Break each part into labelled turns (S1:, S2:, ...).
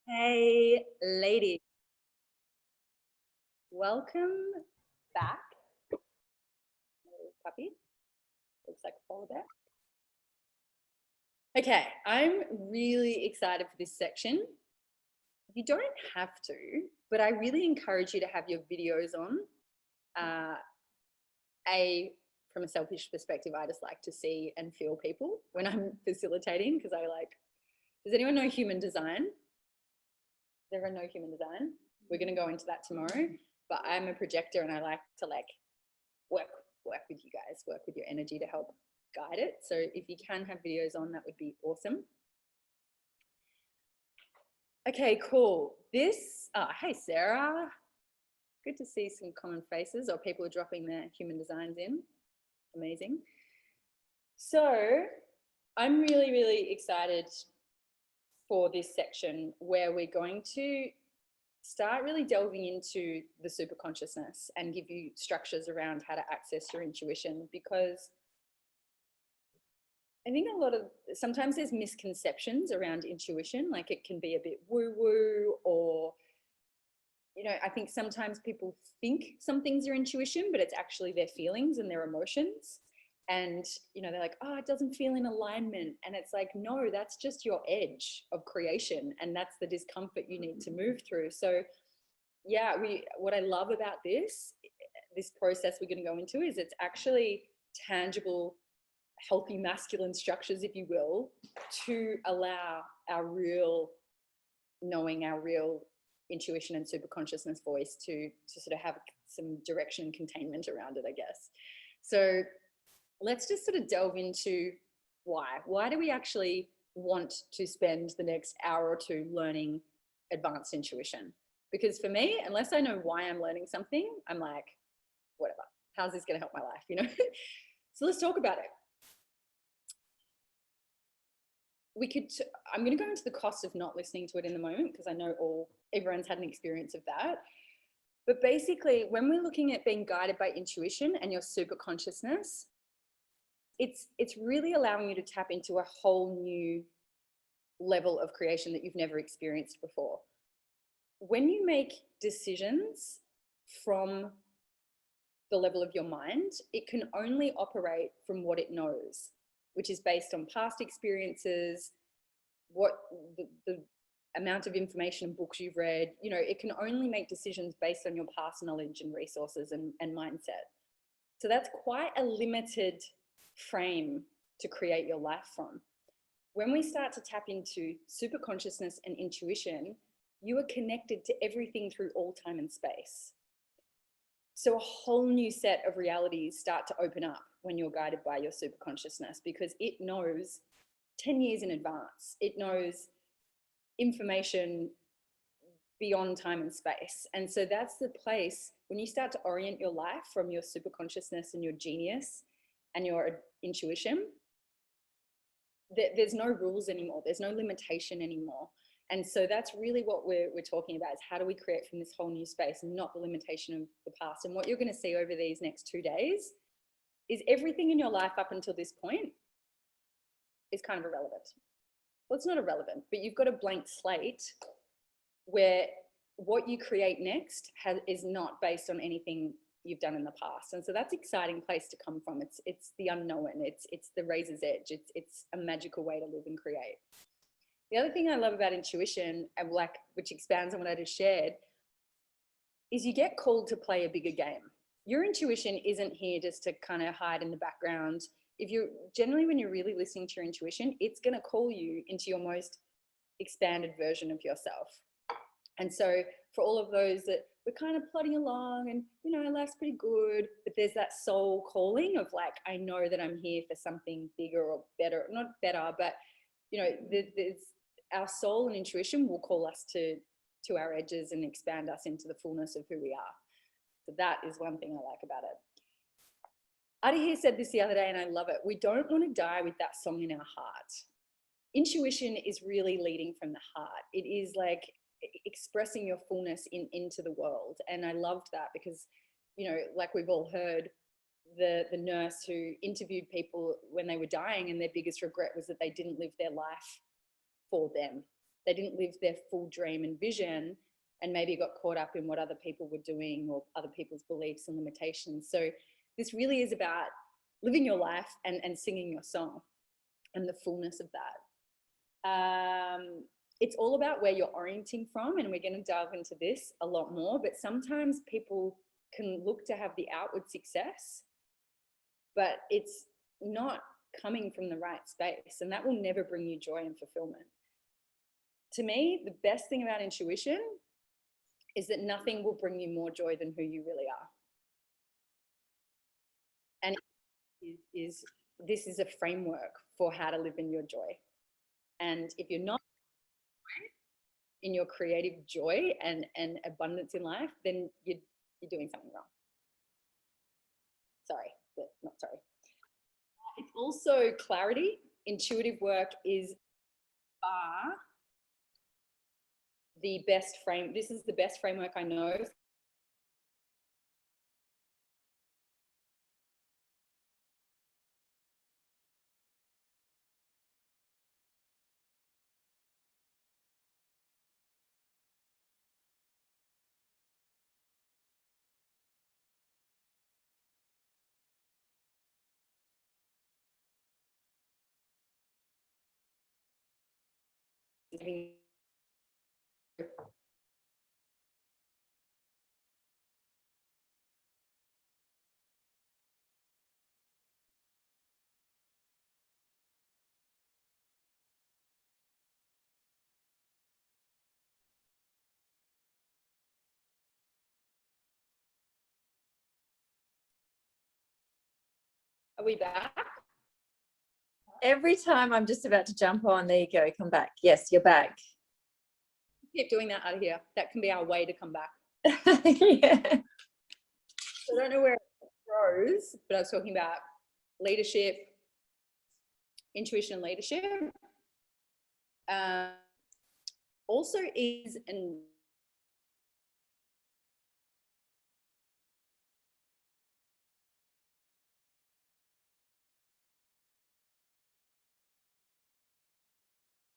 S1: Hey, ladies, welcome back. Little puppy, looks like a polar bear. Okay, I'm really excited for this section. You don't have to, but I really encourage you to have your videos on. Uh, from a selfish perspective, I just like to see and feel people when I'm facilitating because does anyone know human design? Does everyone know human design? We're going to go into that tomorrow, but I'm a projector and I like to work work with you guys, work with your energy to help guide it. So if you can have videos on, that would be awesome. Okay, cool. Hey Sarah, good to see some common faces or people are dropping their human designs in. Amazing. So I'm really, really excited for this section where we're going to start really delving into the super consciousness and give you structures around how to access your intuition, because I think sometimes there's misconceptions around intuition, like it can be a bit woo woo, or, I think sometimes people think something's your intuition, but it's actually their feelings and their emotions. And, they're like, oh, it doesn't feel in alignment. And it's like, no, that's just your edge of creation. And that's the discomfort you need to move through. So yeah, what I love about this process we're going to go into is it's actually tangible, healthy masculine structures, if you will, to allow our real knowing, our real intuition and super consciousness voice to sort of have some direction and containment around it, I guess. So let's just sort of delve into why do we actually want to spend the next hour or two learning advanced intuition? Because for me, unless I know why I'm learning something, I'm like, whatever, how's this going to help my life? So let's talk about it. I'm going to go into the cost of not listening to it in the moment, because I know everyone's had an experience of that. But basically, when we're looking at being guided by intuition and your super consciousness, it's really allowing you to tap into a whole new level of creation that you've never experienced before. When you make decisions from the level of your mind, it can only operate from what it knows, which is based on past experiences, what the amount of information and books you've read. It can only make decisions based on your past knowledge and resources and mindset. So that's quite a limited frame to create your life from. When we start to tap into super consciousness and intuition, you are connected to everything through all time and space. So a whole new set of realities start to open up when you're guided by your super consciousness, because it knows 10 years in advance. It knows information beyond time and space. And so that's the place when you start to orient your life from your super consciousness and your genius and your intuition, there's no rules anymore. There's no limitation anymore. And so that's really what we're talking about, is how do we create from this whole new space and not the limitation of the past. And what you're going to see over these next 2 days is everything in your life up until this point is kind of irrelevant. Well, it's not irrelevant, but you've got a blank slate where what you create next is not based on anything you've done in the past. And so that's an exciting place to come from. It's the unknown. It's the razor's edge. It's a magical way to live and create. The other thing I love about intuition, and which expands on what I just shared, is you get called to play a bigger game. Your intuition isn't here just to kind of hide in the background. When you're really listening to your intuition, it's going to call you into your most expanded version of yourself. And so for all of those that we're kind of plodding along and, life's pretty good, but there's that soul calling of I know that I'm here for something bigger or better, not better, but, there's our soul and intuition will call us to our edges and expand us into the fullness of who we are. So that is one thing I like about it. Adi said this the other day, and I love it. We don't want to die with that song in our heart. Intuition is really leading from the heart. It is like expressing your fullness into the world. And I loved that because, like we've all heard, the nurse who interviewed people when they were dying, and their biggest regret was that they didn't live their life for them. they didn't live their full dream and vision, and maybe got caught up in what other people were doing or other people's beliefs and limitations. So this really is about living your life and singing your song and the fullness of that. It's all about where you're orienting from, and we're going to delve into this a lot more, but sometimes people can look to have the outward success, but it's not coming from the right space, and that will never bring you joy and fulfillment. To me, the best thing about intuition is that nothing will bring you more joy than who you really are. And this is a framework for how to live in your joy. And if you're not in your creative joy and abundance in life, then you're doing something wrong. Sorry, but not sorry. It's also clarity. Intuitive work is far the best frame. This is the best framework I know. Are we back?
S2: Every time I'm just about to jump on, there you go, come back. Yes, you're back.
S1: Keep doing that out of here. That can be our way to come back.
S2: Yeah.
S1: I don't know where it grows, but I was talking about leadership, intuition and leadership. Also is an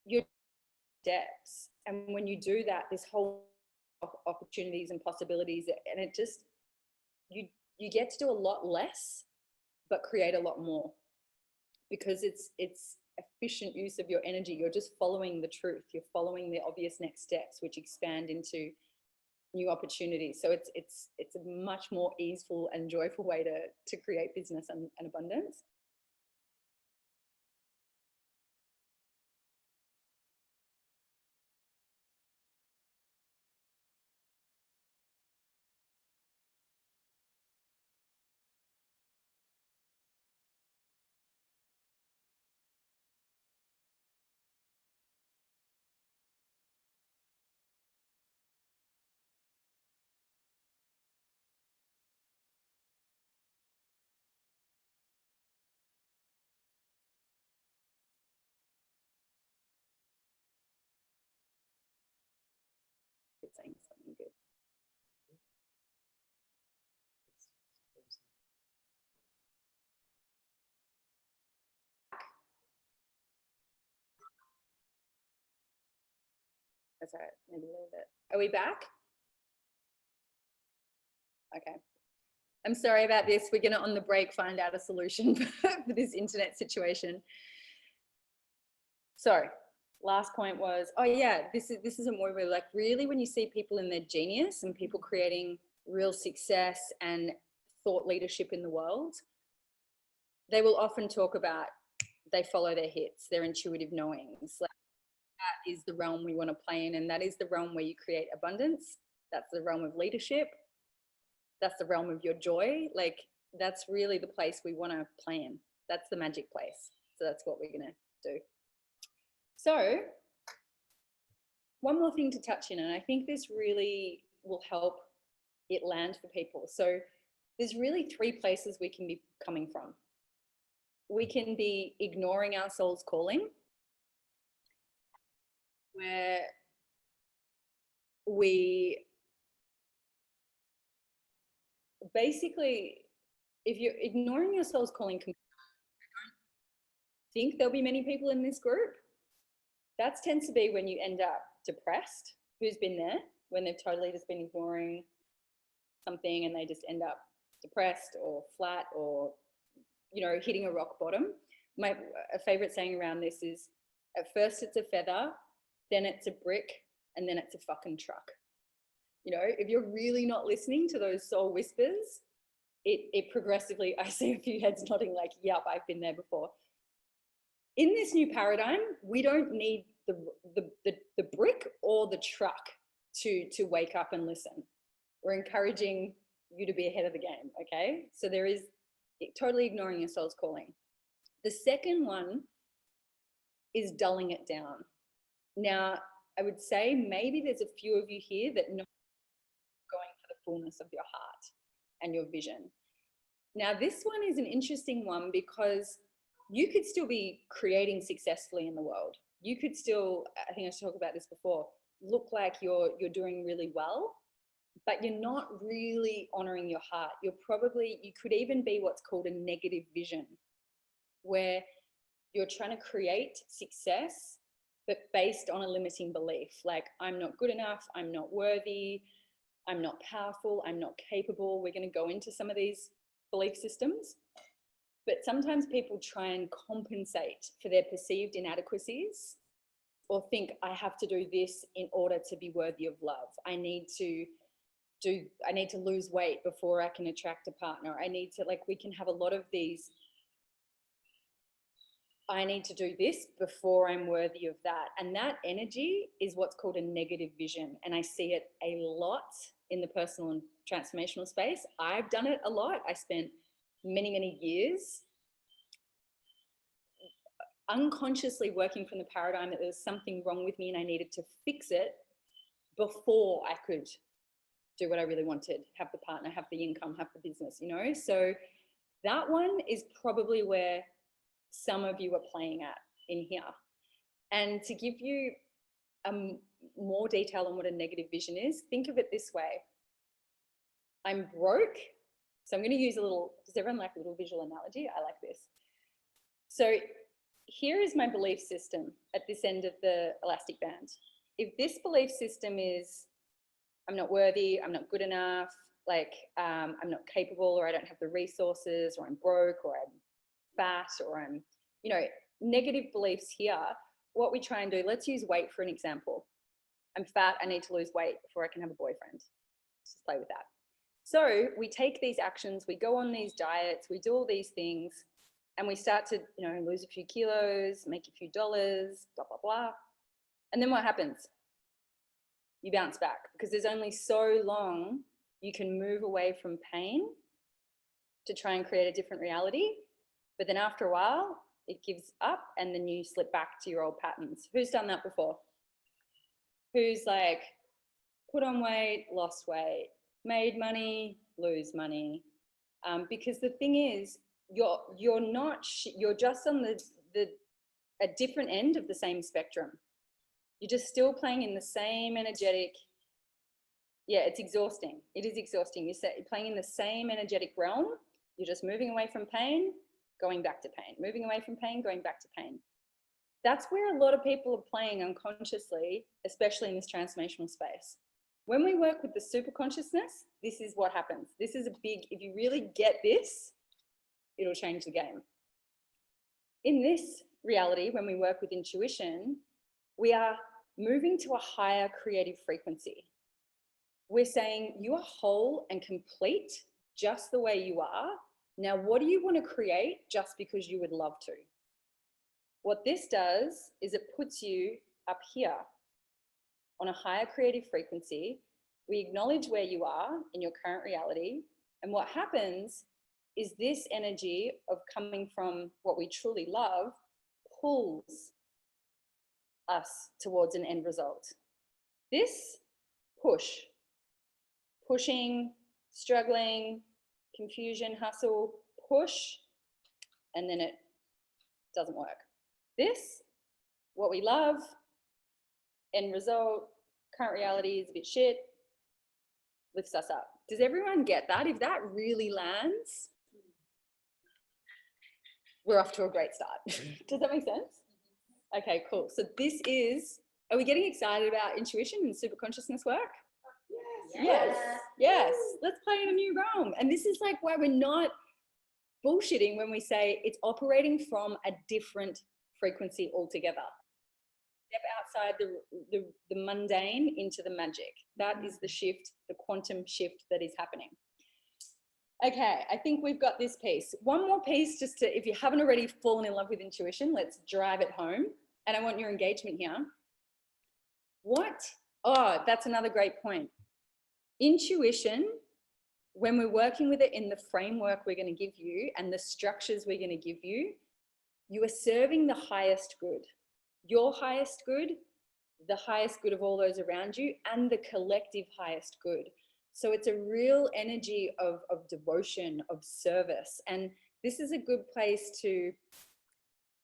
S1: your depths, and when you do that, this whole opportunities and possibilities, and it just you get to do a lot less but create a lot more, because it's efficient use of your energy. You're just following the truth, you're following the obvious next steps which expand into new opportunities. So it's a much more easeful and joyful way to create business and abundance. It's saying something good. That's all right, maybe leave it. Are we back? Okay. I'm sorry about this. We're going to, on the break, find out a solution for this internet situation. So last point was, oh yeah, this isn't where we're like, really, when you see people in their genius and people creating real success and thought leadership in the world, they will often talk about, they follow their hits, their intuitive knowings. Like, that is the realm we want to play in, and that is the realm where you create abundance. That's the realm of leadership. That's the realm of your joy. Like, that's really the place we want to play in. That's the magic place. So that's what we're going to do. So one more thing to touch in, and I think this really will help it land for people. So there's really 3 places we can be coming from. We can be ignoring our soul's calling, where we basically, if you're ignoring your soul's calling, I don't think there'll be many people in this group. That tends to be when you end up depressed? Who's been there when they've totally just been ignoring something and they just end up depressed or flat or, you know, hitting a rock bottom? A favorite saying around this is, at first it's a feather, then it's a brick, and then it's a fucking truck. You know, if you're really not listening to those soul whispers, it progressively, I see a few heads nodding like, yep, I've been there before. In this new paradigm, we don't need the brick or the truck to wake up and listen. We're encouraging you to be ahead of the game, okay? So there is totally ignoring your soul's calling. The second one is dulling it down. Now, I would say maybe there's a few of you here that know going for the fullness of your heart and your vision. Now, this one is an interesting one because you could still be creating successfully in the world. You could still, I think I talked about this before, look like you're doing really well, but you're not really honoring your heart. You could even be what's called a negative vision, where you're trying to create success, but based on a limiting belief, like I'm not good enough, I'm not worthy, I'm not powerful, I'm not capable. We're going to go into some of these belief systems. But sometimes people try and compensate for their perceived inadequacies, or think I have to do this in order to be worthy of love. I need to lose weight before I can attract a partner. We can have a lot of these, I need to do this before I'm worthy of that. And that energy is what's called a negative vision. And I see it a lot in the personal and transformational space. I've done it a lot. I spent many, many years unconsciously working from the paradigm that there was something wrong with me and I needed to fix it before I could do what I really wanted, have the partner, have the income, have the business, you know? So that one is probably where some of you are playing at in here. And to give you more detail on what a negative vision is, think of it this way. I'm broke. So I'm going to use does everyone like a little visual analogy? I like this. So here is my belief system at this end of the elastic band. If this belief system is, I'm not worthy, I'm not good enough, I'm not capable, or I don't have the resources, or I'm broke, or I'm fat, or I'm, negative beliefs here, what we try and do, let's use weight for an example. I'm fat, I need to lose weight before I can have a boyfriend. Let's just play with that. So we take these actions, we go on these diets, we do all these things, and we start to, lose a few kilos, make a few dollars, blah, blah, blah. And then what happens? You bounce back, because there's only so long you can move away from pain to try and create a different reality. But then after a while, it gives up and then you slip back to your old patterns. Who's done that before? Who's put on weight, lost weight, made money, lose money? Because the thing is, you're just on a different end of the same spectrum. You're just still playing in the same energetic. Yeah, it's exhausting. It is exhausting. You're playing in the same energetic realm. You're just moving away from pain, going back to pain, moving away from pain, going back to pain. That's where a lot of people are playing unconsciously, especially in this transformational space. When we work with the super consciousness, this is what happens. This is if you really get this, it'll change the game. In this reality, when we work with intuition, we are moving to a higher creative frequency. We're saying you are whole and complete just the way you are. Now, what do you want to create just because you would love to? What this does is it puts you up here on a higher creative frequency. We acknowledge where you are in your current reality. And what happens is this energy of coming from what we truly love pulls us towards an end result. This pushing, struggling, confusion, hustle, push, and then it doesn't work. This, what we love, end result, current reality is a bit shit, lifts us up. Does everyone get that? If that really lands, we're off to a great start. Does that make sense? Okay, cool. So this is Are we getting excited about intuition and super consciousness work?
S2: Yes.
S1: Yes. Let's play in a new realm. And this is like why we're not bullshitting when we say it's operating from a different frequency altogether. Step outside the mundane into the magic. That is the shift, the quantum shift that is happening. Okay, I think we've got this piece. One more piece, just to, if you haven't already fallen in love with intuition, let's drive it home. And I want your engagement here. Oh, that's another great point. Intuition, when we're working with it in the framework we're going to give you and the structures we're going to give you, you are serving the highest good. Your highest good, the highest good of all those around you, and the collective highest good. So it's a real energy of devotion, of service. And this is a good place to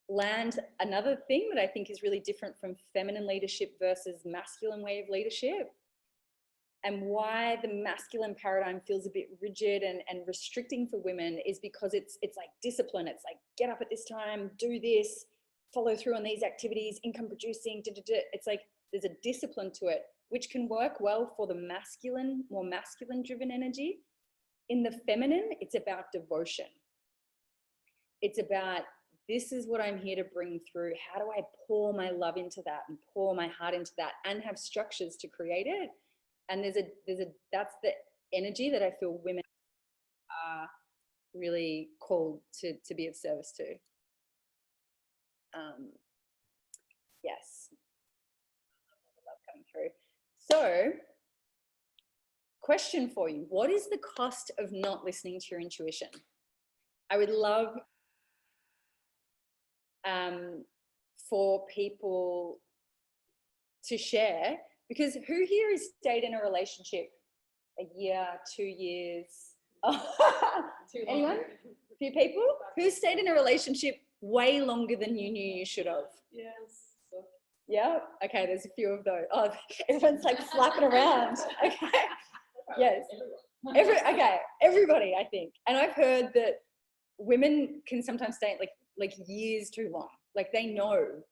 S1: land another thing that I think is really different from feminine leadership versus masculine way of leadership, and why the masculine paradigm feels a bit rigid and restricting for women is because it's like discipline. It's like, get up at this time, do this, follow through on these activities, income producing, It's like there's a discipline to it, which can work well for the masculine, more masculine driven energy. In the feminine, it's about devotion. It's about, this is what I'm here to bring through. How do I pour my love into that and pour my heart into that and have structures to create it? And that's the energy that I feel women are really called to be of service to. Yes. Love coming through. So, question for you. What is the cost of not listening to your intuition? I would love for people to share, because who here has stayed in a relationship a year, 2 years? Anyone? A few people? Who stayed in a relationship way longer than you knew you should have?
S3: Yes.
S1: Yeah? Okay, there's a few of those. Oh, everyone's like flapping around. Okay. Yes. Everybody, I think. And I've heard that women can sometimes stay like years too long. Like they know.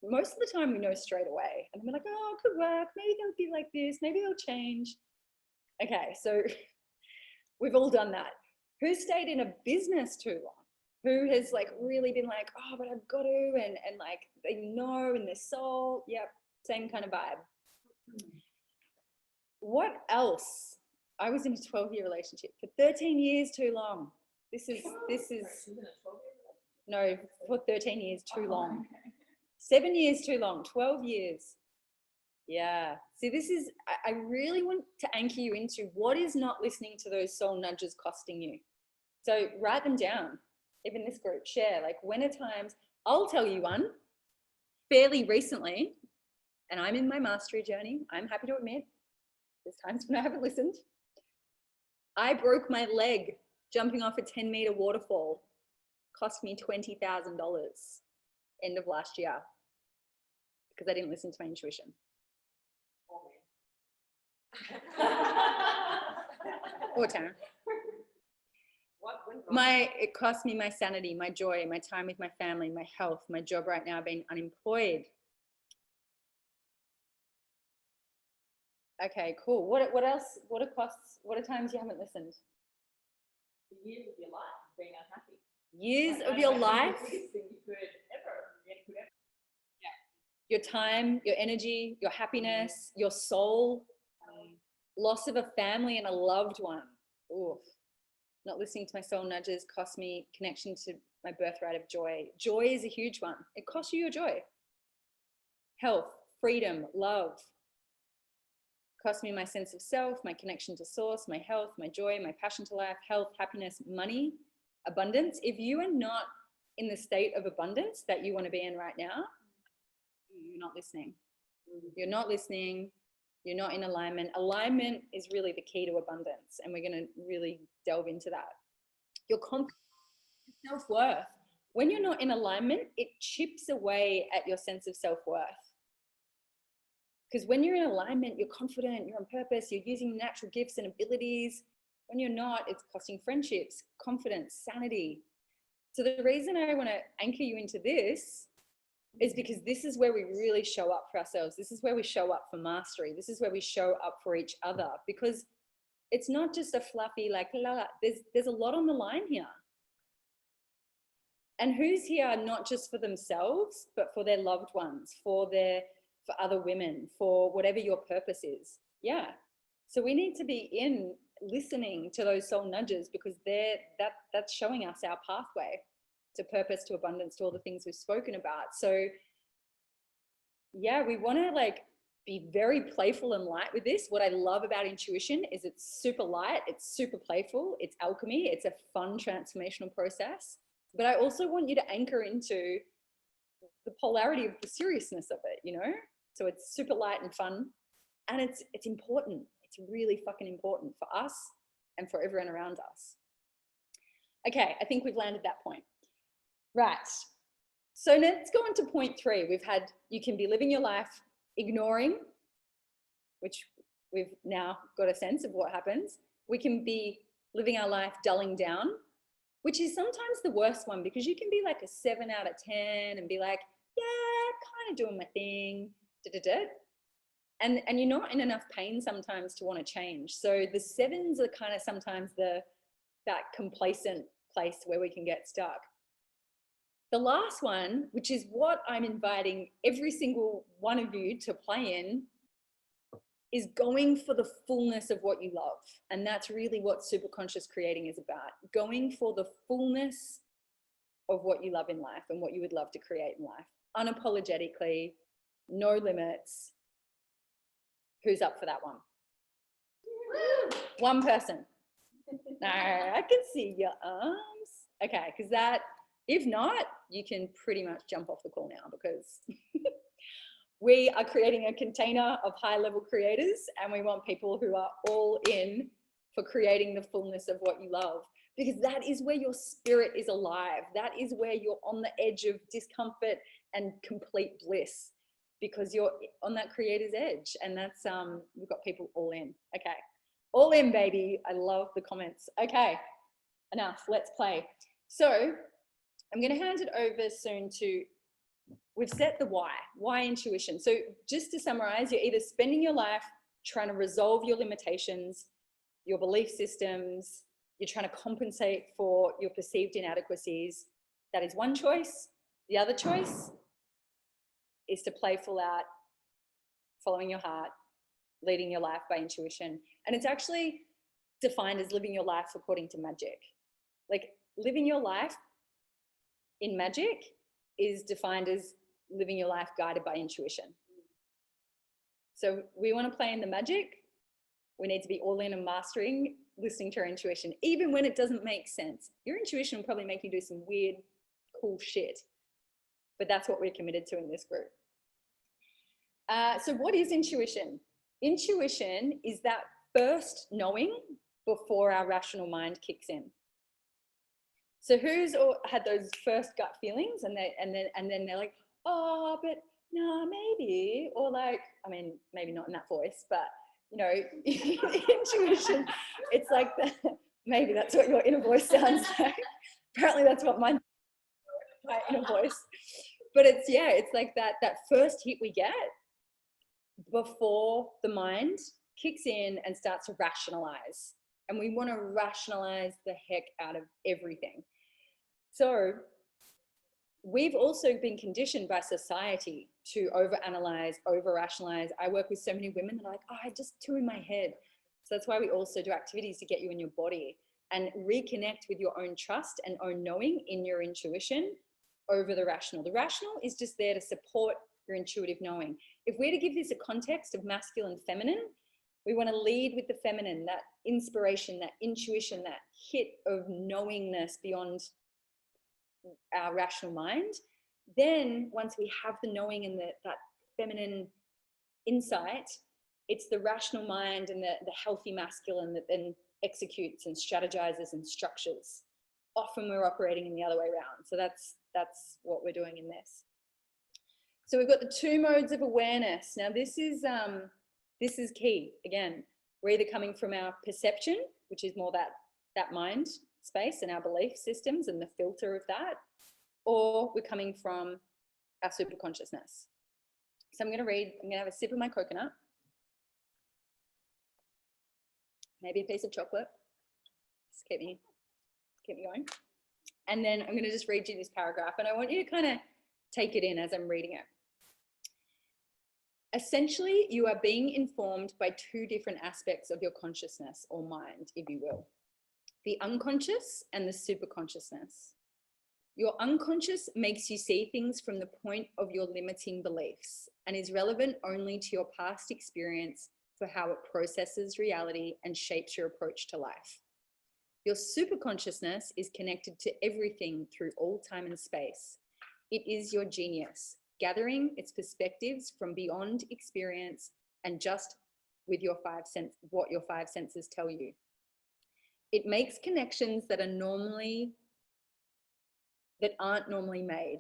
S1: Most of the time we know straight away. And we're like, oh, it could work. Maybe they'll be like this. Maybe they'll change. Okay, so we've all done that. Who stayed in a business too long? Who has like really been like, oh, but I've got to, and like they know in their soul. Yep, same kind of vibe. What else? I was in a 12-year relationship for 13 years too long. This is no, for 13 years too long. 7 years too long, 12 years. Yeah. See, this is, I really want to anchor you into what is not listening to those soul nudges costing you. So write them down. Even this group, share, like when are times, I'll tell you one fairly recently, and I'm in my mastery journey. I'm happy to admit there's times when I haven't listened. I broke my leg jumping off a 10-meter waterfall. Cost me $20,000 end of last year because I didn't listen to my intuition. Or Tara. It cost me my sanity, my joy, my time with my family, my health, my job right now, being unemployed. Okay, cool. What else? What are costs? What are times you haven't listened?
S3: The years of your life being unhappy.
S1: Years of your life?
S3: The biggest thing you could ever. Yeah.
S1: Your time, your energy, your happiness, your soul. Loss of a family and a loved one. Oof. Not listening to my soul nudges cost me connection to my birthright of joy. Joy is a huge one. It costs you your joy. Health, freedom, love. Cost me my sense of self, my connection to source, my health, my joy, my passion to life, health, happiness, money, abundance. If you are not in the state of abundance that you want to be in right now, you're not listening. You're not listening. You're not in alignment. Alignment is really the key to abundance, and we're going to really delve into that. Your confidence, self-worth. When you're not in alignment, it chips away at your sense of self-worth. Because when you're in alignment, you're confident, you're on purpose, you're using natural gifts and abilities. When you're not, it's costing friendships, confidence, sanity. So the reason I want to anchor you into this is because this is where we really show up for ourselves. This is where we show up for mastery. This is where we show up for each other, because it's not just a fluffy like la la. There's a lot on the line here. And who's here not just for themselves, but for their loved ones, for other women, for whatever your purpose is. Yeah. So we need to be in listening to those soul nudges, because that's showing us our pathway to purpose, to abundance, to all the things we've spoken about. So yeah, we want to like be very playful and light with this. What I love about intuition is it's super light, it's super playful, it's alchemy, it's a fun transformational process. But I also want you to anchor into the polarity of the seriousness of it, you know? So it's super light and fun, and it's important. It's really fucking important for us and for everyone around us. Okay, I think we've landed that point. Right. So let's go on to point 3. We've had, you can be living your life ignoring, which we've now got a sense of what happens. We can be living our life dulling down, which is sometimes the worst one, because you can be like a 7 out of 10 and be like, yeah, kind of doing my thing, and you're not in enough pain sometimes to want to change. So the 7s are kind of sometimes that complacent place where we can get stuck. The last one, which is what I'm inviting every single one of you to play in, is going for the fullness of what you love. And that's really what super conscious creating is about. Going for the fullness of what you love in life and what you would love to create in life. Unapologetically, no limits. Who's up for that one? One person. No, I can see your arms. Okay, because that, if not, you can pretty much jump off the call now, because we are creating a container of high-level creators, and we want people who are all in for creating the fullness of what you love, because that is where your spirit is alive. That is where you're on the edge of discomfort and complete bliss, because you're on that creator's edge. And that's, we've got people all in. Okay, all in, baby. I love the comments. Okay, enough, let's play. So I'm going to hand it over soon to, we've set the why intuition. So just to summarize, you're either spending your life trying to resolve your limitations, your belief systems, you're trying to compensate for your perceived inadequacies. That is one choice. The other choice is to play full out, following your heart, leading your life by intuition. And it's actually defined as living your life according to magic. Like living your life in magic is defined as living your life guided by intuition. So we want to play in the magic. We need to be all in and mastering listening to our intuition, even when it doesn't make sense. Your intuition will probably make you do some weird, cool shit, but that's what we're committed to in this group. So what is intuition? Intuition is that first knowing before our rational mind kicks in. So who's had those first gut feelings, and then they're like, oh, but no, maybe, or like, I mean, maybe not in that voice, but you know, intuition, it's like maybe that's what your inner voice sounds like. Apparently that's what my inner voice, but it's, yeah, it's like that first hit we get before the mind kicks in and starts to rationalize. And we want to rationalize the heck out of everything. So we've also been conditioned by society to overanalyze, over-rationalize. I work with so many women that are like, oh, I just too in my head. So that's why we also do activities to get you in your body and reconnect with your own trust and own knowing in your intuition over the rational. The rational is just there to support your intuitive knowing. If we're to give this a context of masculine, feminine, we want to lead with the feminine, that inspiration, that intuition, that hit of knowingness beyond our rational mind. Then once we have the knowing and that feminine insight, it's the rational mind and the healthy masculine that then executes and strategizes and structures. Often we're operating in the other way around. So that's what we're doing in this. So we've got the 2 modes of awareness. Now this is key. Again, we're either coming from our perception, which is more that mind space and our belief systems and the filter of that, or we're coming from our super consciousness. So I'm going to have a sip of my coconut, maybe a piece of chocolate. Just keep me going. And then I'm going to just read you this paragraph, and I want you to kind of take it in as I'm reading it. Essentially, you are being informed by two different aspects of your consciousness or mind, if you will, the unconscious and the superconsciousness. Your unconscious makes you see things from the point of your limiting beliefs and is relevant only to your past experience for how it processes reality and shapes your approach to life. Your superconsciousness is connected to everything through all time and space. It is your genius, gathering its perspectives from beyond experience and just with what your five senses tell you. It makes connections that aren't normally made,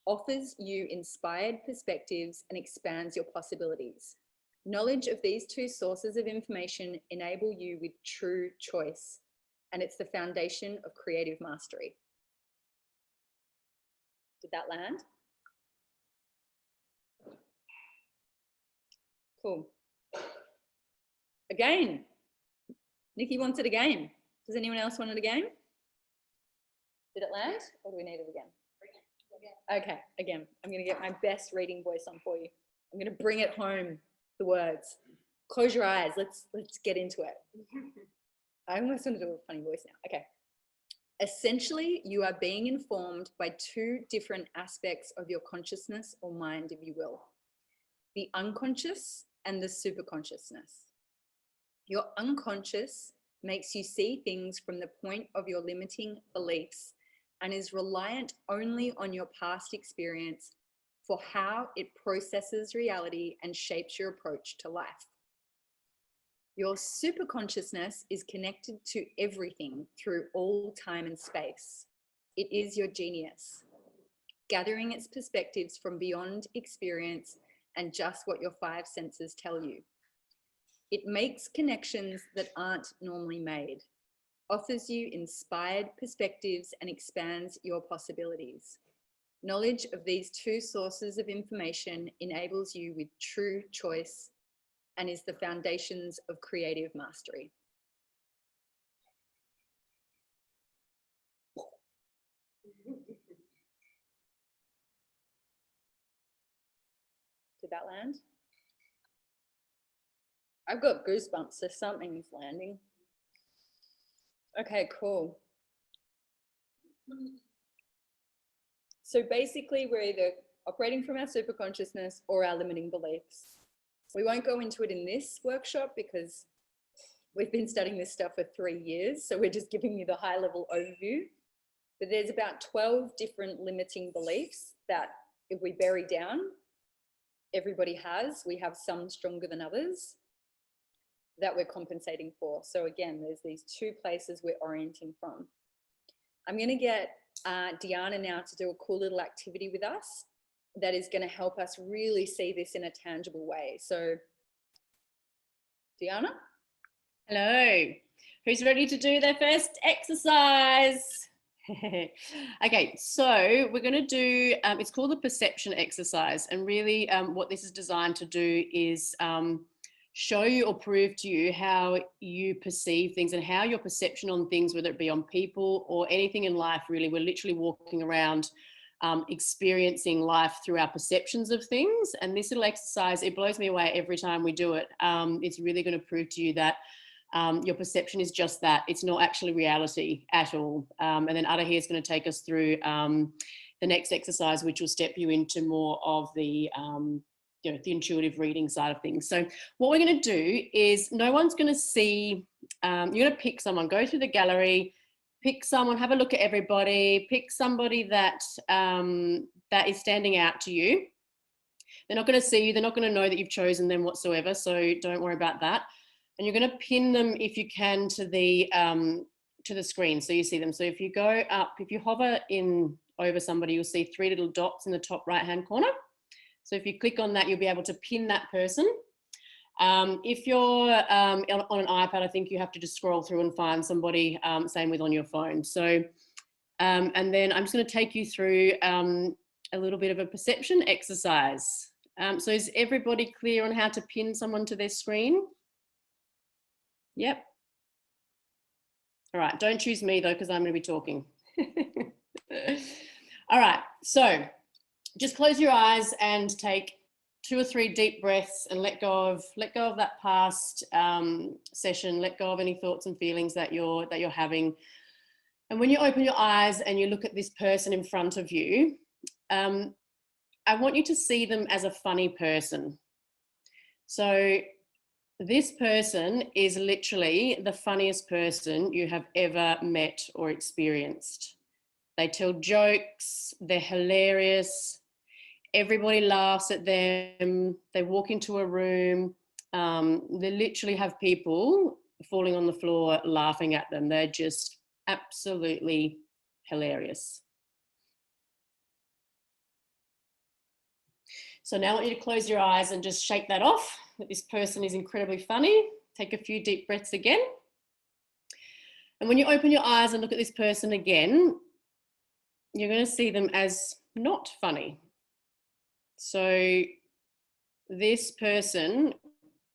S1: offers you inspired perspectives, and expands your possibilities. Knowledge of these two sources of information enable you with true choice, and it's the foundation of creative mastery. Did that land? Cool. Again. Nikki wants it again. Does anyone else want it again? Did it land, or do we need it again? Okay, again, I'm going to get my best reading voice on for you. I'm going to bring it home, the words. Close your eyes. Let's get into it. I almost want to do a funny voice now. Okay. Essentially, you are being informed by two different aspects of your consciousness or mind, if you will, the unconscious and the superconsciousness. Your unconscious makes you see things from the point of your limiting beliefs and is reliant only on your past experience for how it processes reality and shapes your approach to life. Your superconsciousness is connected to everything through all time and space. It is your genius, gathering its perspectives from beyond experience and just what your five senses tell you. It makes connections that aren't normally made, offers you inspired perspectives, and expands your possibilities. Knowledge of these two sources of information enables you with true choice and is the foundations of creative mastery. Did that land? I've got goosebumps, so something's landing. Okay, cool. So basically, we're either operating from our superconsciousness or our limiting beliefs. We won't go into it in this workshop because we've been studying this stuff for 3 years. So we're just giving you the high level overview. But there's about 12 different limiting beliefs that if we bury down, everybody has. We have some stronger than others that we're compensating for. So again, there's these two places we're orienting from. I'm going to get Deanna now to do a cool little activity with us that is going to help us really see this in a tangible way. So, Deanna?
S3: Hello. Who's ready to do their first exercise? Okay, so we're going to do, it's called the perception exercise. And really what this is designed to do is show you or prove to you how you perceive things and how your perception on things, whether it be on people or anything in life, really, we're literally walking around experiencing life through our perceptions of things. And this little exercise, it blows me away every time we do it. It's really going to prove to you that your perception is just that. It's not actually reality at all. And then Ada here is going to take us through the next exercise, which will step you into more of the the intuitive reading side of things. So what we're going to do is no one's going to see, you're going to pick someone, go through the gallery, pick someone, have a look at everybody, pick somebody that that is standing out to you. They're not going to see you. They're not going to know that you've chosen them whatsoever. So don't worry about that. And you're going to pin them, if you can, to the screen so you see them. So if you go up, if you hover in over somebody, you'll see 3 little dots in the top right-hand corner. So if you click on that, you'll be able to pin that person. If you're on an iPad, I think you have to just scroll through and find somebody, same with on your phone. So, and then I'm just going to take you through a little bit of a perception exercise. So is everybody clear on how to pin someone to their screen? Yep. All right, don't choose me though, because I'm going to be talking. All right, so just close your eyes and take 2 or 3 deep breaths and let go of that past session. Let go of any thoughts and feelings that you're having. And when you open your eyes and you look at this person in front of you, I want you to see them as a funny person. So this person is literally the funniest person you have ever met or experienced. They tell jokes, they're hilarious, everybody laughs at them, they walk into a room, they literally have people falling on the floor laughing at them. They're just absolutely hilarious. So now I want you to close your eyes and just shake that off, that this person is incredibly funny. Take a few deep breaths again. And when you open your eyes and look at this person again, you're going to see them as not funny. So this person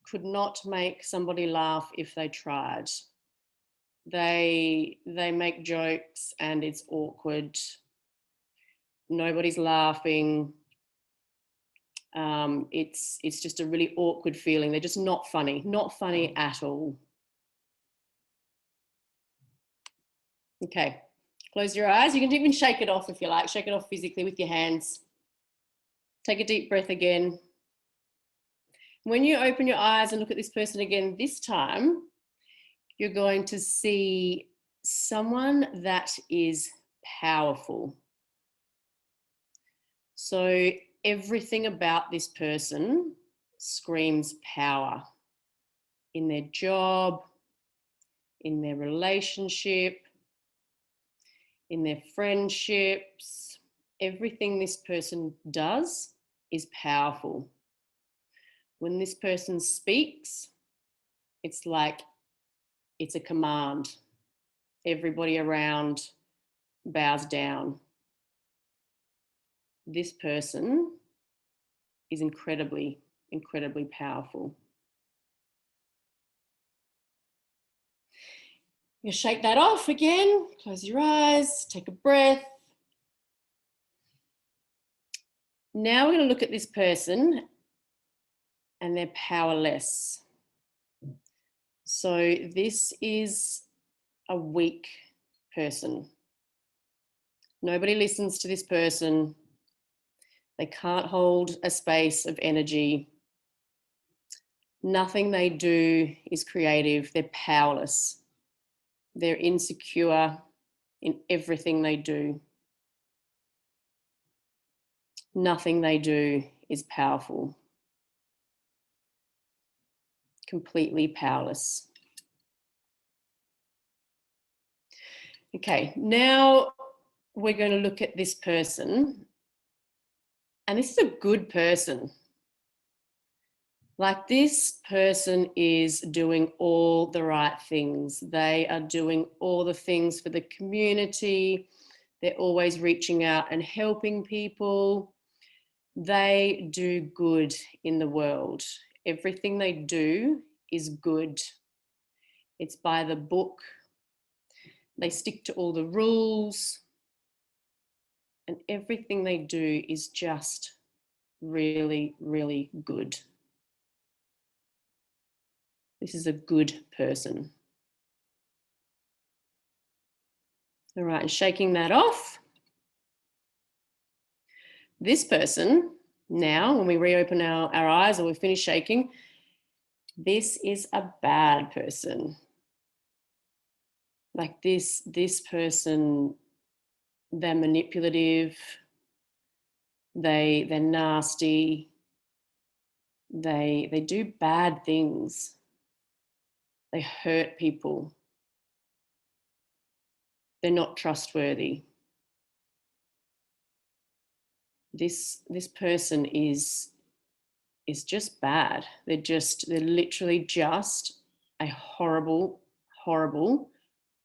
S3: could not make somebody laugh if they tried. They make jokes and it's awkward. Nobody's laughing. It's just a really awkward feeling. They're just not funny at all. Okay, close your eyes. You can even shake it off if you like. Shake it off physically with your hands. Take a deep breath again. When you open your eyes and look at this person again, this time, you're going to see someone that is powerful. So everything about this person screams power in their job, in their relationship, in their friendships. Everything this person does is powerful. When this person speaks, it's like it's a command. Everybody around bows down. This person is incredibly, incredibly powerful. You shake that off again, close your eyes, take a breath. Now we're going to look at this person and they're powerless. So this is a weak person. Nobody listens to this person. They can't hold a space of energy. Nothing they do is creative. They're powerless. They're insecure in everything they do. Nothing they do is powerful. Completely powerless. Okay, now we're going to look at this person. And this is a good person. Like, this person is doing all the right things. They are doing all the things for the community. They're always reaching out and helping people. They do good in the world. Everything they do is good. It's by the book. They stick to all the rules. And everything they do is just really, really good. This is a good person. All right, and shaking that off. This person, now, when we reopen our eyes or we finish shaking, this is a bad person. Like this person, they're manipulative, they're nasty, they do bad things. They hurt people. They're not trustworthy. This person is just bad. They're literally just a horrible, horrible,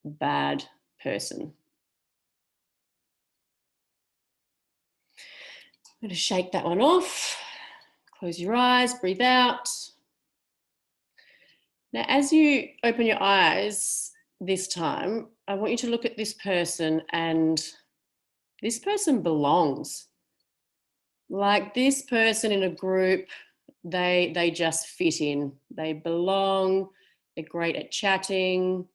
S3: bad person. I'm going to shake that one off. Close your eyes, breathe out. Now, as you open your eyes this time, I want you to look at this person, and this person belongs. Like this person in a group, they just fit in. They belong. They're great at chatting.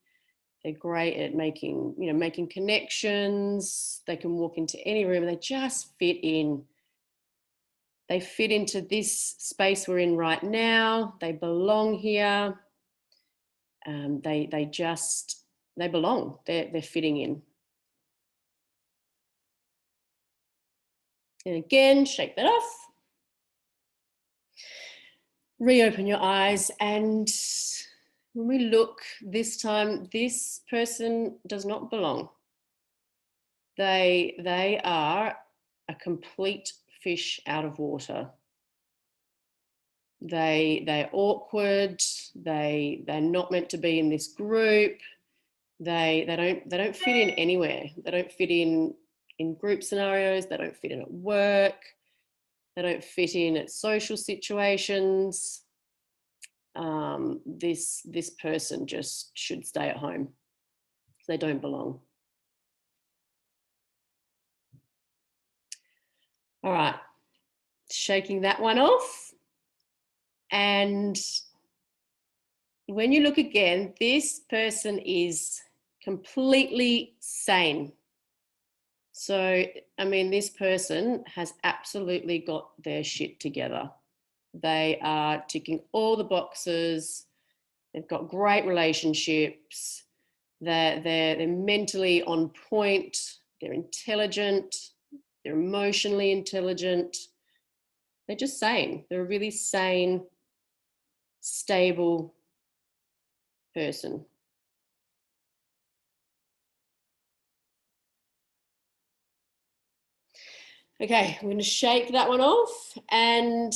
S3: They're great at making connections. They can walk into any room and they just fit in. They fit into this space we're in right now. They belong here. They belong. They're fitting in. And again, shake that off. Reopen your eyes, and when we look this time, this person does not belong. They are a complete fish out of water. They're awkward. They're not meant to be in this group. They don't fit in anywhere. They don't fit in group scenarios. They don't fit in at work. They don't fit in at social situations. This person just should stay at home. They don't belong. All right, shaking that one off. And when you look again, this person is completely sane. So, I mean, this person has absolutely got their shit together. They are ticking all the boxes. They've got great relationships. They're mentally on point. They're intelligent. They're emotionally intelligent. They're just sane. They're a really sane, stable person. Okay, I'm going to shake that one off, and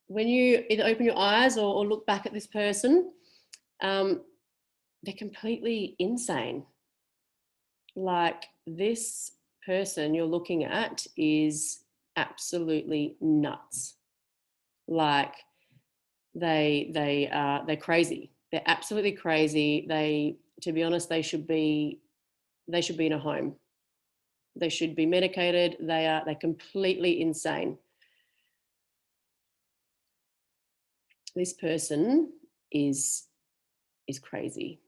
S3: when you either open your eyes or look back at this person, they're completely insane. Like this person you're looking at is absolutely nuts. Like they're crazy. They're absolutely crazy. To be honest, they should be in a home. They should be medicated. They're completely insane. This person is crazy.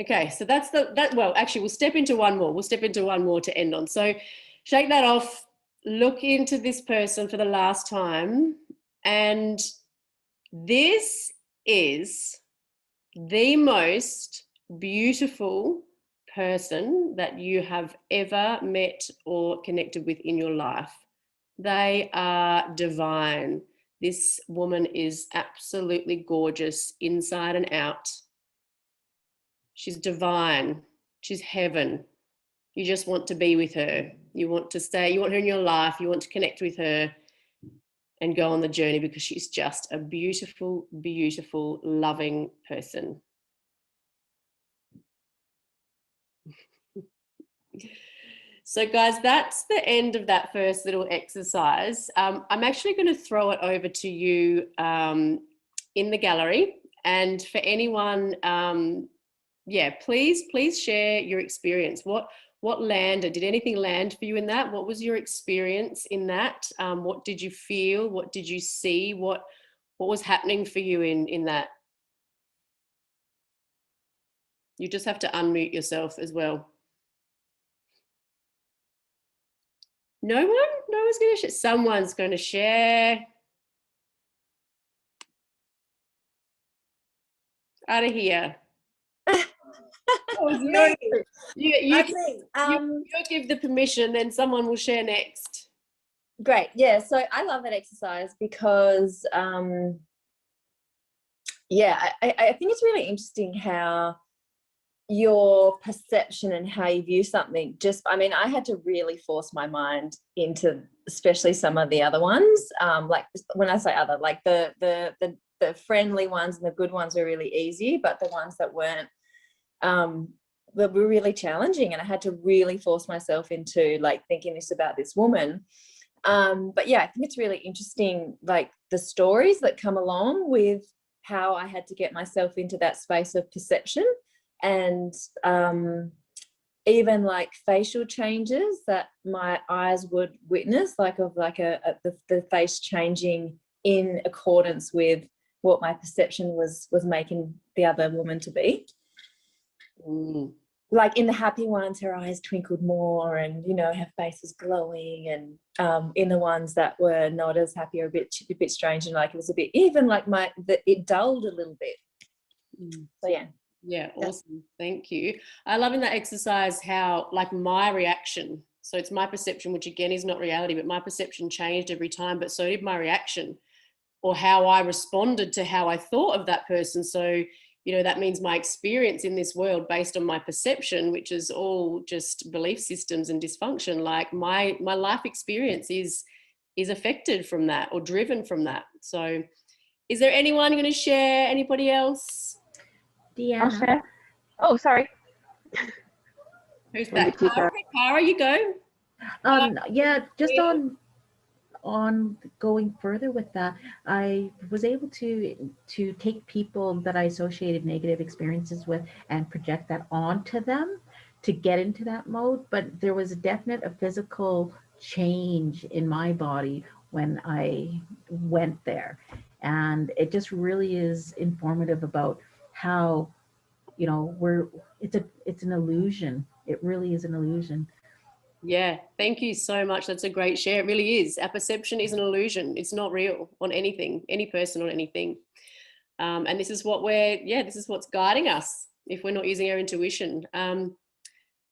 S3: Okay, so well, actually we'll step into one more. We'll step into one more to end on. So shake that off, look into this person for the last time. And this is the most beautiful person that you have ever met or connected with in your life. They are divine. This woman is absolutely gorgeous inside and out. She's divine. She's heaven. You just want to be with her. You want to stay, you want her in your life. You want to connect with her and go on the journey because she's just a beautiful, beautiful, loving person. So guys, that's the end of that first little exercise. I'm actually going to throw it over to you in the gallery. And for anyone, please share your experience. What landed? Did anything land for you in that? What was your experience in that? What did you feel? What did you see? What was happening for you in that? You just have to unmute yourself as well. No one? No one's going to share? Someone's going to share. Out of here. You give the permission, then someone will share next.
S2: Great. Yeah. So I love that exercise because, I think it's really interesting how your perception and how you view something I had to really force my mind into especially some of the other ones. Like when I say other, like the friendly ones and the good ones were really easy, but the ones that weren't that were really challenging, and I had to really force myself into like thinking this about this woman. But yeah, I think it's really interesting, like the stories that come along with how I had to get myself into that space of perception, and even like facial changes that my eyes would witness, like of like the face changing in accordance with what my perception was making the other woman to be.
S3: Mm.
S2: Like in the happy ones, her eyes twinkled more, and you know, her face was glowing. And in the ones that were not as happy, or a bit strange, and like it was a bit, even like it dulled a little bit. So yeah.
S3: Yeah, awesome. Thank you. I love in that exercise how like my reaction, so it's my perception, which again is not reality, but my perception changed every time, but so did my reaction, or how I responded to how I thought of that person. So, you know, that means my experience in this world based on my perception, which is all just belief systems and dysfunction, like my life experience is affected from that or driven from that. So is there anyone going to share? Anybody else?
S4: Deanna.
S5: I'll share. Oh, sorry.
S3: Who's that? Cara, you go.
S4: Yeah, just on going further with that, I was able to take people that I associated negative experiences with and project that onto them to get into that mode. But there was a physical change in my body when I went there, and it just really is informative about how, you know, it's an illusion. It really is an illusion.
S3: Yeah, thank you so much. That's a great share. It really is. Our perception is an illusion. It's not real on anything, any person or anything. And this is this is what's guiding us if we're not using our intuition.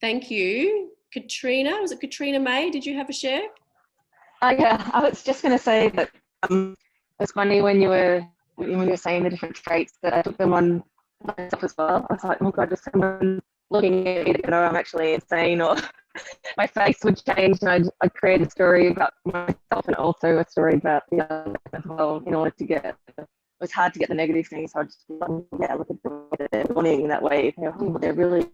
S3: Thank you. Katrina, was it Katrina May? Did you have a share?
S5: Yeah, I was just going to say that it's funny when you were saying the different traits that I took them on myself as well. I was like, oh God, just someone looking at me to know I'm actually insane, or my face would change, and I'd create a story about myself and also a story about the other as well, in order to get, it was hard to get the negative things, so I'd just look at the morning that way, they're really,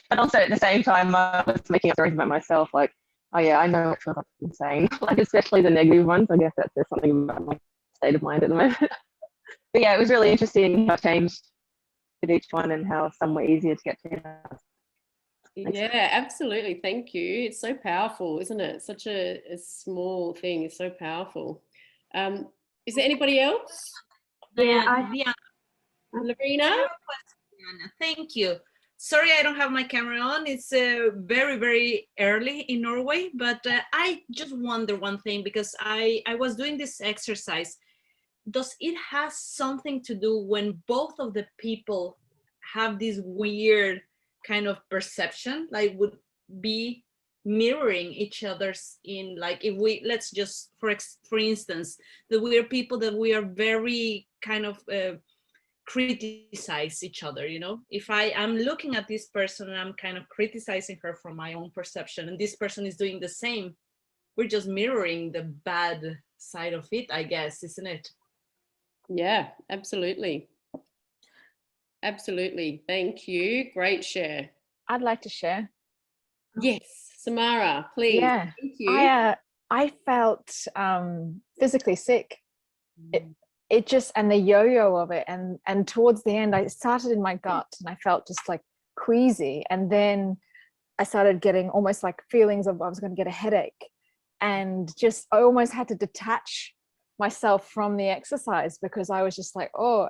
S5: but also at the same time I was making up stories about myself, like, oh yeah, I know it feels like insane, like especially the negative ones. I guess that says something about my state of mind at the moment. But yeah, it was really interesting how I changed with each one and how some were easier to get to.
S3: Yeah, absolutely. Thank you. It's so powerful, isn't it? Such a small thing. It's so powerful. Is there anybody else?
S6: Yeah,
S3: Lorena?
S6: thank you. Sorry, I don't have my camera on. It's very, very early in Norway, but I just wonder one thing, because I was doing this exercise. Does it have something to do when both of the people have this weird kind of perception, like would be mirroring each other's in, like, if we, let's just, for instance, that we are people that we are very kind of criticize each other, you know, if I am looking at this person and I'm kind of criticizing her from my own perception, and this person is doing the same, we're just mirroring the bad side of it, I guess, isn't it?
S3: Yeah, absolutely. Absolutely. Thank you. Great share.
S7: I'd like to share.
S3: Yes, Samara, please.
S7: Yeah,
S3: Thank you.
S7: I felt physically sick. It just, and the yo-yo of it, and towards the end, I started in my gut, and I felt just like queasy, and then I started getting almost like feelings of I was going to get a headache, and just I almost had to detach myself from the exercise, because I was just like, oh,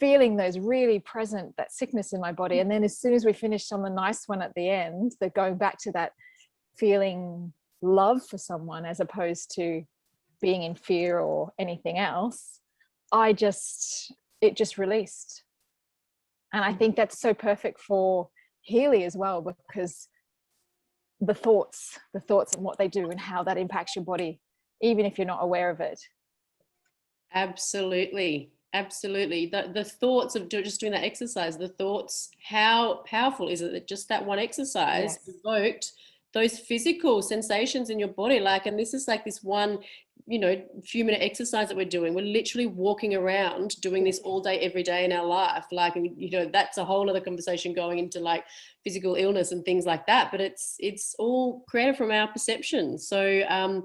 S7: feeling those really present, that sickness in my body. And then as soon as we finished on the nice one at the end, that going back to that feeling love for someone as opposed to being in fear or anything else, it just released. And I think that's so perfect for Healy as well, because the thoughts and what they do and how that impacts your body, even if you're not aware of it. Absolutely.
S3: The thoughts of just doing that exercise, the thoughts, how powerful is it that just that one exercise evoked those physical sensations in your body? Like, and this is like this one few minute exercise that we're doing. We're literally walking around doing this all day, every day in our life. Like, that's a whole other conversation going into like physical illness and things like that. But it's all created from our perception. So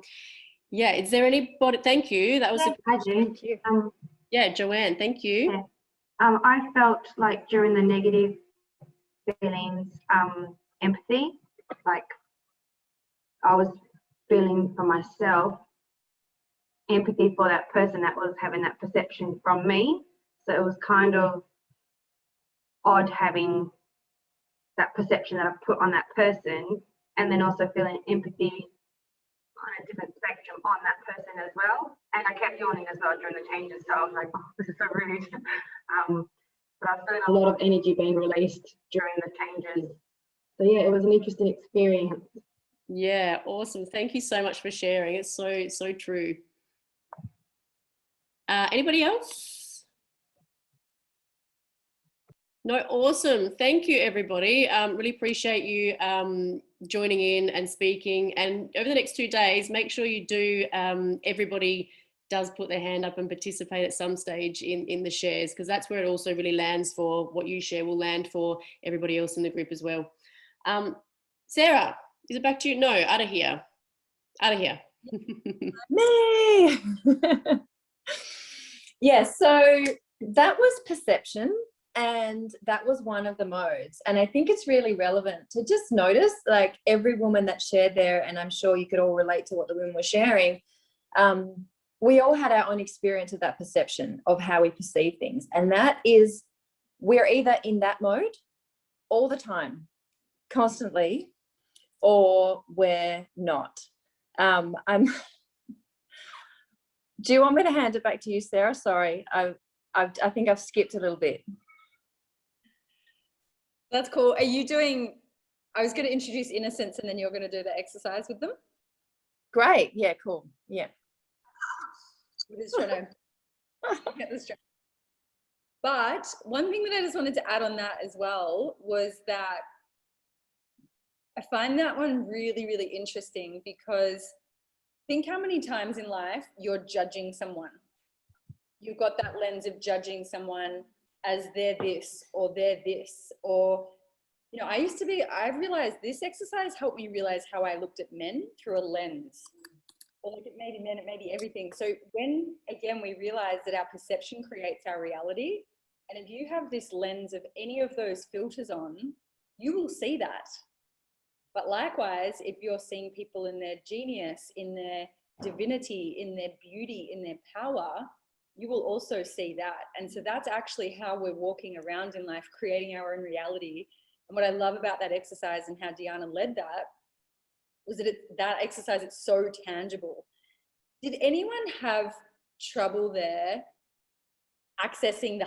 S3: yeah, is there anybody? Thank you. That was
S8: I do.
S3: yeah, Joanne, thank you.
S8: Yeah. I felt like during the negative feelings, empathy, like I was feeling for myself, empathy for that person that was having that perception from me. So it was kind of odd having that perception that I put on that person, and then also feeling empathy on a different spectrum on that person as well. And I kept yawning as well during the changes, so I was like, oh, this is so rude. But I was feeling a lot of energy being released during the changes. So yeah, it was an interesting experience.
S3: Yeah, awesome. Thank you so much for sharing. It's so true. Anybody else? No, awesome. Thank you, everybody. Really appreciate you joining in and speaking. And over the next 2 days, make sure you do, everybody does put their hand up and participate at some stage in the shares, because that's where it also really lands. For what you share will land for everybody else in the group as well. Sarah, is it back to you? No, out of here. Out of here.
S2: Me. Yeah, so that was perception, and that was one of the modes. And I think it's really relevant to just notice, like every woman that shared there, and I'm sure you could all relate to what the women were sharing, we all had our own experience of that perception of how we perceive things. And that is, we're either in that mode all the time, constantly, or we're not. Do you want me to hand it back to you, Sarah? Sorry, I think I've skipped a little bit.
S1: That's cool. Are you doing, I was going to introduce innocence and then you're going to do the exercise with them?
S2: Great. Yeah, cool. Yeah.
S1: We're just trying to get this straight. But one thing that I just wanted to add on that as well was that I find that one really, really interesting, because think how many times in life you're judging someone. You've got that lens of judging someone as they're this or they're this, or, I've realized this exercise helped me realize how I looked at men through a lens. Or like it may be men, it may be everything. So when, again, we realize that our perception creates our reality, and if you have this lens of any of those filters on, you will see that. But likewise, if you're seeing people in their genius, in their divinity, in their beauty, in their power, you will also see that. And so that's actually how we're walking around in life, creating our own reality. And what I love about that exercise and how Deanna led that was that that exercise, it's so tangible. Did anyone have trouble there accessing the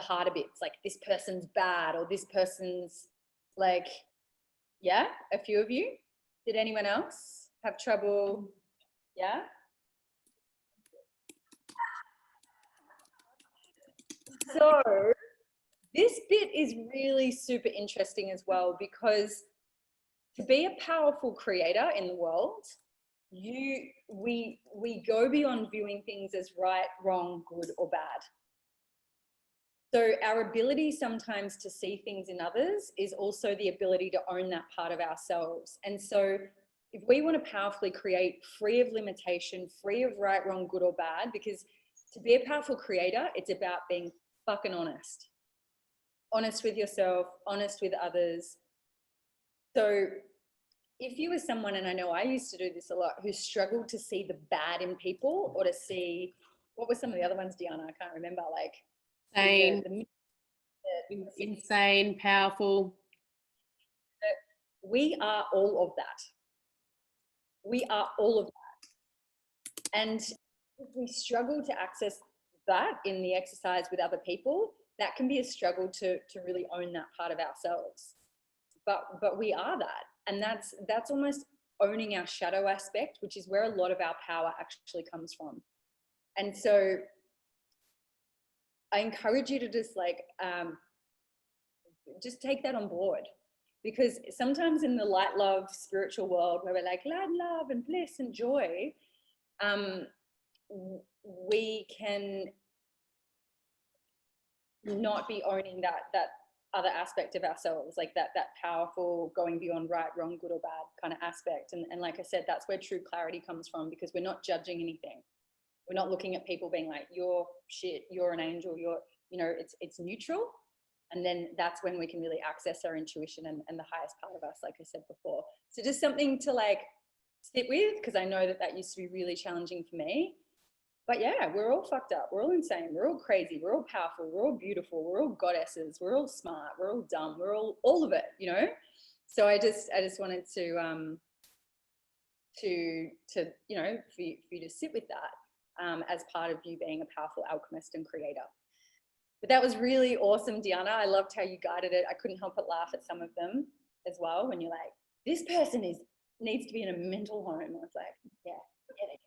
S1: harder bits, like this person's bad or this person's like, yeah, a few of you? Did anyone else have trouble? Yeah. So this bit is really super interesting as well, because to be a powerful creator in the world, we go beyond viewing things as right, wrong, good, or bad. So our ability sometimes to see things in others is also the ability to own that part of ourselves. And so if we want to powerfully create, free of limitation, free of right, wrong, good, or bad, because to be a powerful creator, it's about being fucking honest. Honest with yourself, honest with others. So if you were someone, and I know I used to do this a lot, who struggled to see the bad in people, or to see, what were some of the other ones, Deanna? I can't remember, like
S3: insane, powerful.
S1: We are all of that. We are all of that. And if we struggle to access that in the exercise with other people, that can be a struggle to really own that part of ourselves. But we are that. And that's almost owning our shadow aspect, which is where a lot of our power actually comes from. And so I encourage you to just just take that on board, because sometimes in the light, love, spiritual world where we're like light, love and bliss and joy, we can not be owning that other aspect of ourselves, like that powerful going beyond right, wrong, good or bad kind of aspect. And like I said, that's where true clarity comes from, because we're not judging anything. We're not looking at people being like, you're shit, you're an angel, you're, you know, it's neutral. And then that's when we can really access our intuition and the highest part of us, like I said before. So just something to like sit with, because I know that used to be really challenging for me. But yeah, we're all fucked up. We're all insane. We're all crazy. We're all powerful. We're all beautiful. We're all goddesses. We're all smart. We're all dumb. We're all of it, you know? So I just wanted to you know, for you to sit with that as part of you being a powerful alchemist and creator. But that was really awesome, Diana. I loved how you guided it. I couldn't help but laugh at some of them as well, when you're like, this person needs to be in a mental home. I was like, yeah, they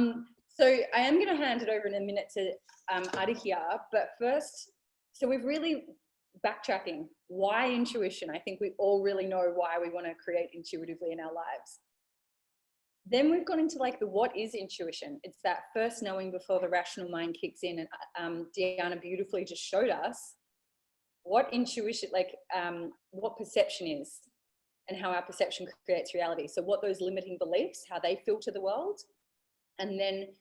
S1: do. So I am going to hand it over in a minute to Aditya, but first, so we've really backtracking. Why intuition? I think we all really know why we want to create intuitively in our lives. Then we've gone into like the what is intuition. It's that first knowing before the rational mind kicks in, and Diana beautifully just showed us what intuition, like what perception is and how our perception creates reality. So what those limiting beliefs, how they filter the world. And then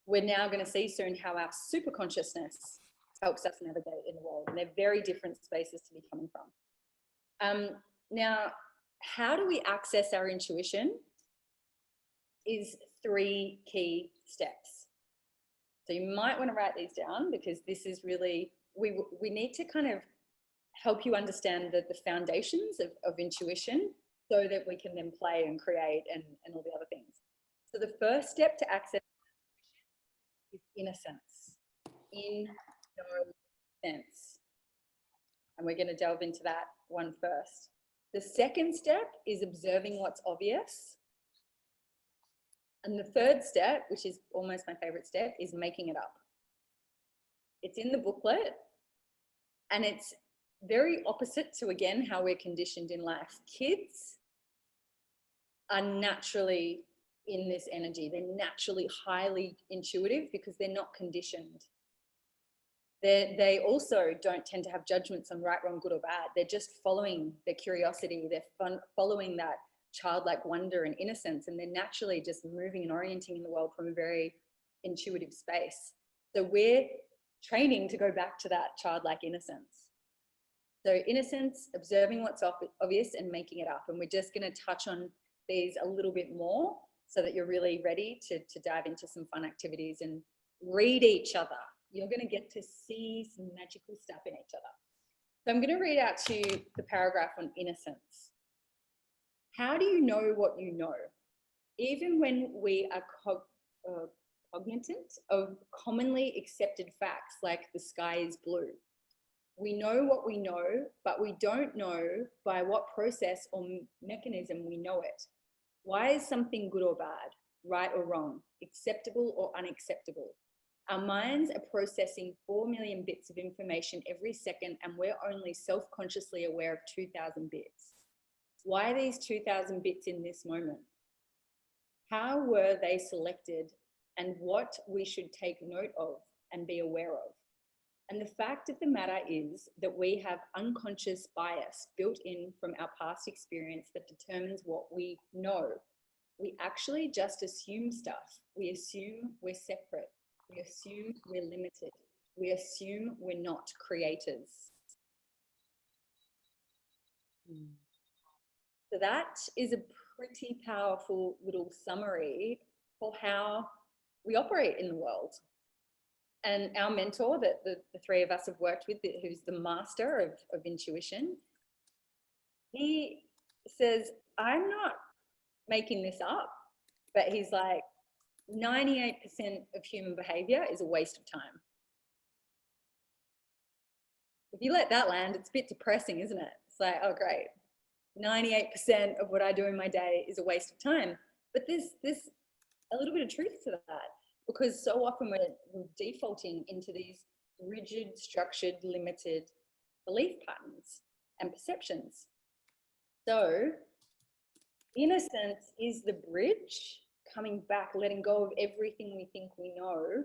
S1: we're now going to see soon how our super consciousness helps us navigate in the world. And they're very different spaces to be coming from. Now, how do we access our intuition is 3 key steps. So you might want to write these down, because this is really, we need to kind of help you understand the foundations of intuition, so that we can then play and create and all the other things. So the first step to access is innocence. Innocence. And we're going to delve into that one first. The second step is observing what's obvious. And the third step, which is almost my favorite step, is making it up. It's in the booklet, and it's very opposite to, again, how we're conditioned in life. Kids are naturally in this energy. They're naturally highly intuitive because they're not conditioned. They also don't tend to have judgments on right, wrong, good or bad. They're just following their curiosity. They're following that childlike wonder and innocence, and they're naturally just moving and orienting in the world from a very intuitive space. So we're training to go back to that childlike innocence. So innocence, observing what's obvious and making it up. And we're just going to touch on these a little bit more, so that you're really ready to dive into some fun activities and read each other. You're going to get to see some magical stuff in each other. So I'm going to read out to you the paragraph on innocence. How do you know what you know? Even when we are cognizant of commonly accepted facts like the sky is blue. We know what we know, but we don't know by what process or mechanism we know it. Why is something good or bad, right or wrong, acceptable or unacceptable? Our minds are processing 4 million bits of information every second, and we're only self-consciously aware of 2,000 bits. Why are these 2,000 bits in this moment? How were they selected, and what we should take note of and be aware of? And the fact of the matter is that we have unconscious bias built in from our past experience that determines what we know. We actually just assume stuff. We assume we're separate. We assume we're limited. We assume we're not creators. So that is a pretty powerful little summary for how we operate in the world. And our mentor that the 3 of us have worked with, who's the master of intuition, he says, I'm not making this up, but he's like, 98% of human behavior is a waste of time. If you let that land, it's a bit depressing, isn't it? It's like, oh, great. 98% of what I do in my day is a waste of time. But there's a little bit of truth to that, because so often we're defaulting into these rigid, structured, limited belief patterns and perceptions. So innocence is the bridge coming back, letting go of everything we think we know,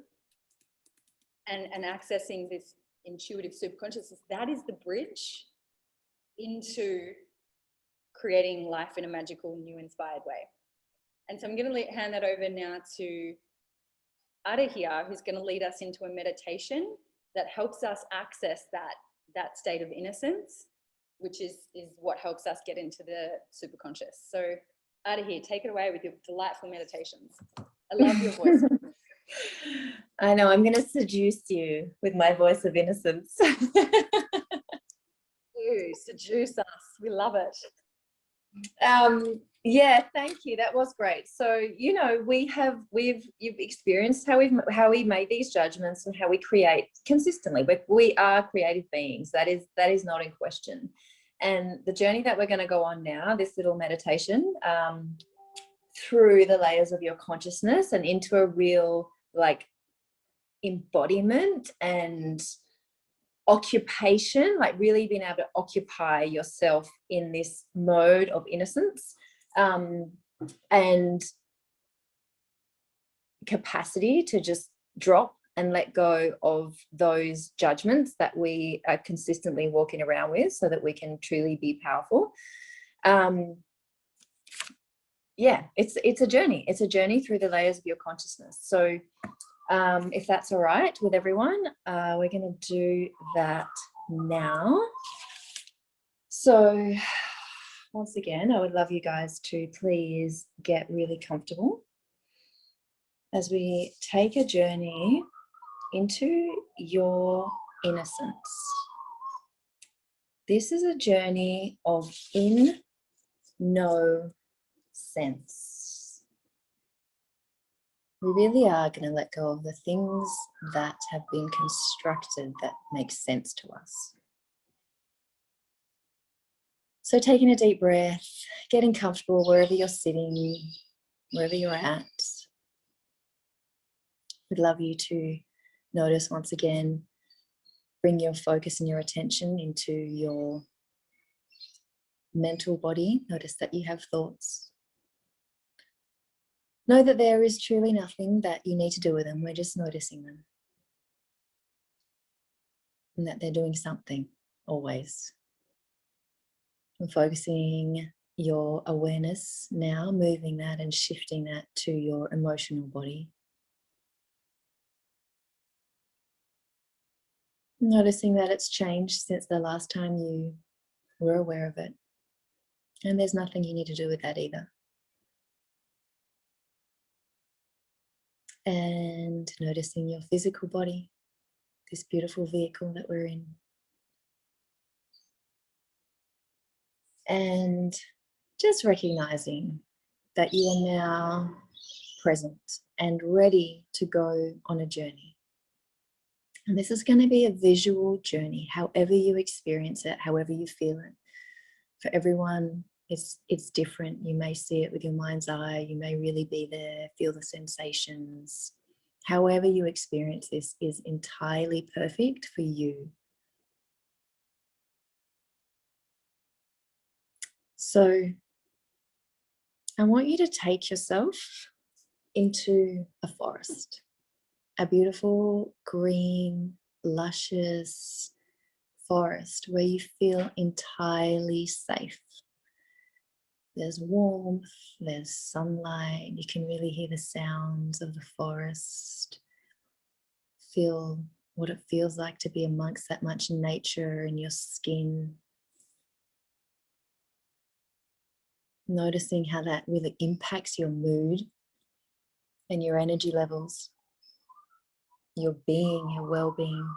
S1: and accessing this intuitive superconsciousness, that is the bridge into creating life in a magical, new, inspired way. And so I'm going to hand that over now to Adahir, who's going to lead us into a meditation that helps us access that state of innocence, which is what helps us get into the superconscious. So Adahir, take it away with your delightful meditations. I love your voice.
S2: I know, I'm going to seduce you with my voice of innocence.
S1: You seduce us. We love it.
S2: Yeah, thank you. That was great. So, you know, you've experienced how we made these judgments and how we create consistently. We are creative beings. That is not in question. And the journey that we're going to go on now, this little meditation, through the layers of your consciousness and into a real like embodiment and occupation, like really being able to occupy yourself in this mode of innocence, and capacity to just drop and let go of those judgments that we are consistently walking around with, so that we can truly be powerful. Yeah, it's a journey. It's a journey through the layers of your consciousness. So if that's all right with everyone, we're going to do that now. So once again, I would love you guys to please get really comfortable as we take a journey into your innocence. This is a journey of no sense. We really are going to let go of the things that have been constructed that make sense to us. So taking a deep breath, getting comfortable wherever you're sitting, wherever you're at. We'd love you to notice once again, bring your focus and your attention into your mental body. Notice that you have thoughts. Know that there is truly nothing that you need to do with them. We're just noticing them. And that they're doing something, always. And focusing your awareness now, moving that and shifting that to your emotional body. Noticing that it's changed since the last time you were aware of it. And there's nothing you need to do with that either. And noticing your physical body, this beautiful vehicle that we're in. And just recognizing that you are now present and ready to go on a journey. And this is going to be a visual journey, however you experience it, however you feel it. For everyone, it's different. You may see it with your mind's eye. You may really be there, feel the sensations. However you experience this is entirely perfect for you. So I want you to take yourself into a forest, a beautiful green, luscious forest where you feel entirely safe. There's warmth, there's sunlight, you can really hear the sounds of the forest. Feel what it feels like to be amongst that much nature in your skin. Noticing how that really impacts your mood and your energy levels, your being, your well-being.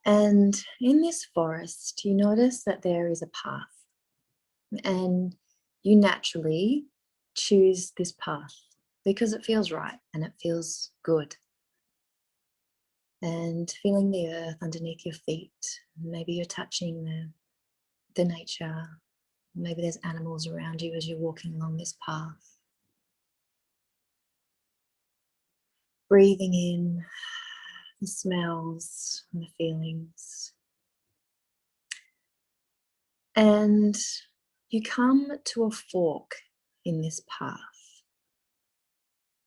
S2: And in this forest, you notice that there is a path, and you naturally choose this path because it feels right and it feels good. And feeling the earth underneath your feet, maybe you're touching the nature, maybe there's animals around you as you're walking along this path. Breathing in the smells and the feelings. And you come to a fork in this path.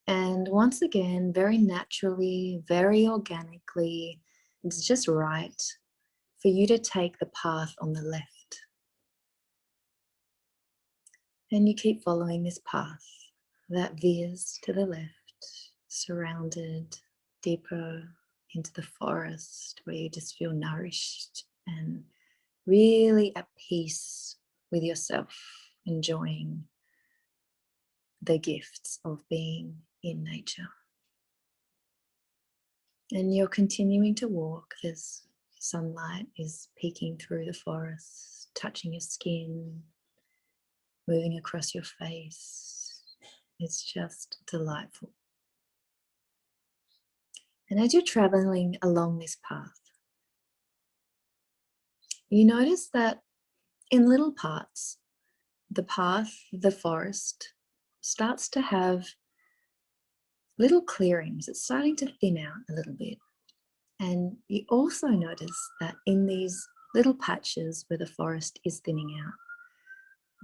S2: And once again, very naturally, very organically, it's just right for you to take the path on the left. And you keep following this path that veers to the left, surrounded deeper into the forest where you just feel nourished and really at peace with yourself, enjoying the gifts of being in nature. And you're continuing to walk. There's sunlight is peeking through the forest, touching your skin, moving across your face. It's just delightful. And as you're traveling along this path, you notice that in little parts, the path, the forest, starts to have little clearings. It's starting to thin out a little bit. And you also notice that in these little patches where the forest is thinning out,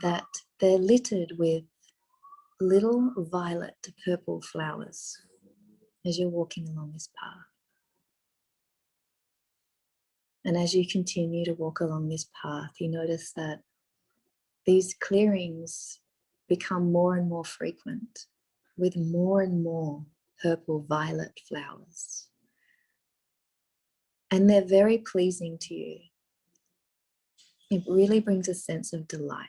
S2: that they're littered with little violet to purple flowers as you're walking along this path. And as you continue to walk along this path, you notice that these clearings become more and more frequent with more and more purple violet flowers. And they're very pleasing to you. It really brings a sense of delight.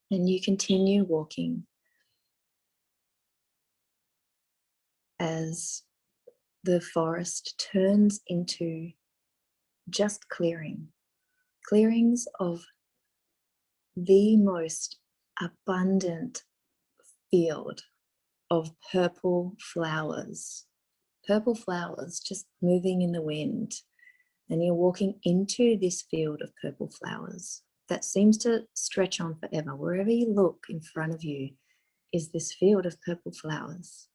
S2: And you continue walking as the forest turns into just clearings of the most abundant field of purple flowers just moving in the wind. And you're walking into this field of purple flowers that seems to stretch on forever. Wherever you look in front of you is this field of purple flowers.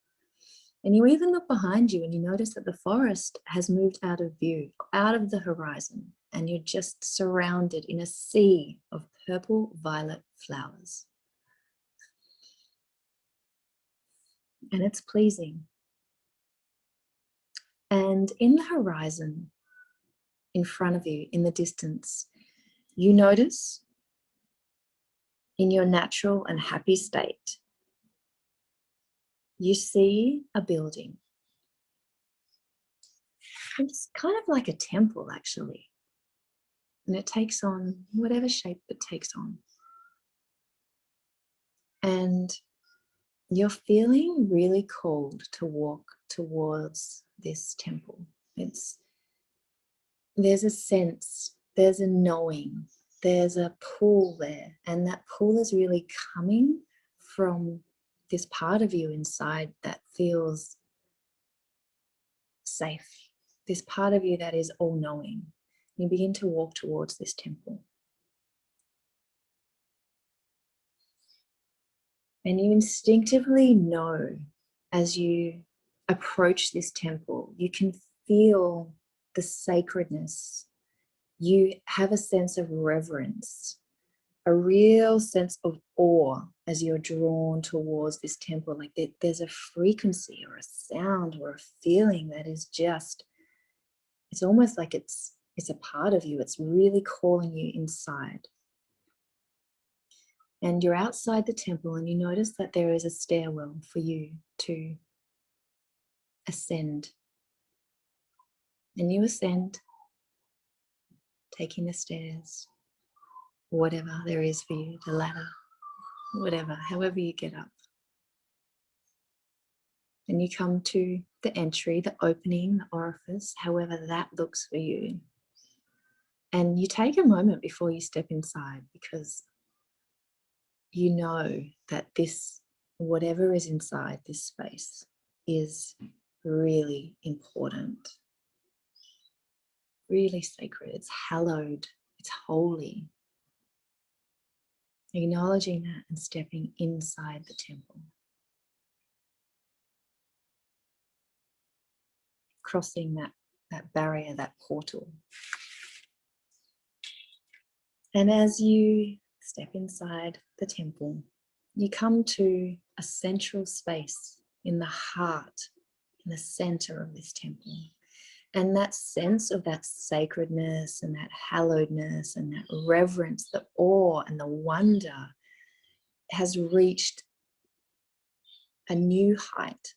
S2: And you even look behind you and you notice that the forest has moved out of view, out of the horizon, and you're just surrounded in a sea of purple violet flowers. And it's pleasing. And in the horizon, in front of you, in the distance, you notice in your natural and happy state, you see a building. It's kind of like a temple, actually. And it takes on whatever shape it takes on. And you're feeling really called to walk towards this temple. There's a sense, there's a knowing, there's a pull there. And that pull is really coming from this part of you inside that feels safe. This part of you that is all-knowing. You begin to walk towards this temple. And you instinctively know as you approach this temple, you can feel the sacredness. You have a sense of reverence, a real sense of awe as you're drawn towards this temple. Like there's a frequency or a sound or a feeling that is just, it's almost like it's a part of you. It's really calling you inside. And you're outside the temple and you notice that there is a stairwell for you to ascend. And you ascend, taking the stairs, whatever there is for you, the ladder, whatever, however you get up. And you come to the entry, the opening, the orifice, however that looks for you. And you take a moment before you step inside because you know that this, whatever is inside this space, is really important, really sacred. It's hallowed, it's holy. Acknowledging that and stepping inside the temple. Crossing that barrier, that portal. And as you step inside the temple, you come to a central space in the heart, in the center of this temple. And that sense of that sacredness and that hallowedness and that reverence, the awe and the wonder has reached a new height.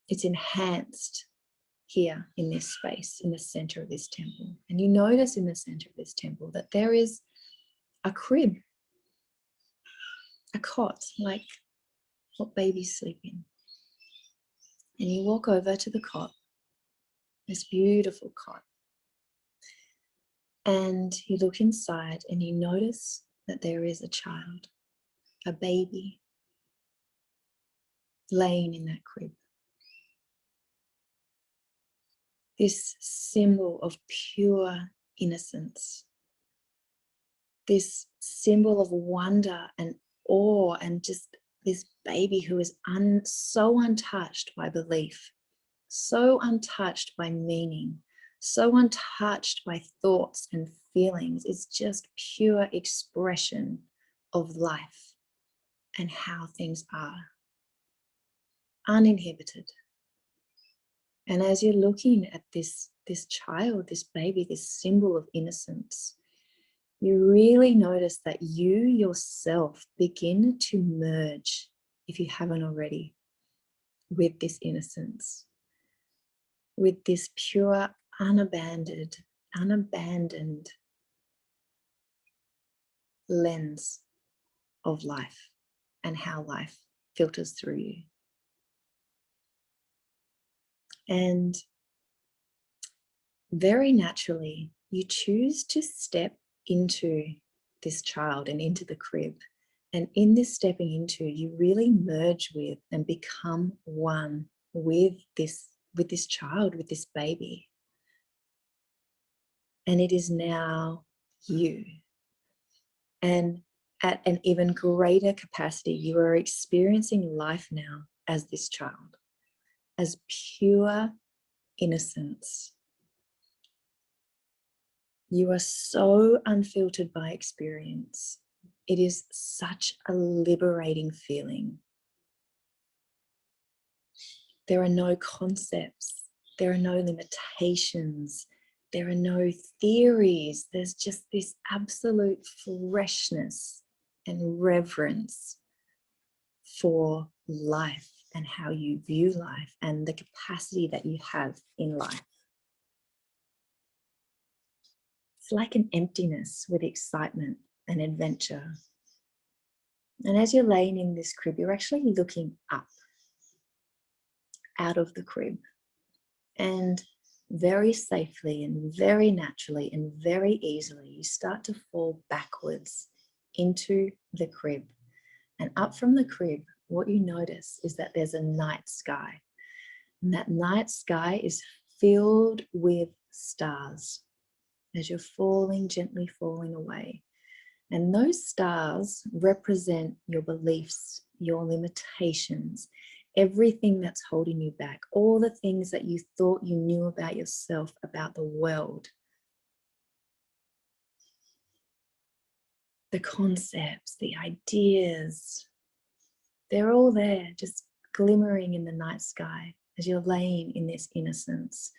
S2: It's enhanced here in this space, in the center of this temple. And you notice in the center of this temple that there is a crib, a cot, like what babies sleep in. And you walk over to the cot, this beautiful cot, and you look inside and you notice that there is a child, a baby, laying in that crib. This symbol of pure innocence, this symbol of wonder and awe, and just this baby who is so untouched by belief, so untouched by meaning, so untouched by thoughts and feelings. It's just pure expression of life and how things are, uninhibited. And as you're looking at this child, this baby, this symbol of innocence, you really notice that you yourself begin to merge, if you haven't already, with this innocence, with this pure, unabandoned lens of life and how life filters through you. And very naturally, you choose to step into this child and into the crib. And in this stepping into, you really merge with and become one with this child, with this baby. And it is now you. And at an even greater capacity, you are experiencing life now as this child, as pure innocence. You are so unfiltered by experience. It is such a liberating feeling. There are no concepts. There are no limitations. There are no theories. There's just this absolute freshness and reverence for life and how you view life and the capacity that you have in life. It's like an emptiness with excitement and adventure. And as you're laying in this crib, you're actually looking up out of the crib, and very safely and very naturally and very easily, you start to fall backwards into the crib. And up from the crib, what you notice is that there's a night sky. And that night sky is filled with stars as you're falling, gently falling away. And those stars represent your beliefs, your limitations, everything that's holding you back, all the things that you thought you knew about yourself, about the world. The concepts, the ideas, they're all there, just glimmering in the night sky as you're laying in this innocence,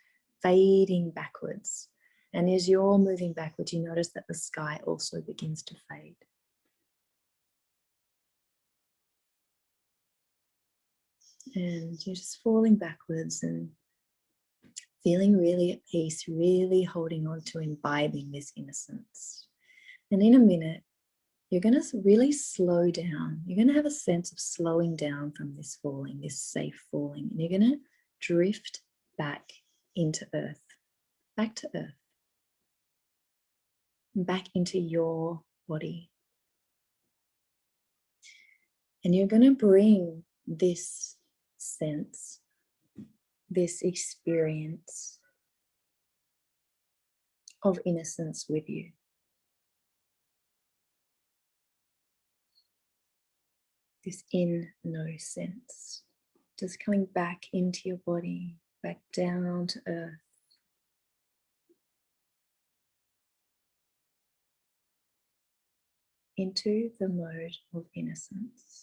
S2: fading backwards. And as you're moving backwards, you notice that the sky also begins to fade. And you're just falling backwards and feeling really at peace, really holding on to imbibing this innocence. And in a minute, you're going to really slow down. You're going to have a sense of slowing down from this falling, this safe falling. And you're going to drift back into earth, back to earth, back into your body. And you're going to bring this sense, this experience of innocence with you. This in no sense, just coming back into your body, back down to earth. into the mode of innocence.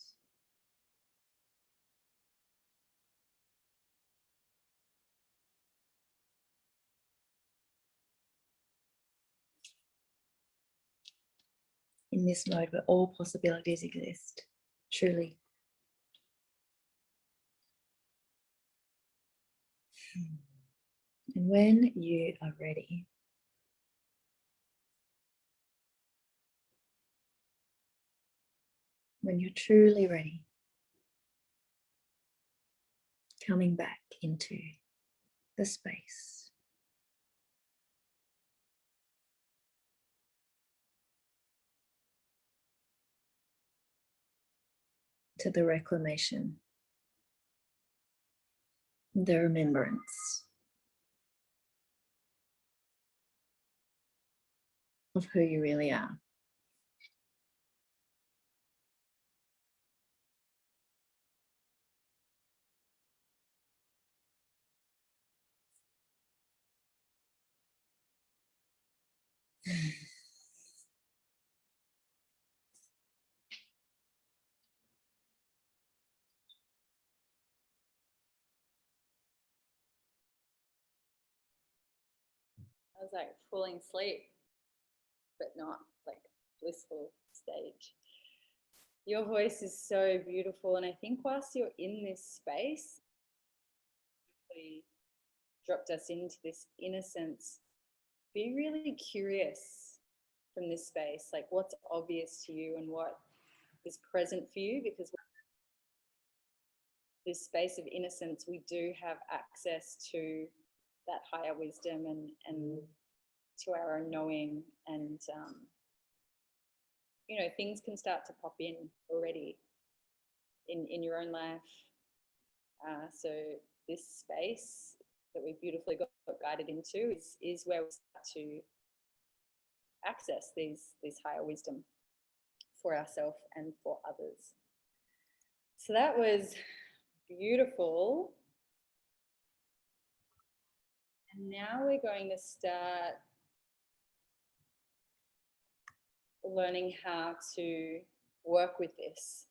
S2: In this mode where all possibilities exist, truly. And when you are ready, when you're truly ready, coming back into the space. To the reclamation, the remembrance of who you really are.
S1: I was like falling asleep, but not like blissful stage. Your voice is so beautiful. And I think whilst you're in this space, you dropped us into this innocence. Be really curious from this space, like what's obvious to you and what is present for you, because this space of innocence, we do have access to that higher wisdom and to our own knowing, and you know, things can start to pop in already in your own life. So this space that we beautifully got guided into is where we start to access these higher wisdom for ourselves and for others. So that was beautiful. And now we're going to start learning how to work with this.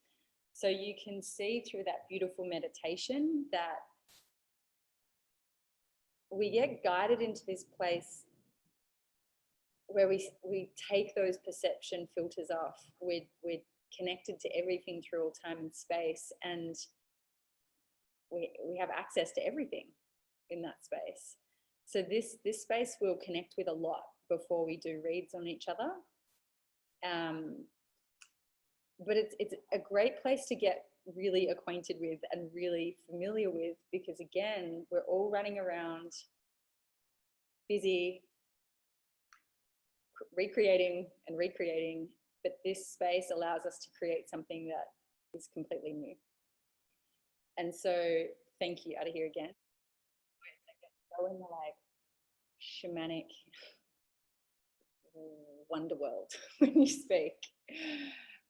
S1: So you can see through that beautiful meditation that we get guided into this place where we take those perception filters off. We're connected to everything through all time and space, and we have access to everything in that space. So this space we'll connect with a lot before we do reads on each other. But it's a great place to get really acquainted with and really familiar with, because again, we're all running around busy recreating, but this space allows us to create something that is completely new. And so thank you, out of here again. Go in the like shamanic wonder world when you speak.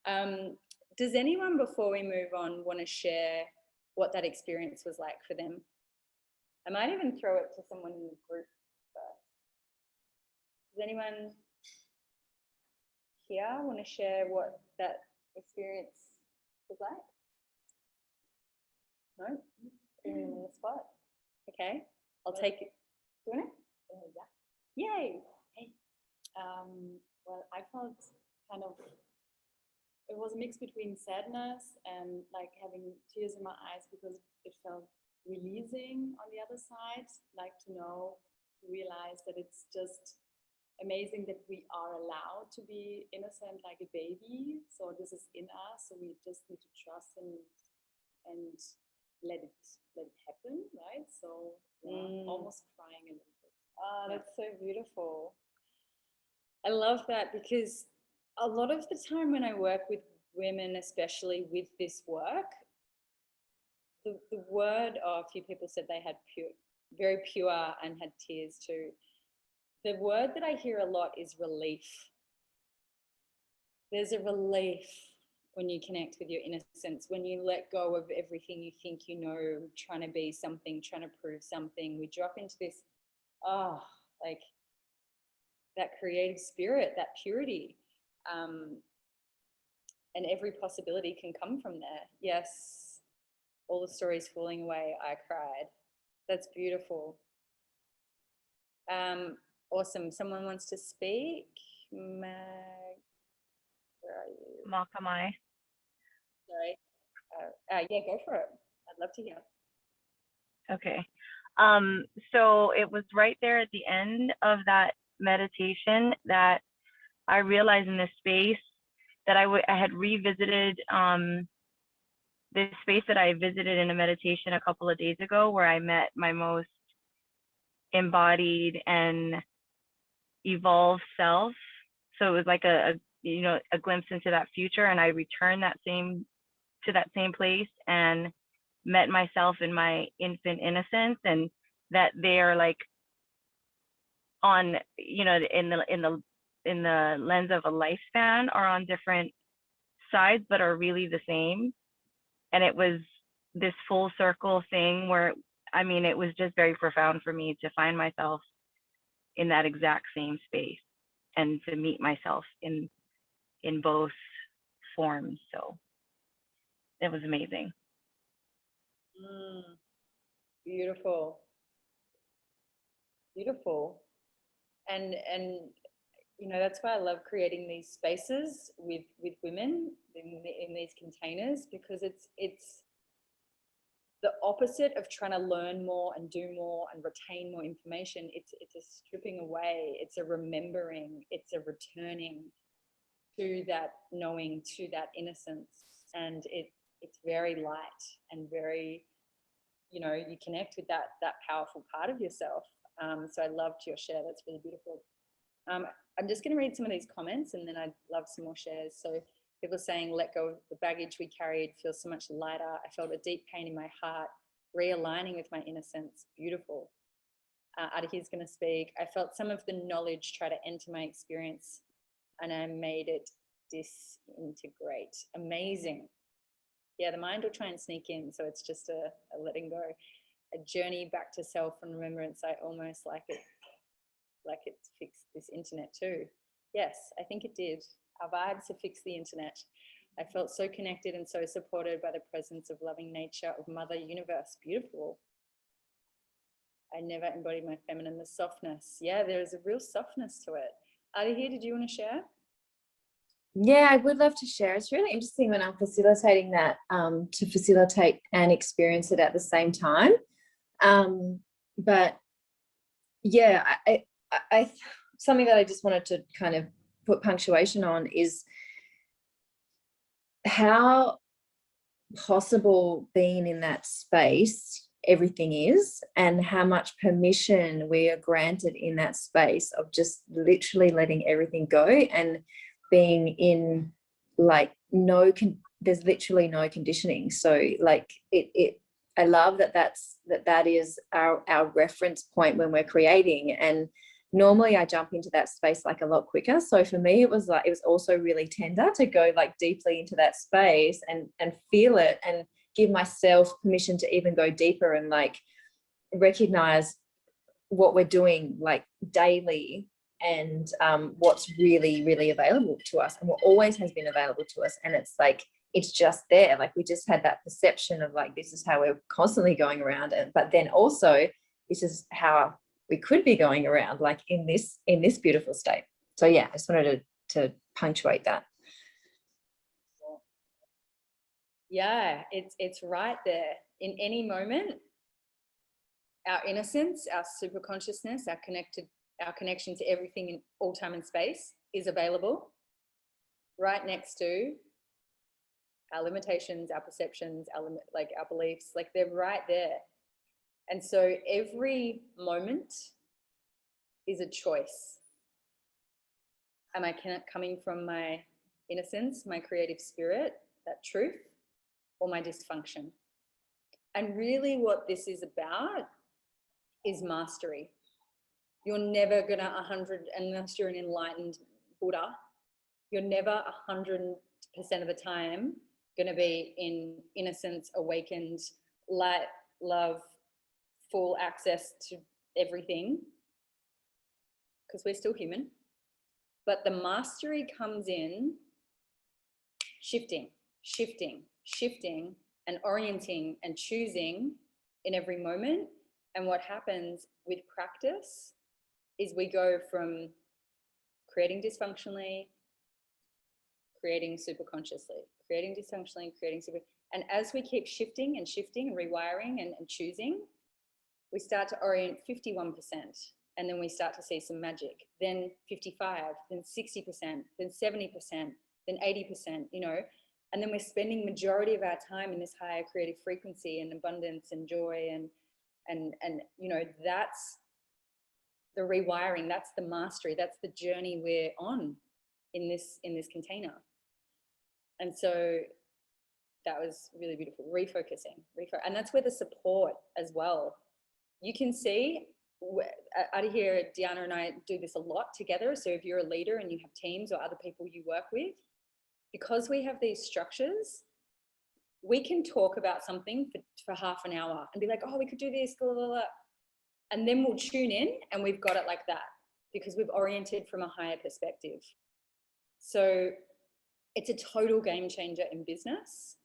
S1: Does anyone, before we move on, want to share what that experience was like for them? I might even throw it to someone in the group first. Does anyone here want to share what that experience was like? No? Putting them on the spot. Okay, I'll take it. Do you want it? Yeah. Yay.
S9: Hey. Well, I felt kind of, it was a mix between sadness and like having tears in my eyes, because it felt releasing on the other side, like to know, to realize that it's just amazing that we are allowed to be innocent like a baby. So this is in us, so we just need to trust and let it happen, right? So yeah, almost crying a little bit.
S1: Oh, that's so beautiful. I love that, because a lot of the time when I work with women, especially with this work, the word, a few people said they had very pure and had tears too. The word that I hear a lot is relief. There's a relief when you connect with your innocence, when you let go of everything you think you know, trying to be something, trying to prove something. We drop into this, like that creative spirit, that purity. and every possibility can come from there. Yes, all the stories falling away, I cried. That's beautiful. Awesome. Someone wants to speak? Mag, where are you?
S10: Makamai.
S1: Sorry. Yeah, go for it. I'd love to hear.
S10: Okay. So it was right there at the end of that meditation that I realized in this space that I had revisited this space that I visited in a meditation a couple of days ago, where I met my most embodied and evolved self. So it was like a glimpse into that future, and I returned to that same place and met myself in my infant innocence, and that they are like on, in the lens of a lifespan, are on different sides but are really the same. And it was this full circle thing where, I mean, it was just very profound for me to find myself in that exact same space and to meet myself in both forms. So it was amazing.
S1: Beautiful. Beautiful. And that's why I love creating these spaces with women in these containers, because it's the opposite of trying to learn more and do more and retain more information. It's a stripping away, it's a remembering, it's a returning to that knowing, to that innocence. And it's very light and very, you connect with that powerful part of yourself. So I loved your share. That's really beautiful. I'm just going to read some of these comments, and then I'd love some more shares. So people saying, let go of the baggage we carried, feels so much lighter. I felt a deep pain in my heart, realigning with my innocence. Beautiful. Adhi's going to speak. I felt some of the knowledge try to enter my experience, and I made it disintegrate. Amazing. Yeah, the mind will try and sneak in, so it's just a letting go. A journey back to self and remembrance. I almost like it's fixed this internet too. Yes, I think it did. Our vibes have fixed the internet. I felt so connected and so supported by the presence of loving nature, of Mother Universe. Beautiful. I never embodied my feminine, the softness. Yeah, there is a real softness to it. Adhi, did you want to share?
S2: Yeah, I would love to share. It's really interesting when I'm facilitating that, to facilitate and experience it at the same time. But yeah, I something that I just wanted to kind of put punctuation on is how possible being in that space everything is, and how much permission we are granted in that space of just literally letting everything go and being in like there's literally no conditioning. So like I love that is our reference point when we're creating. And normally I jump into that space like a lot quicker. So for me, it was also really tender to go like deeply into that space and feel it and give myself permission to even go deeper and like recognize what we're doing like daily, and what's really, really available to us and what always has been available to us. And it's like, it's just there. Like we just had that perception of like, this is how we're constantly going around. But then also this is how we could be going around, like in this beautiful state. So yeah, I just wanted to punctuate that.
S1: Yeah, it's right there. In any moment, our innocence, our super consciousness, our connection to everything in all time and space is available right next to our limitations, our perceptions, our beliefs, like they're right there. And so every moment is a choice. Am I coming from my innocence, my creative spirit, that truth, or my dysfunction? And really what this is about is mastery. You're never gonna 100, unless you're an enlightened Buddha, you're never 100% of the time gonna be in innocence, awakened, light, love, full access to everything, because we're still human. But the mastery comes in shifting, shifting, shifting, and orienting and choosing in every moment. And what happens with practice is we go from creating dysfunctionally, creating super consciously, creating dysfunctionally, creating super. And as we keep shifting and shifting, rewiring and choosing, we start to orient 51%. And then we start to see some magic. Then 55, then 60%, then 70%, then 80%, you know. And then we're spending majority of our time in this higher creative frequency and abundance and joy and you know, that's the rewiring, that's the mastery, that's the journey we're on in this container. And so that was really beautiful. Refocusing, and that's where the support as well. You can see out of here, Deanna and I do this a lot together. So if you're a leader and you have teams or other people you work with, because we have these structures, we can talk about something for half an hour and be like, oh, we could do this, blah, blah, blah. And then we'll tune in and we've got it like that because we've oriented from a higher perspective. So it's a total game changer in business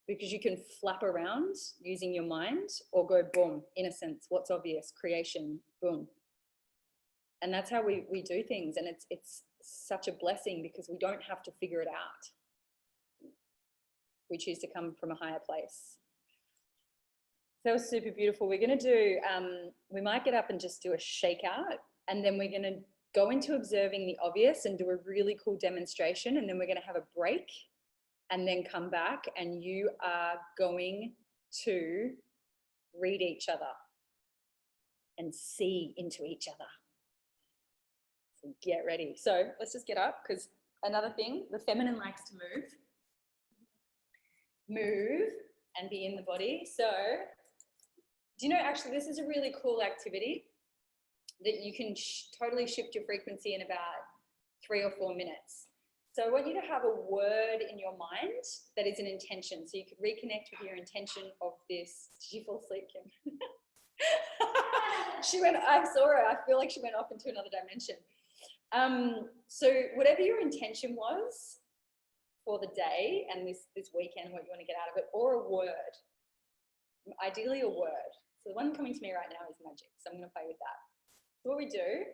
S1: because you can flap around using your mind or go boom, innocence, what's obvious, creation, boom. And that's how we do things. And it's such a blessing because we don't have to figure it out. We choose to come from a higher place. That was super beautiful. We're going to do, we might get up and just do a shakeout, and then we're going to go into observing the obvious and do a really cool demonstration, and then we're going to have a break and then come back, and you are going to read each other and see into each other. So get ready. So let's just get up, because another thing, the feminine likes to move and be in the body. So do you know, actually, this is a really cool activity that you can totally shift your frequency in about 3 or 4 minutes. So I want you to have a word in your mind that is an intention. So you could reconnect with your intention of this. Did you fall asleep, Kim? She went, I saw her. I feel like she went off into another dimension. So whatever your intention was for the day and this weekend, what you want to get out of it, or a word, ideally a word. So the one coming to me right now is magic. So I'm going to play with that. So what we do,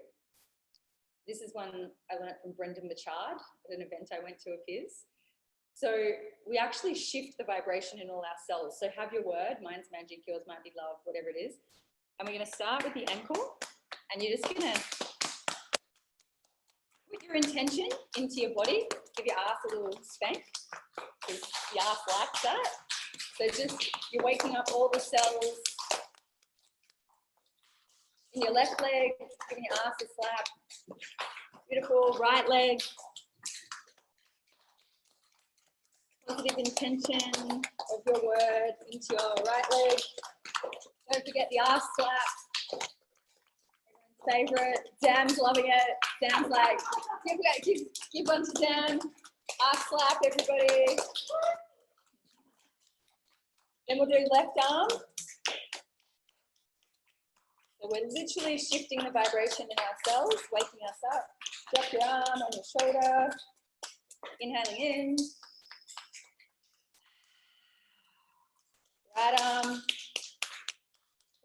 S1: this is one I learned from Brendan Burchard at an event I went to of his. So we actually shift the vibration in all our cells. So have your word, mine's magic, yours might be love, whatever it is. And we're going to start with the ankle, and you're just going to put your intention into your body. Give your ass a little spank, because the ass likes that. So just, you're waking up all the cells in your left leg, giving your ass a slap. Beautiful. Right leg. Positive intention of your word into your right leg. Don't forget the ass slap. Everyone's favorite. Sam's loving it. Sam's like, give one to Sam. Ass slap, everybody. Then we'll do left arm. So we're literally shifting the vibration in our cells, waking us up. Drop your arm on your shoulder. Inhaling in. Right arm.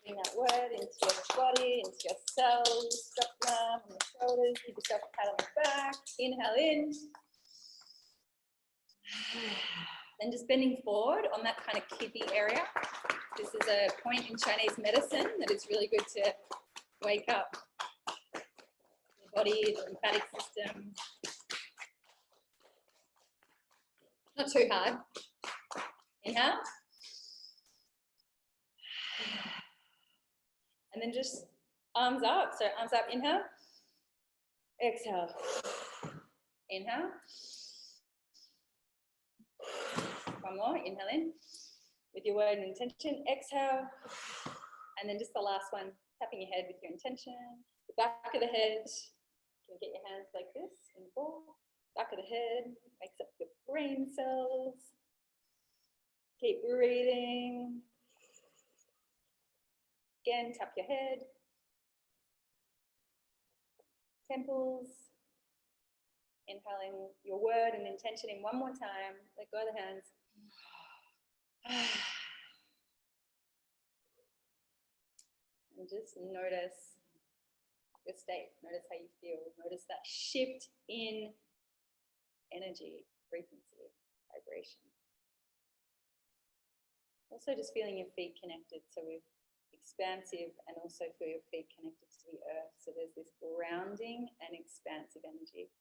S1: Putting that word into your body, into your cells. Drop your arm on your shoulders. Give yourself a pat on the back. Inhale in. Then just bending forward on that kind of kidney area. This is a point in Chinese medicine that is really good to wake up the body, the lymphatic system. Not too hard. Inhale. And then just arms up. So arms up, inhale. Exhale. Inhale. One more, inhale in. With your word and intention, exhale. And then just the last one, tapping your head with your intention. The back of the head, you can get your hands like this in the ball. Back of the head makes up the brain cells. Keep breathing. Again, tap your head. Temples. Inhaling your word and intention in one more time. Let go of the hands. And just notice your state. Notice how you feel. Notice that shift in energy, frequency, vibration. Also just feeling your feet connected. So we've expansive and also feel your feet connected to the earth. So there's this grounding and expansive energy.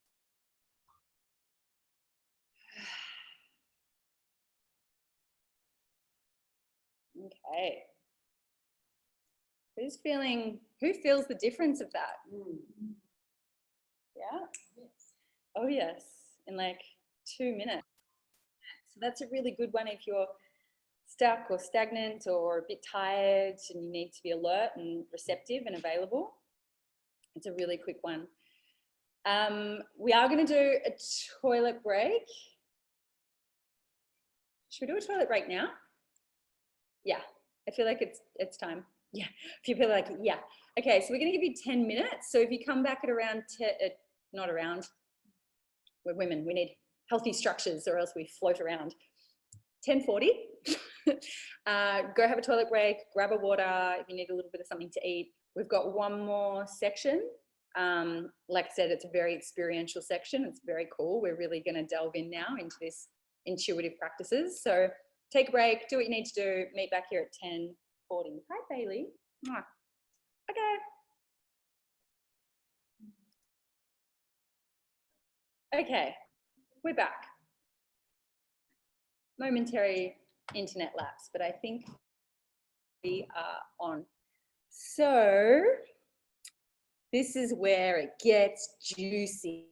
S1: Okay. Who feels the difference of that? Yeah? Yes. Oh yes, in like 2 minutes. So that's a really good one if you're stuck or stagnant or a bit tired and you need to be alert and receptive and available. It's a really quick one. We are going to do a toilet break. Should we do a toilet break now? Yeah, I feel like it's time. Yeah, a few people are like, yeah. Okay, so we're going to give you 10 minutes. So if you come back at around, not around, we're women, we need healthy structures or else we float around. 10:40, go have a toilet break, grab a water if you need a little bit of something to eat. We've got one more section. Like I said, it's a very experiential section. It's very cool. We're really going to delve in now into this intuitive practices. So take a break, do what you need to do, meet back here at 10:40. Hi, Bailey. Mwah. Okay, we're back. Momentary internet lapse, but I think we are on. So this is where it gets juicy.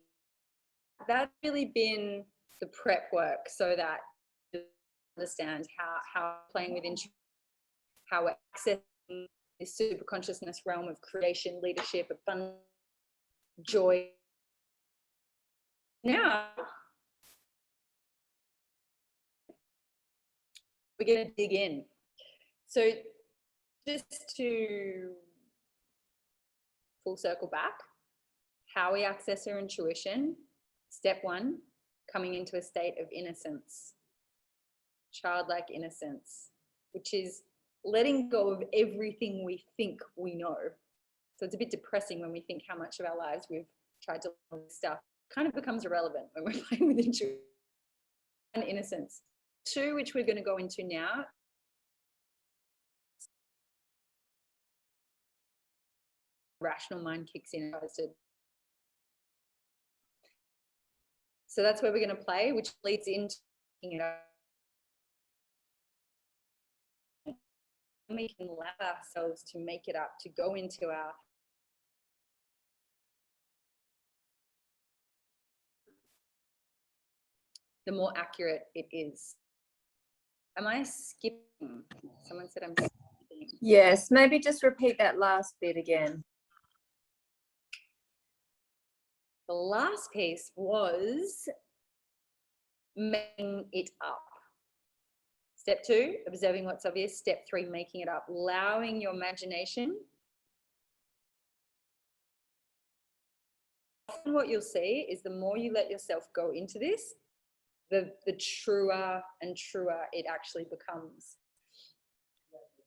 S1: That's really been the prep work so that you understand how playing with intuition, how we're accessing this super consciousness realm of creation, leadership, abundance, joy. Now, we're going to dig in. So just to full circle back, how we access our intuition. Step 1, coming into a state of innocence, childlike innocence, which is letting go of everything we think we know. So it's a bit depressing when we think how much of our lives we've tried to learn stuff. It kind of becomes irrelevant when we're playing with intuition and innocence. 2, which we're going to go into now, rational mind kicks in. So that's where we're going to play, which leads into it up. We can allow ourselves to make it up, to go into our the more accurate it is. Am I skipping? Someone said I'm skipping.
S2: Yes, maybe just repeat that last bit again.
S1: The last piece was making it up. Step 2, observing what's obvious. Step 3, making it up, allowing your imagination. Often what you'll see is the more you let yourself go into this, the truer and truer it actually becomes.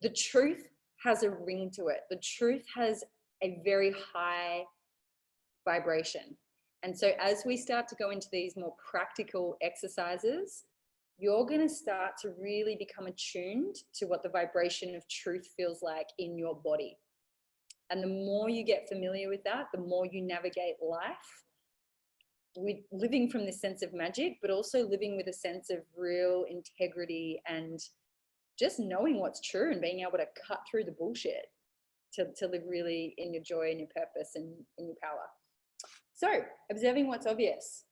S1: The truth has a ring to it. The truth has a very high vibration. And so as we start to go into these more practical exercises, you're going to start to really become attuned to what the vibration of truth feels like in your body. And the more you get familiar with that, the more you navigate life, with living from this sense of magic, but also living with a sense of real integrity and just knowing what's true and being able to cut through the bullshit to live really in your joy and your purpose and in your power. So, observing what's obvious.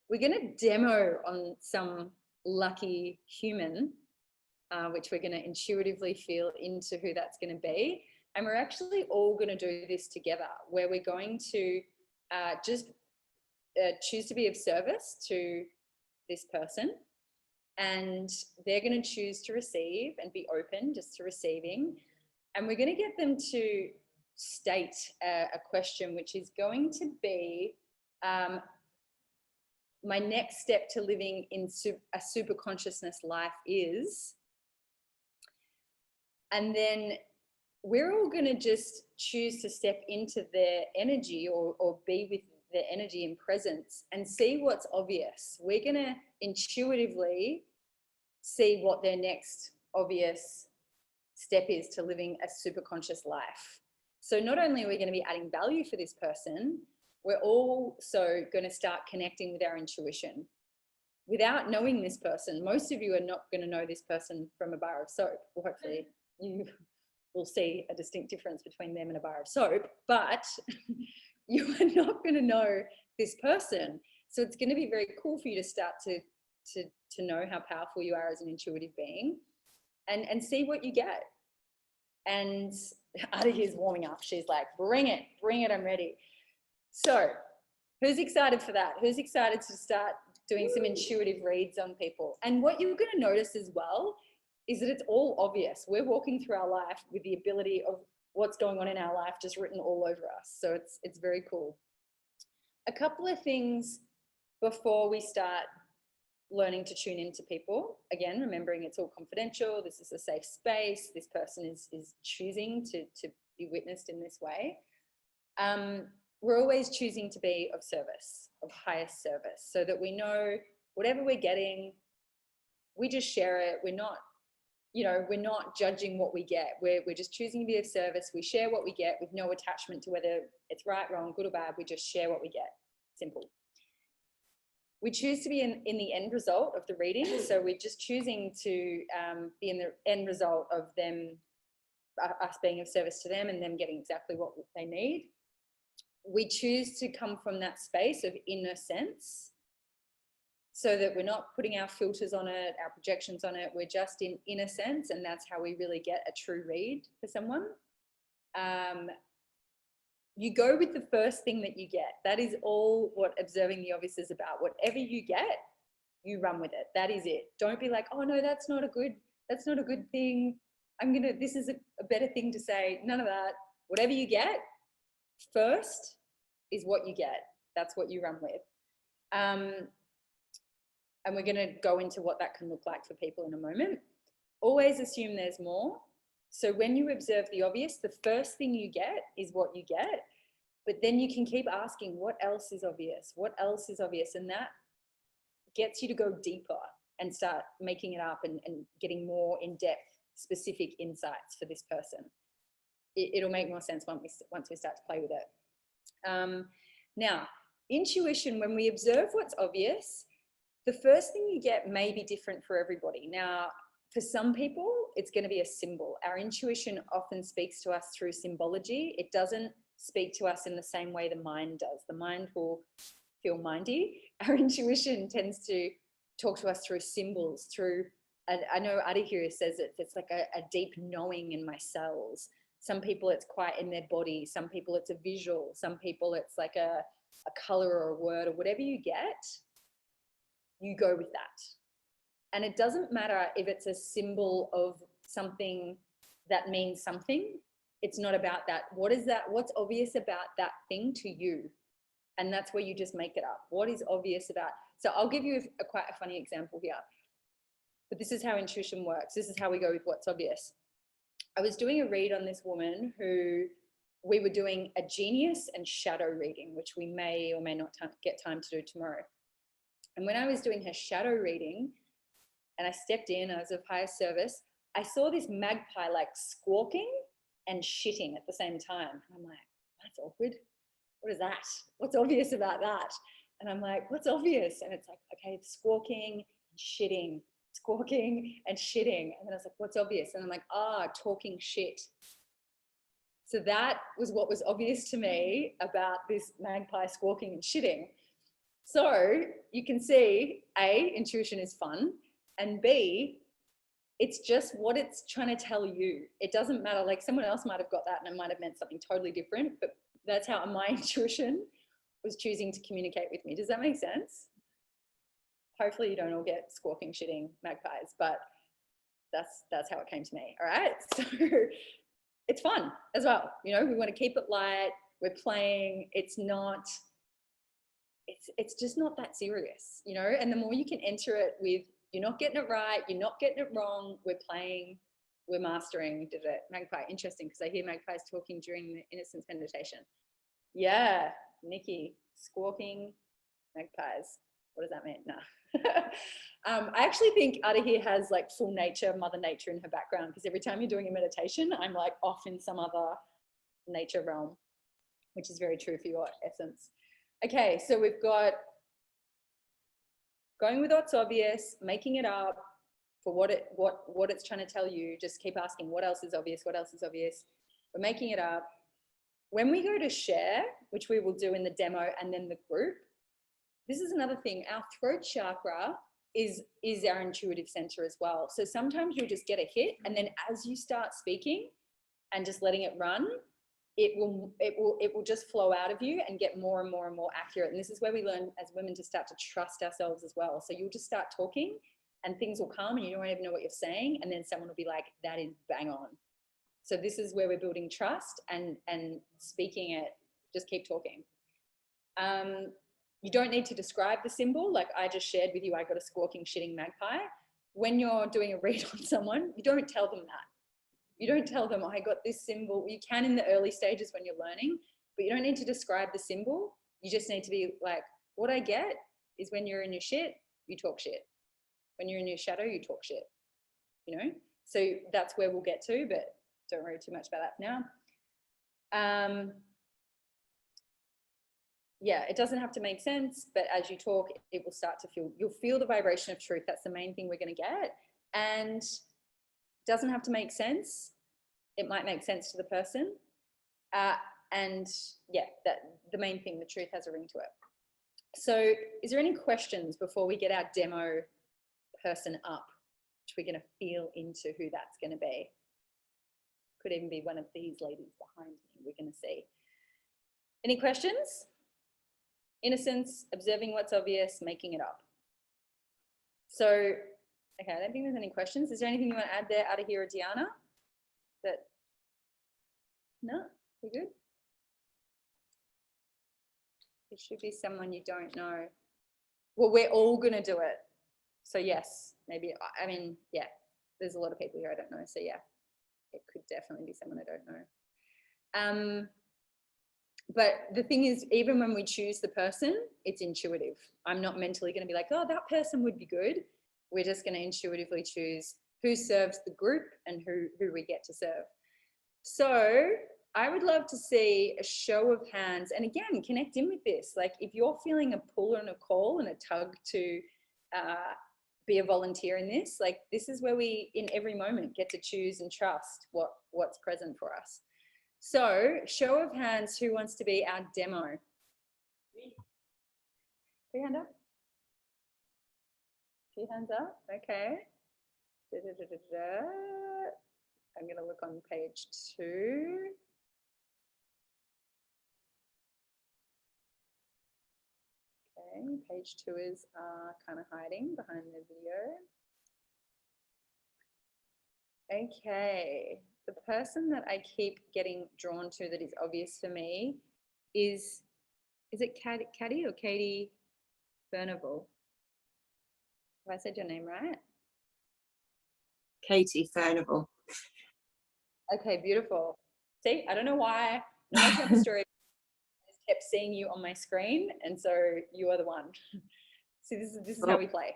S1: We're going to demo on some lucky human, which we're going to intuitively feel into who that's going to be. And we're actually all going to do this together, where we're going to just choose to be of service to this person. And they're going to choose to receive and be open just to receiving. And we're going to get them to state a question, which is going to be, my next step to living in a super consciousness life is, and then we're all going to just choose to step into their energy or be with their energy and presence and see what's obvious. We're going to intuitively see what their next obvious step is to living a super conscious life. So not only are we going to be adding value for this person, we're also going to start connecting with our intuition. Without knowing this person, most of you are not going to know this person from a bar of soap. Well, hopefully you will see a distinct difference between them and a bar of soap, but you are not going to know this person. So it's going to be very cool for you to start to know how powerful you are as an intuitive being and see what you get. And Adi is warming up. She's like, bring it, I'm ready. So who's excited for that? Who's excited to start doing some intuitive reads on people? And what you're going to notice as well is that it's all obvious. We're walking through our life with the ability of what's going on in our life just written all over us. So it's very cool. A couple of things before we start learning to tune into people. Again, remembering it's all confidential. This is a safe space. This person is choosing to be witnessed in this way. We're always choosing to be of service, of highest service, so that we know whatever we're getting, we just share it. We're not judging what we get. We're just choosing to be of service. We share what we get with no attachment to whether it's right, wrong, good or bad. We just share what we get. Simple. We choose to be in the end result of the reading. So we're just choosing to be in the end result of us being of service to them and them getting exactly what they need. We choose to come from that space of inner sense so that we're not putting our filters on it, our projections on it. We're just in inner sense, and that's how we really get a true read for someone. You go with the first thing that you get. That is all what observing the obvious is about. Whatever you get, you run with it. That is it. Don't be like, oh no, that's not a good thing. This is a better thing to say. None of that. Whatever you get first is what you get. That's what you run with. And we're going to go into what that can look like for people in a moment. Always assume there's more. So when you observe the obvious, the first thing you get is what you get, but then you can keep asking, what else is obvious? What else is obvious? And that gets you to go deeper and start making it up and getting more in-depth, specific insights for this person. It'll make more sense once we start to play with it. Now, intuition, when we observe what's obvious, the first thing you get may be different for everybody. Now, for some people, it's going to be a symbol. Our intuition often speaks to us through symbology. It doesn't speak to us in the same way the mind does. The mind will feel mindy. Our intuition tends to talk to us through symbols, through, I know Adi here says it's like a deep knowing in my cells. Some people it's quite in their body. Some people it's a visual. Some people it's like a color or a word or whatever you get, you go with that. And it doesn't matter if it's a symbol of something that means something. It's not about that. What is that? What's obvious about that thing to you? And that's where you just make it up. What is obvious about? So I'll give you quite a funny example here. But this is how intuition works. This is how we go with what's obvious. I was doing a read on this woman who we were doing a genius and shadow reading, which we may or may not get time to do tomorrow. And when I was doing her shadow reading, and I stepped in, I was of higher service, I saw this magpie like squawking and shitting at the same time. And I'm like, that's awkward. What is that? What's obvious about that? And I'm like, what's obvious? And it's like, okay, it's squawking and shitting, squawking and shitting. And then I was like, what's obvious? And I'm like, talking shit. So that was what was obvious to me about this magpie squawking and shitting. So you can see, A, intuition is fun, and B, it's just what it's trying to tell you. It doesn't matter, like someone else might have got that and it might have meant something totally different, but that's how my intuition was choosing to communicate with me. Does that make sense? Hopefully you don't all get squawking, shitting magpies, but that's how it came to me, all right? So it's fun as well. You know, we want to keep it light, we're playing, it's not it's just not that serious, you know. And the more you can enter it with, you're not getting it right, you're not getting it wrong, we're playing, we're mastering. We did it. Magpie, interesting, because I hear magpies talking during the innocence meditation. Yeah, Nikki, squawking magpies. What does that mean? No. I actually think Adahi has like full nature, mother nature in her background, because every time you're doing a meditation, I'm like off in some other nature realm, which is very true for your essence. Okay, so we've got going with what's obvious, making it up for what it's trying to tell you. Just keep asking, what else is obvious? What else is obvious? We're making it up. When we go to share, which we will do in the demo and then the group, this is another thing. Our throat chakra is our intuitive center as well. So sometimes you'll just get a hit, and then as you start speaking and just letting it run, it will just flow out of you and get more and more and more accurate. And this is where we learn as women to start to trust ourselves as well. So you'll just start talking and things will come and you don't even know what you're saying. And then someone will be like, that is bang on. So this is where we're building trust and speaking it, just keep talking. You don't need to describe the symbol. Like I just shared with you, I got a squawking, shitting magpie. When you're doing a read on someone, you don't tell them that. You don't tell them, oh, I got this symbol. You can in the early stages when you're learning, but you don't need to describe the symbol. You just need to be like, what I get is when you're in your shit, you talk shit. When you're in your shadow, you talk shit, you know? So that's where we'll get to, but don't worry too much about that now. Yeah, it doesn't have to make sense, but as you talk, it will start to feel, you'll feel the vibration of truth. That's the main thing we're going to get. And doesn't have to make sense. It might make sense to the person. And yeah, that the main thing, the truth has a ring to it. So is there any questions before we get our demo person up, which we're going to feel into who that's going to be? Could even be one of these ladies behind me. We're going to see. Any questions? Innocence, observing what's obvious, making it up. So, okay, I don't think there's any questions. Is there anything you want to add there, Adahi or Diana? No, we good? It should be someone you don't know. Well, we're all going to do it. So yes, maybe, I mean, yeah, there's a lot of people here I don't know. So yeah, it could definitely be someone I don't know. But the thing is, even when we choose the person, it's intuitive. I'm not mentally going to be like, oh, that person would be good. We're just going to intuitively choose who serves the group and who we get to serve. So I would love to see a show of hands. And again, connect in with this. Like if you're feeling a pull and a call and a tug to be a volunteer in this, like this is where we, in every moment, get to choose and trust what's present for us. So show of hands, who wants to be our demo? Put your hand up. 2 hands up, okay. I'm going to look on page 2. Okay, page 2 is kind of hiding behind the video. Okay, the person that I keep getting drawn to that is obvious for me is it Katie or Katie Furnival? Have I said your name right?
S11: Katie Furnival.
S1: Okay, beautiful. See, I don't know why. No one told the story. I just kept seeing you on my screen, and so you are the one. See, this is how we play.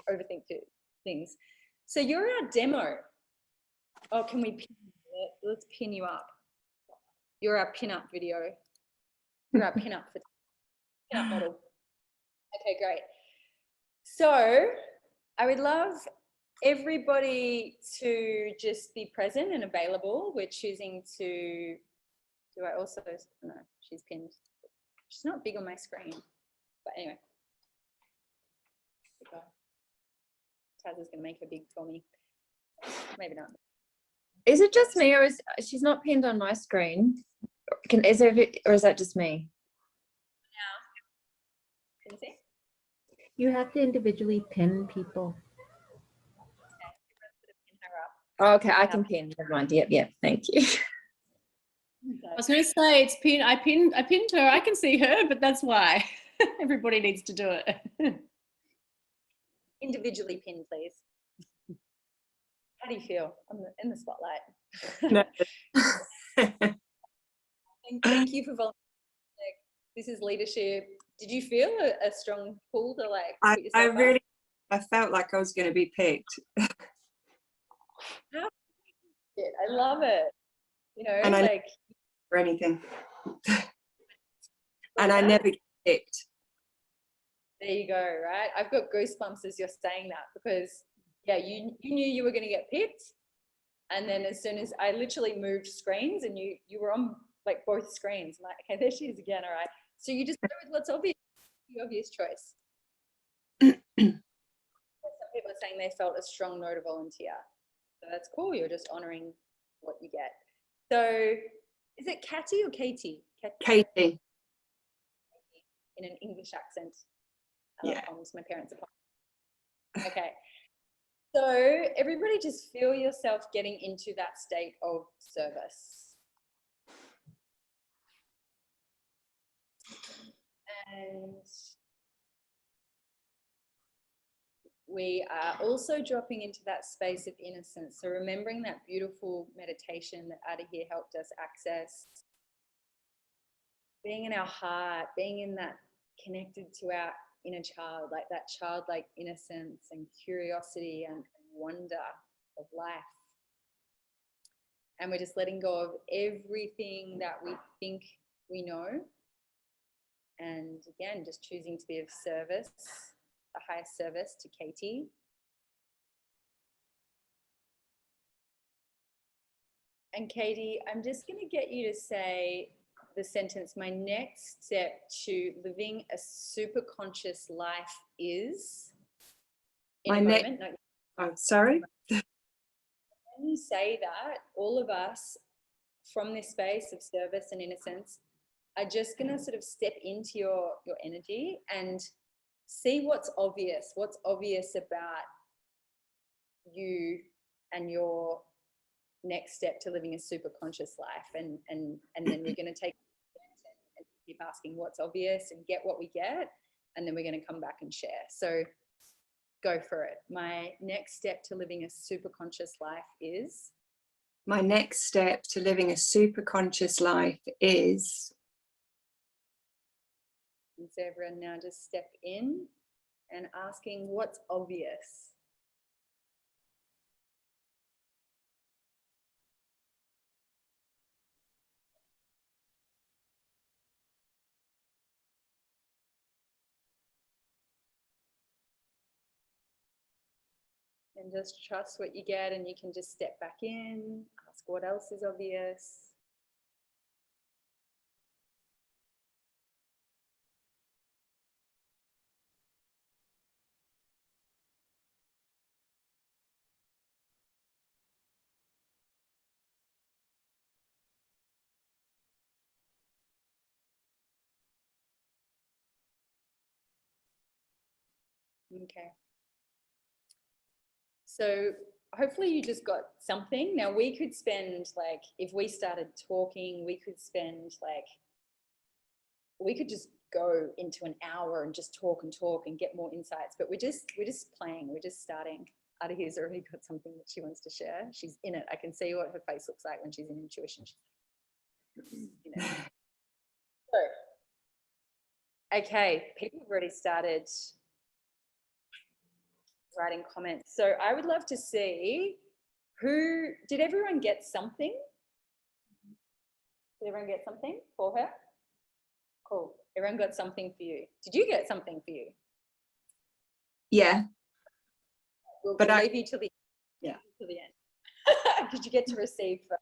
S1: Overthink things. So you're our demo. Oh, can we pin it? Let's pin you up. You're our pin-up video. You're our pin-up model. Okay, great. So I would love everybody to just be present and available. We're choosing to, do I also, no, she's pinned. She's not big on my screen, but anyway. Taz is going to make her big for me. Maybe not.
S2: Is it just me, or is she's not pinned on my screen? Is there, or is that just me?
S1: Can you see?
S4: You have to individually pin people.
S2: Oh, okay, I can pin. Never mind. Yep, thank you.
S3: I was going to say it's pinned. I pinned her. I can see her, but that's why everybody needs to do it.
S1: Individually pinned, please. How do you feel in the spotlight?
S11: No.
S1: Thank you for volunteering. This is leadership. Did you feel a strong pull to like put yourself up?
S11: I felt like I was going to be picked.
S1: I love it. You know,
S11: And I
S1: like
S11: for anything. And I never get picked.
S1: there you go, right? I've got goosebumps as you're saying that because yeah, you knew you were going to get picked, and then as soon as I literally moved screens and you were on like both screens, I'm like, okay, there she is again. All right, so you just go with what's obvious, the obvious choice. Some people are saying they felt a strong no to volunteer, so that's cool. You're just honoring what you get. So is it Katie or Katie?
S11: Katie.
S1: In an English accent.
S11: Yeah.
S1: My parents are. Okay. So everybody just feel yourself getting into that state of service. And we are also dropping into that space of innocence. So remembering that beautiful meditation that Adahir helped us access. Being in our heart, being in that connected to our inner child, like that childlike innocence and curiosity and wonder of life. And we're just letting go of everything that we think we know. And again, just choosing to be of service, the highest service to Katie. And Katie, I'm just going to get you to say the sentence, my next step to living a super conscious life is, in
S11: My
S1: a
S11: next,
S1: moment, no,
S11: oh, sorry.
S1: when you say that, all of us from this space of service and innocence are just going to sort of step into your energy and see what's obvious about you and your next step to living a super conscious life. And then we're going to take and keep asking what's obvious and get what we get. And then we're going to come back and share. So go for it. My next step to living a super conscious life is?
S11: My next step to living a super conscious life is?
S1: And so everyone now just step in and asking what's obvious. And just trust what you get, and you can just step back in, ask what else is obvious. Okay. So hopefully you just got something. Now we could spend, like, if we started talking, we could spend like, we could just go into an hour and just talk and get more insights, but we're just playing, we're just starting. Adahir's already got something that she wants to share. She's in it. I can see what her face looks like when she's in intuition. You know. So, okay, people have already started writing comments. So I would love to see did everyone get something? Did everyone get something for her? Cool. Everyone got something for you. Did you get something for you?
S11: Yeah.
S1: We'll leave you till the end. Did you get to receive first?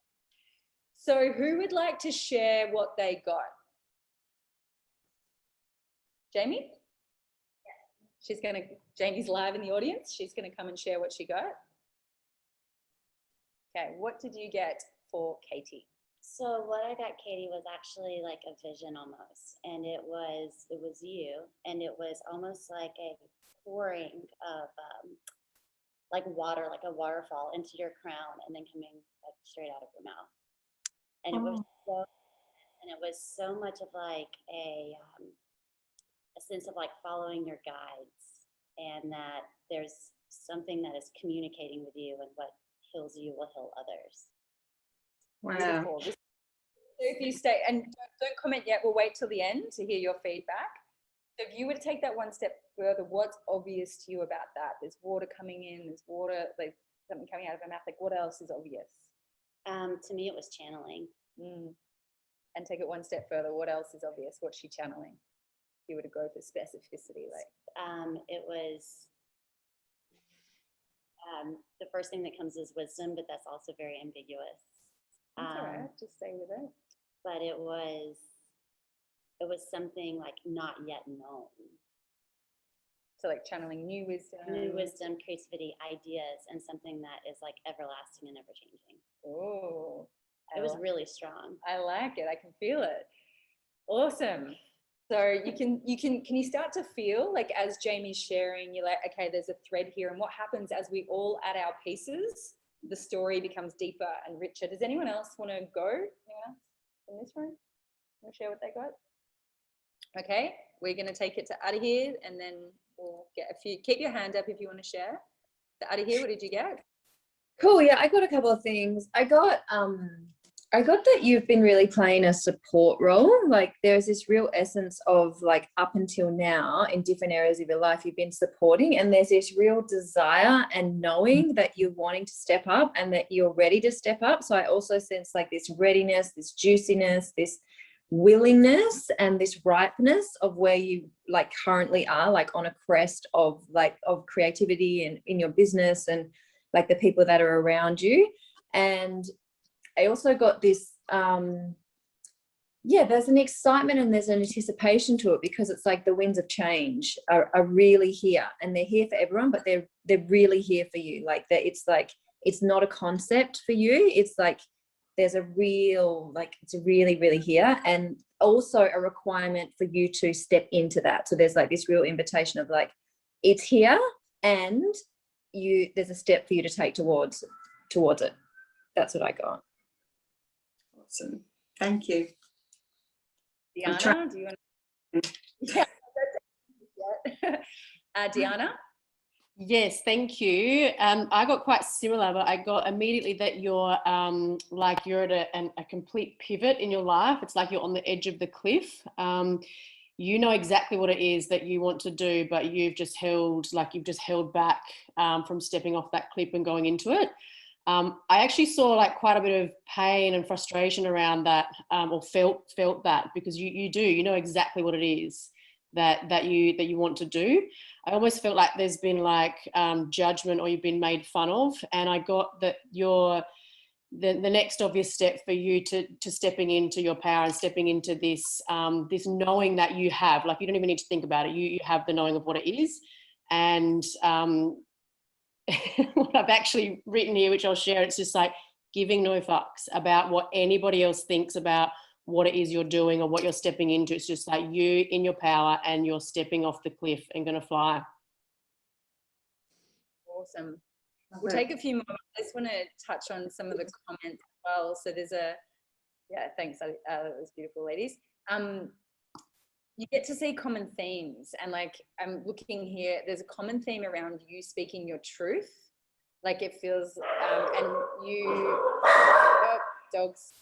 S1: So who would like to share what they got? Jamie? Jamie's live in the audience. She's going to come and share what she got. Okay, what did you get for Katie?
S12: So what I got, Katie, was actually like a vision almost, and it was you, and it was almost like a pouring of like water, like a waterfall into your crown, and then coming like straight out of your mouth. And it was so, and it was so much of like a sense of like following your guides, and that there's something that is communicating with you, and what heals you will heal others.
S11: Wow.
S1: Wonderful. So if you stay, and don't comment yet, we'll wait till the end to hear your feedback. So if you were to take that one step further, what's obvious to you about that? There's water coming in, there's water, like something coming out of her mouth. Like what else is obvious?
S12: To me, it was channeling.
S1: And take it one step further, what else is obvious? What's she channeling? If you were to go for specificity, like
S12: It was the first thing that comes is wisdom, but that's also very ambiguous.
S1: that's all right, just stay with it.
S12: But it was something like not yet known.
S1: So like channeling new wisdom,
S12: creativity, ideas, and something that is like everlasting and ever changing.
S1: Oh,
S12: it was really strong.
S1: I like it. I can feel it. Awesome. So can you start to feel like as Jamie's sharing, you're like, okay, there's a thread here, and what happens as we all add our pieces, the story becomes deeper and richer. Does anyone else want to go? Anyone else in this room want to share what they got? Okay, we're going to take it to Adahir, and then we'll get a few. Keep your hand up if you want to share. So Adahir, what did you get?
S2: Cool. Yeah, I got a couple of things. I got that you've been really playing a support role. Like there's this real essence of like up until now in different areas of your life, you've been supporting, and there's this real desire and knowing that you're wanting to step up and that you're ready to step up. So I also sense like this readiness, this juiciness, this willingness and this ripeness of where you like currently are, like on a crest of creativity and in your business and like the people that are around you. And I also got this there's an excitement and there's an anticipation to it, because it's like the winds of change are really here, and they're here for everyone, but they're really here for you. Like that, it's not a concept for you, it's like there's a real, like it's really, really here, and also a requirement for you to step into that. So there's like this real invitation of like, it's here, and there's a step for you to take towards it. That's what I got.
S11: Awesome. Thank you.
S1: Deanna, do you want to? Yeah. Deanna?
S3: Yes, thank you. I got quite similar, but I got immediately that you're like you're at a complete pivot in your life. It's like you're on the edge of the cliff. You know exactly what it is that you want to do, but you've just held back from stepping off that cliff and going into it. I actually saw like quite a bit of pain and frustration around that, or felt that, because you know exactly what it is that you want to do. I almost felt like there's been like judgment, or you've been made fun of, and I got that the next obvious step for you to stepping into your power and stepping into this this knowing that you have, like you don't even need to think about it, you have the knowing of what it is. And what I've actually written here, which I'll share, it's just like giving no fucks about what anybody else thinks about what it is you're doing or what you're stepping into. It's just like you in your power, and you're stepping off the cliff and going to fly.
S1: Awesome. We'll take a few more. I just want to touch on some of the comments as well. So there's thanks. That was beautiful, ladies. You get to see common themes, and like I'm looking here, there's a common theme around you speaking your truth. Like it feels, and you, dogs,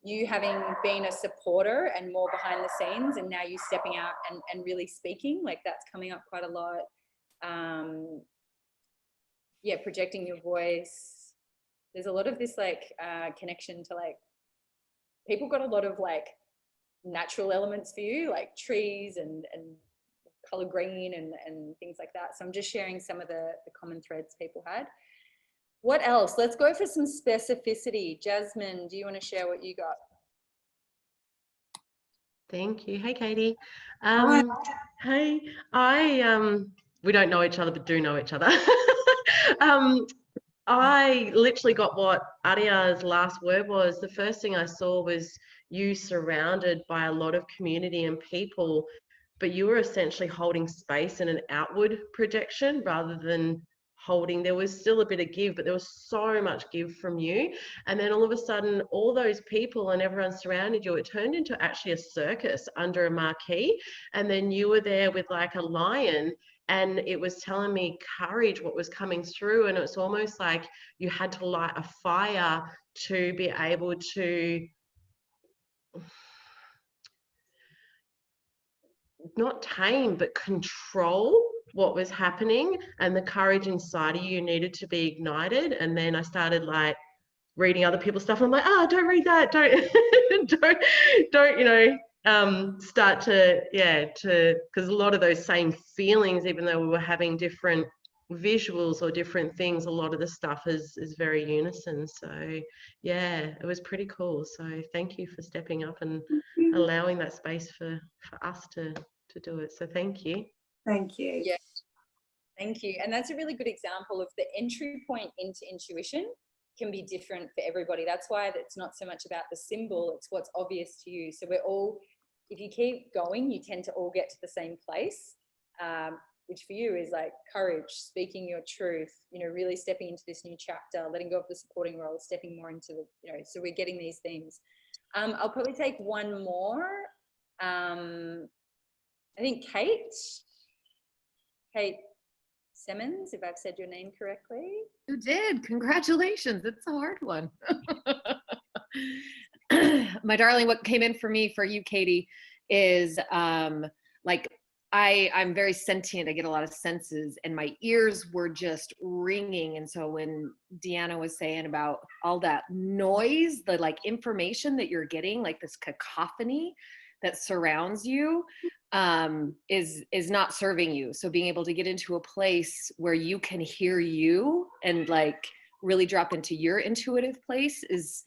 S1: you having been a supporter and more behind the scenes, and now you stepping out and really speaking, like that's coming up quite a lot. Projecting your voice. There's a lot of this like connection to like, people got a lot of like natural elements for you, like trees and color green and things like that. So I'm just sharing some of the common threads people had. What else? Let's go for some specificity. Jasmine, do you want to share what you got?
S13: Thank you. Hey, Katie.
S11: Hi.
S13: Hey, we don't know each other, but do know each other. I literally got what Aria's last word was. The first thing I saw was you surrounded by a lot of community and people, but you were essentially holding space in an outward projection rather than holding. There was still a bit of give, but there was so much give from you. And then all of a sudden, all those people and everyone surrounded you, it turned into actually a circus under a marquee. And then you were there with like a lion, and it was telling me courage, what was coming through. And it's almost like you had to light a fire to be able to not tame, but control what was happening, and the courage inside of you needed to be ignited. And then I started like reading other people's stuff. I'm like, oh, don't read that. Don't, start to, because a lot of those same feelings, even though we were having different visuals or different things, a lot of the stuff is very unison. So yeah, it was pretty cool. So thank you for stepping up and allowing that space for us to do it. So thank you.
S11: Thank you.
S1: Yeah, thank you. And that's a really good example of the entry point into intuition can be different for everybody. That's why it's not so much about the symbol, it's what's obvious to you. So we're all, if you keep going, you tend to all get to the same place, which for you is like courage, speaking your truth, really stepping into this new chapter, letting go of the supporting role, stepping more into the, so we're getting these themes. I'll probably take one more. I think Kate Simmons, if I've said your name correctly.
S14: You did. Congratulations. It's a hard one. My darling, what came in for me, for you, Katie, is like I'm very sentient. I get a lot of senses, and my ears were just ringing. And so when Deanna was saying about all that noise, the like information that you're getting, like this cacophony that surrounds you, is not serving you. So being able to get into a place where you can hear you and like really drop into your intuitive place is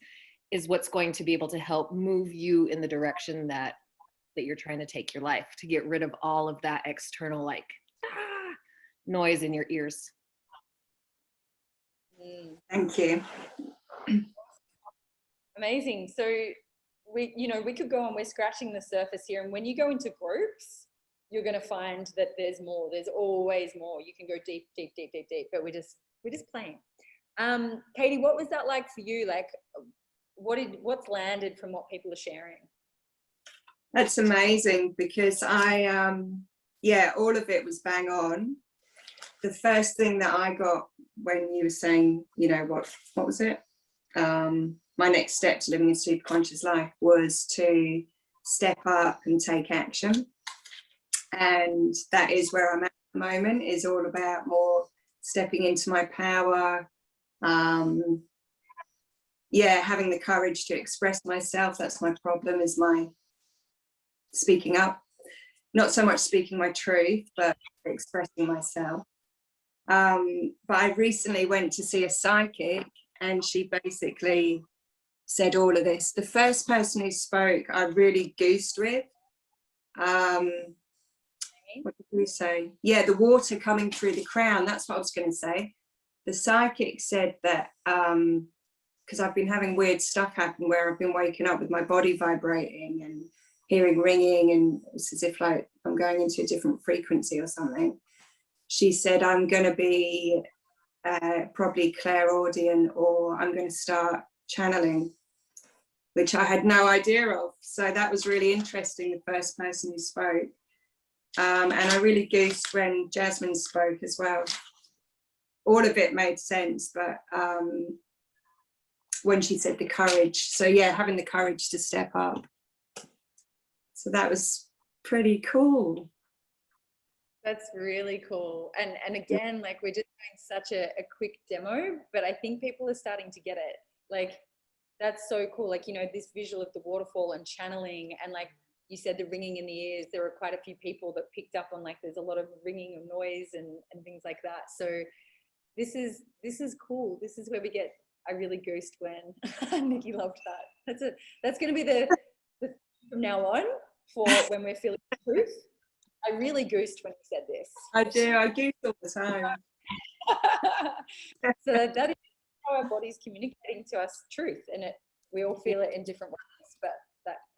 S14: what's going to be able to help move you in the direction that you're trying to take your life, to get rid of all of that external like noise in your ears.
S11: Thank you.
S1: Amazing. So we could go on, we're scratching the surface here, and when you go into groups, you're going to find that there's more. There's always more. You can go deep, deep, deep, deep, deep, but we're just playing. Katie, what was that like for you? Like, what's landed from what people are sharing?
S11: That's amazing, because I all of it was bang on. The first thing that I got when you were saying, what was it? My next step to living a super conscious life was to step up and take action. And that is where I'm at the moment, is all about more stepping into my power. Having the courage to express myself. That's my problem, is my speaking up. Not so much speaking my truth, but expressing myself. But I recently went to see a psychic, and she basically said all of this. The first person who spoke, I really goosed with. What did we say? Yeah, the water coming through the crown. That's what I was going to say. The psychic said that, because I've been having weird stuff happen where I've been waking up with my body vibrating and hearing ringing, and it's as if like I'm going into a different frequency or something. She said I'm going to be probably clairaudient, or I'm going to start channeling, which I had no idea of. So that was really interesting, the first person who spoke. And I really goosed when Jasmine spoke as well. All of it made sense, but when she said the courage, so yeah, having the courage to step up. So that was pretty cool.
S1: That's really cool. And again, like, we're just doing such a quick demo, but I think people are starting to get it. Like, that's so cool. Like, this visual of the waterfall and channeling, and like you said, the ringing in the ears, there were quite a few people that picked up on like there's a lot of ringing of noise and things like that. So this is cool. This is where we get, I really goosed when Nikki loved that. That's going to be the from now on, for when we're feeling the truth. I really goosed when you said this.
S11: I do. I goose all the time.
S1: So that is how our body's communicating to us truth, and we all feel it in different ways. But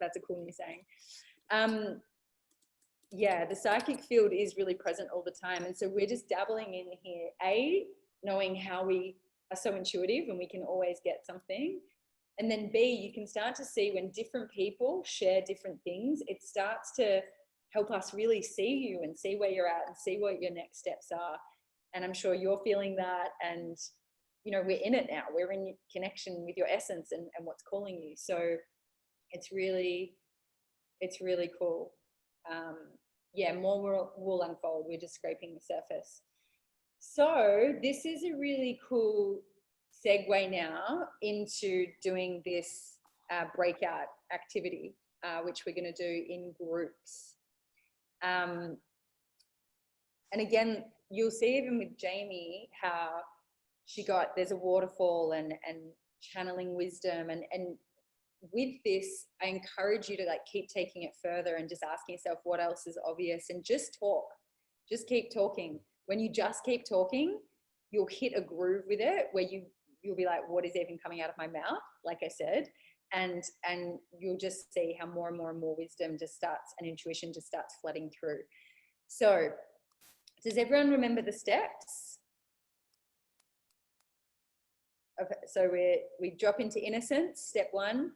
S1: that's a cool new saying. The psychic field is really present all the time, and so we're just dabbling in here. knowing how we are so intuitive and we can always get something. And then B, you can start to see when different people share different things, it starts to help us really see you and see where you're at and see what your next steps are. And I'm sure you're feeling that. And, you know, we're in it now. We're in connection with your essence and what's calling you. So it's really cool. Yeah, more will unfold. We're just scraping the surface. So this is a really cool segue now into doing this breakout activity, which we're going to do in groups. And again, you'll see even with Jamie how there's a waterfall and channeling wisdom. And with this, I encourage you to like keep taking it further and just asking yourself what else is obvious, and just talk. Just keep talking. When you just keep talking, you'll hit a groove with it where you'll be like, what is even coming out of my mouth? Like I said, and you'll just see how more and more and more wisdom just starts, and intuition just starts flooding through. So does everyone remember the steps? Okay, so we drop into innocence, step 1,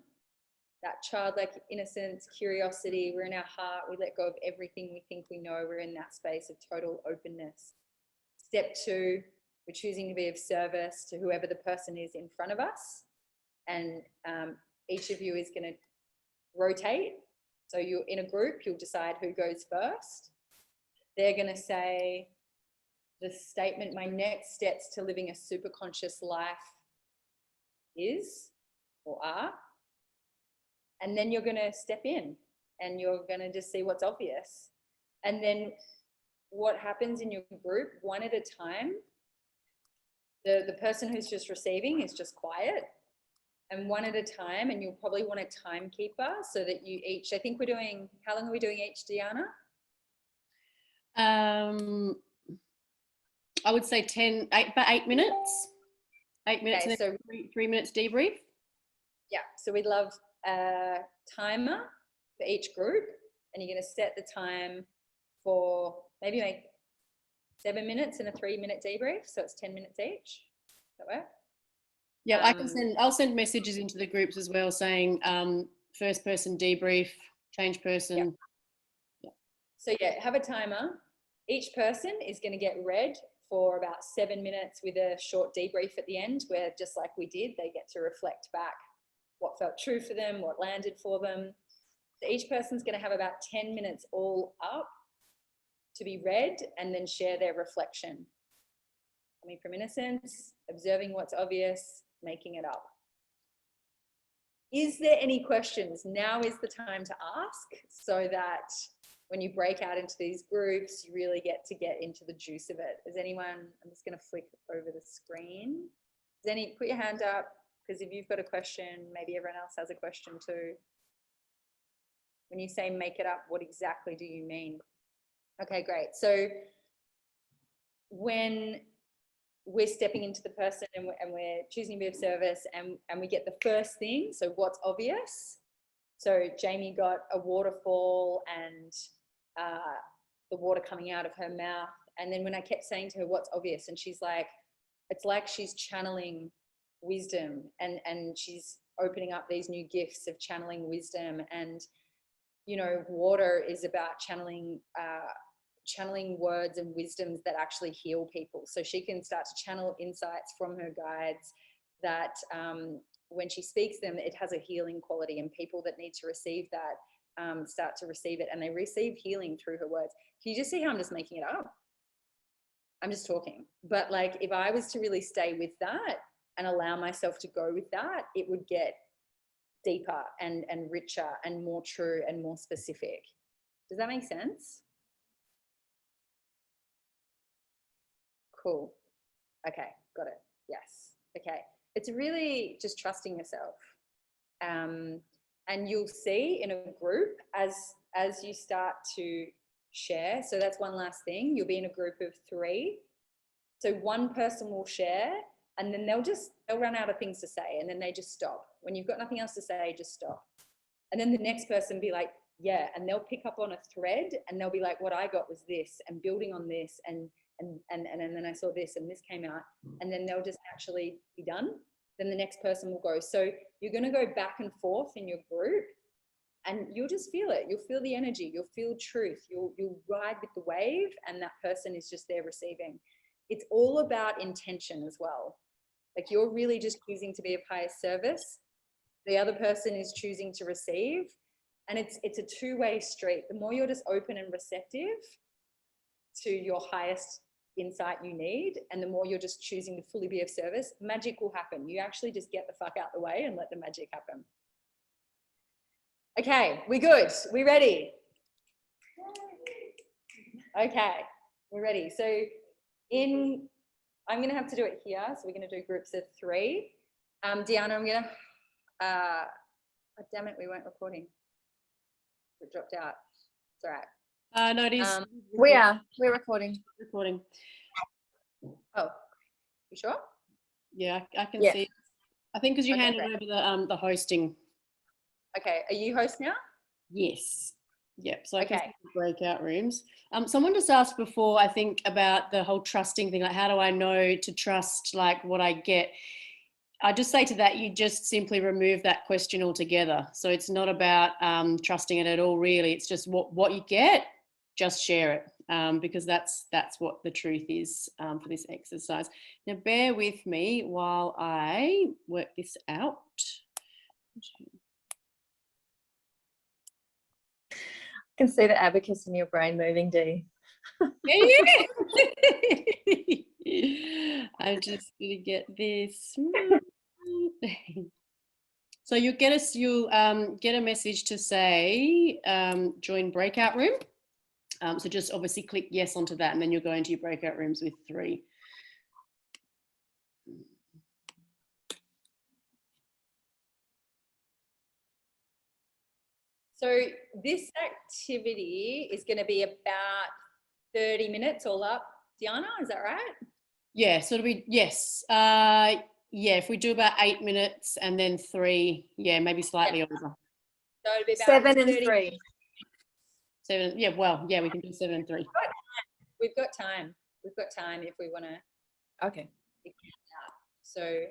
S1: that childlike innocence, curiosity. We're in our heart. We let go of everything we think we know. We're in that space of total openness. Step 2, we're choosing to be of service to whoever the person is in front of us. And each of you is going to rotate. So you're in a group, you'll decide who goes first. They're going to say the statement, my next steps to living a super conscious life is or are. And then you're going to step in and you're going to just see what's obvious. And then what happens in your group, one at a time, the person who's just receiving is just quiet, and one at a time, and you'll probably want a timekeeper so that you each, I think we're doing, how long are we doing each, Deanna?
S3: I would say about 8 minutes. 8 minutes,
S1: Okay,
S3: and then
S1: so
S3: 3 minutes debrief.
S1: Yeah, so we'd love a timer for each group, and you're going to set the time for maybe make 7 minutes and a 3-minute debrief, so it's 10 minutes each. Does that work?
S3: Yeah, I'll send messages into the groups as well saying first person debrief, change person.
S1: Yeah. So yeah, have a timer. Each person is going to get read for about 7 minutes with a short debrief at the end, where just like we did, they get to reflect back what felt true for them, what landed for them. So each person's going to have about 10 minutes all up to be read and then share their reflection. Coming from innocence, observing what's obvious, making it up. Is there any questions? Now is the time to ask, so that when you break out into these groups, you really get into the juice of it. Is anyone, I'm just going to flick over the screen. Put your hand up, because if you've got a question, maybe everyone else has a question too. When you say make it up, what exactly do you mean? Okay, great. So when we're stepping into the person and we're choosing to be of service, and we get the first thing, so what's obvious? So Jamie got a waterfall and the water coming out of her mouth. And then when I kept saying to her, what's obvious? And she's like, it's like she's channeling wisdom, and she's opening up these new gifts of channeling wisdom. And, you know, water is about channeling words and wisdoms that actually heal people. So she can start to channel insights from her guides that when she speaks them, it has a healing quality, and people that need to receive that start to receive it, and they receive healing through her words. Can you just see how I'm just making it up? I'm just talking. But like, if I was to really stay with that and allow myself to go with that, it would get deeper and richer and more true and more specific. Does that make sense? Cool. Okay, got it. Yes. Okay. It's really just trusting yourself. And you'll see in a group as you start to share. So that's one last thing. You'll be in a group of 3. So one person will share, and then they'll run out of things to say, and then they just stop. When you've got nothing else to say, just stop. And then the next person be like, yeah, and they'll pick up on a thread, and they'll be like, what I got was this, and building on this, and and then I saw this and this came out, and then they'll just naturally be done. Then the next person will go. So you're going to go back and forth in your group, and you'll just feel it. You'll feel the energy. You'll feel truth. You'll ride with the wave, and that person is just there receiving. It's all about intention as well. Like, you're really just choosing to be of highest service. The other person is choosing to receive, and it's a two-way street. The more you're just open and receptive to your highest insight you need, and the more you're just choosing to fully be of service, magic will happen. You actually just get the fuck out the way and let the magic happen. Okay, we good? We ready? Okay, we're ready. So I'm gonna have to do it here. So we're gonna do groups of 3. Deanna, I'm gonna, oh, damn it, we weren't recording. It dropped out. It's all right.
S3: No, it is.
S2: We're recording.
S3: Recording.
S1: Oh, you sure?
S3: Yeah, I can
S2: Yeah.
S3: see. I think because you
S1: Okay,
S3: handed
S1: great.
S3: over the hosting.
S1: Okay, are you host now?
S3: Yes. Yep. So I can
S1: Okay.
S3: see the breakout rooms. Someone just asked before, I think, about the whole trusting thing. Like, how do I know to trust like what I get? I just say to that, you just simply remove that question altogether. So it's not about trusting it at all, really. It's just what you get, just share it, because that's what the truth is for this exercise. Now, bear with me while I work this out.
S2: I can see the abacus in your brain moving, Dee.
S3: I'm just gonna get this. So you'll get a message to say join breakout room. So just obviously click yes onto that, and then you'll go into your breakout rooms with 3.
S1: So this activity is going to be about 30 minutes all up. Diana, is that right?
S3: Yeah, so it'll be, yes. Yeah, if we do about 8 minutes and then 3, yeah, maybe slightly over.
S1: So it'll be about
S2: 7 and
S1: 30
S2: 3.
S3: 7, yeah, well, yeah, we can do 7 and 3.
S1: We've got time. We've got time if we want to.
S2: Okay.
S1: So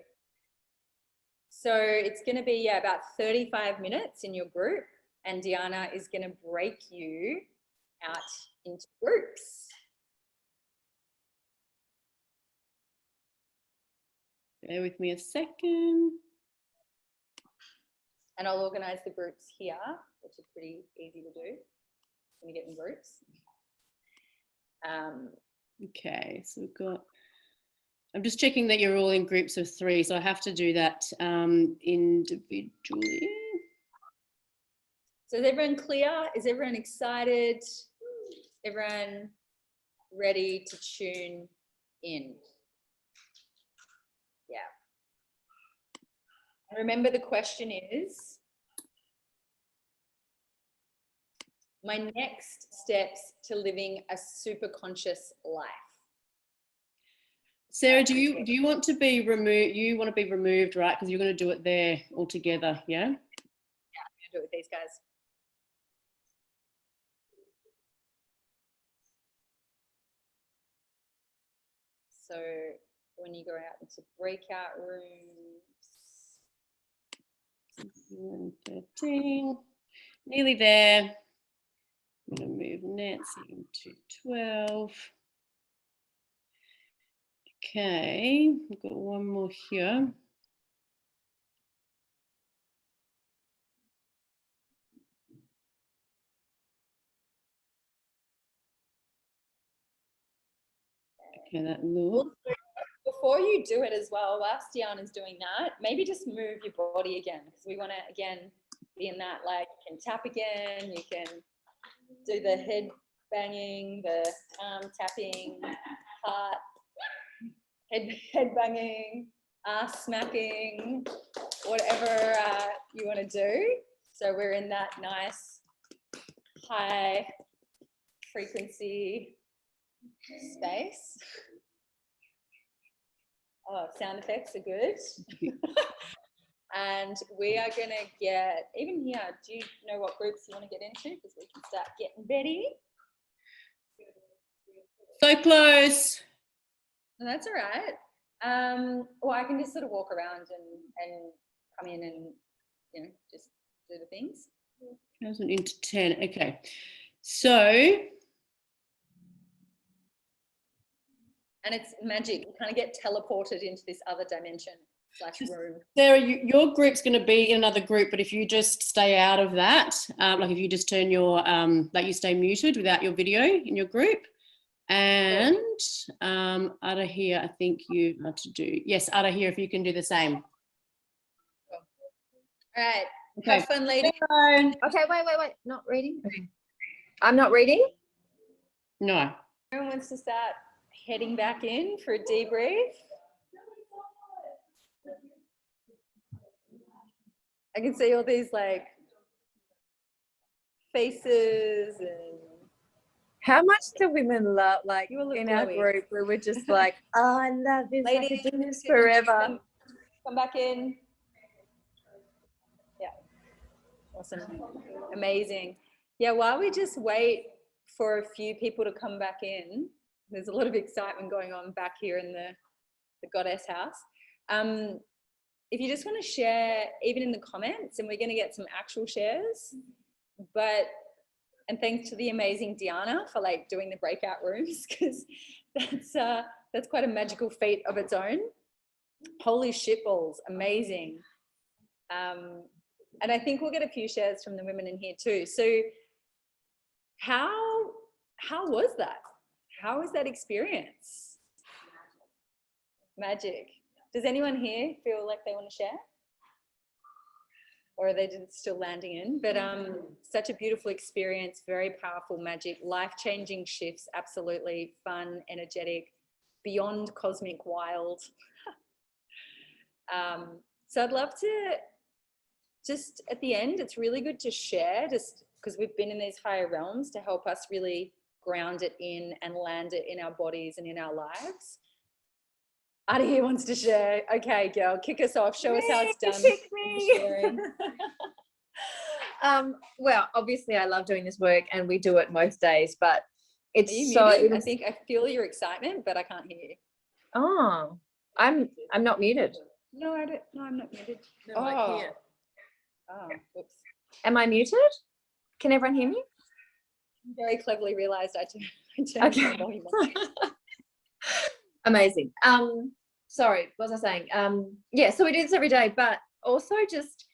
S1: it's going to be about 35 minutes in your group, and Diana is going to break you out into groups.
S3: Bear with me a second.
S1: And I'll organize the groups here, which is pretty easy to do when you get in groups.
S3: Okay, so we've got, I'm just checking that you're all in groups of 3, so I have to do that individually.
S1: So is everyone clear? Is everyone excited? Everyone ready to tune in? Yeah. And remember, the question is, my next steps to living a super conscious life.
S3: Sarah, do you want to be removed? You want to be removed, right? Because you're going to do it there all together, yeah?
S1: Yeah, I'm going to do it with these guys. So when you go out into breakout rooms,
S3: 13, nearly there. I'm going to move Nancy into 12. Okay, we've got one more here. Okay, that looks.
S1: Before you do it as well, whilst Diana's doing that, maybe just move your body again, because we want to, again, be in that, like, you can tap again, you can do the head banging, the arm tapping, heart, head banging, ass smacking, whatever you want to do. So we're in that nice high frequency space. Oh, sound effects are good. And we are going to get, even here, do you know what groups you want to get into? Because we can start getting ready.
S3: So so close.
S1: No, that's all right. Well, I can just sort of walk around and come in and, you know, just do the things.
S3: 1,000 into 10. Okay. So,
S1: and it's magic. You kind of get teleported into this other dimension / room.
S3: Sarah, your group's going to be in another group, but if you just stay out of that, like if you just turn your, like you stay muted without your video in your group. And Ada here, I think you are to do, yes, Ada here, if you can do the same.
S1: All right.
S3: Okay.
S1: Have fun, ladies.
S2: Okay, wait. Not reading? Okay. I'm not reading?
S3: No.
S1: Everyone wants to start heading back in for a debrief. I can see all these like faces and
S2: How much do women love, like
S1: You all look
S2: in our
S1: glowy.
S2: group, we were just like, oh, I love this, I
S1: ladies,
S2: could do this forever.
S1: come back in. Yeah. Awesome. Amazing. Yeah, while we just wait for a few people to come back in, there's a lot of excitement going on back here in the Goddess House. If you just want to share, even in the comments, and we're going to get some actual shares, and thanks to the amazing Diana for like doing the breakout rooms, because that's quite a magical feat of its own. Holy shitballs, amazing. And I think we'll get a few shares from the women in here too. So how was that? How was that experience? Magic. Does anyone here feel like they want to share? Or are they just still landing in? But such a beautiful experience, very powerful magic, life-changing shifts, absolutely fun, energetic, beyond cosmic wild. So I'd love to just at the end, it's really good to share, just because we've been in these higher realms, to help us really ground it in and land it in our bodies and in our lives. Ada here wants to share. Okay, girl, kick us off. Show us how it's done.
S2: Pick me. Well, obviously I love doing this work and we do it most days, but it's
S1: Are you
S2: so
S1: muted? I think I feel your excitement, but I can't hear you.
S2: Oh, I'm not muted.
S1: No, I don't. No, I'm not muted.
S13: No, I hear.
S1: Oh, oops.
S2: Am I muted? Can everyone hear me?
S1: Very cleverly realized I turned
S2: Okay.
S1: my volume on.
S2: Amazing. Sorry, what was I saying? Yeah, so we do this every day, but also just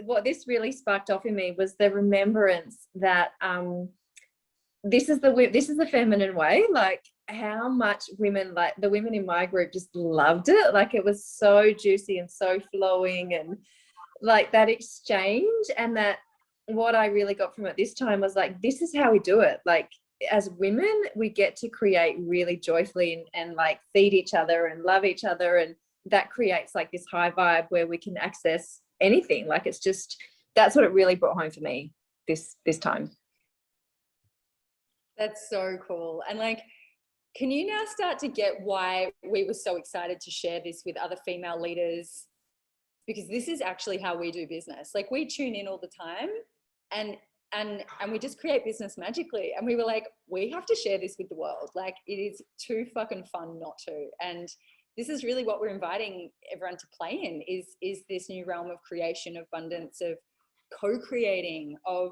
S2: what this really sparked off in me was the remembrance that this is the feminine way. Like how much women, like the women in my group, just loved it. Like it was so juicy and so flowing, and like that exchange, and that what I really got from it this time was like, this is how we do it. Like as women, we get to create really joyfully and like feed each other and love each other, and that creates like this high vibe where we can access anything. Like it's just, that's what it really brought home for me this time.
S1: That's so cool. And like, can you now start to get why we were so excited to share this with other female leaders? Because this is actually how we do business. Like we tune in all the time and we just create business magically. And we were like, we have to share this with the world. Like it is too fucking fun not to. And this is really what we're inviting everyone to play in, is this new realm of creation, abundance, of co-creating, of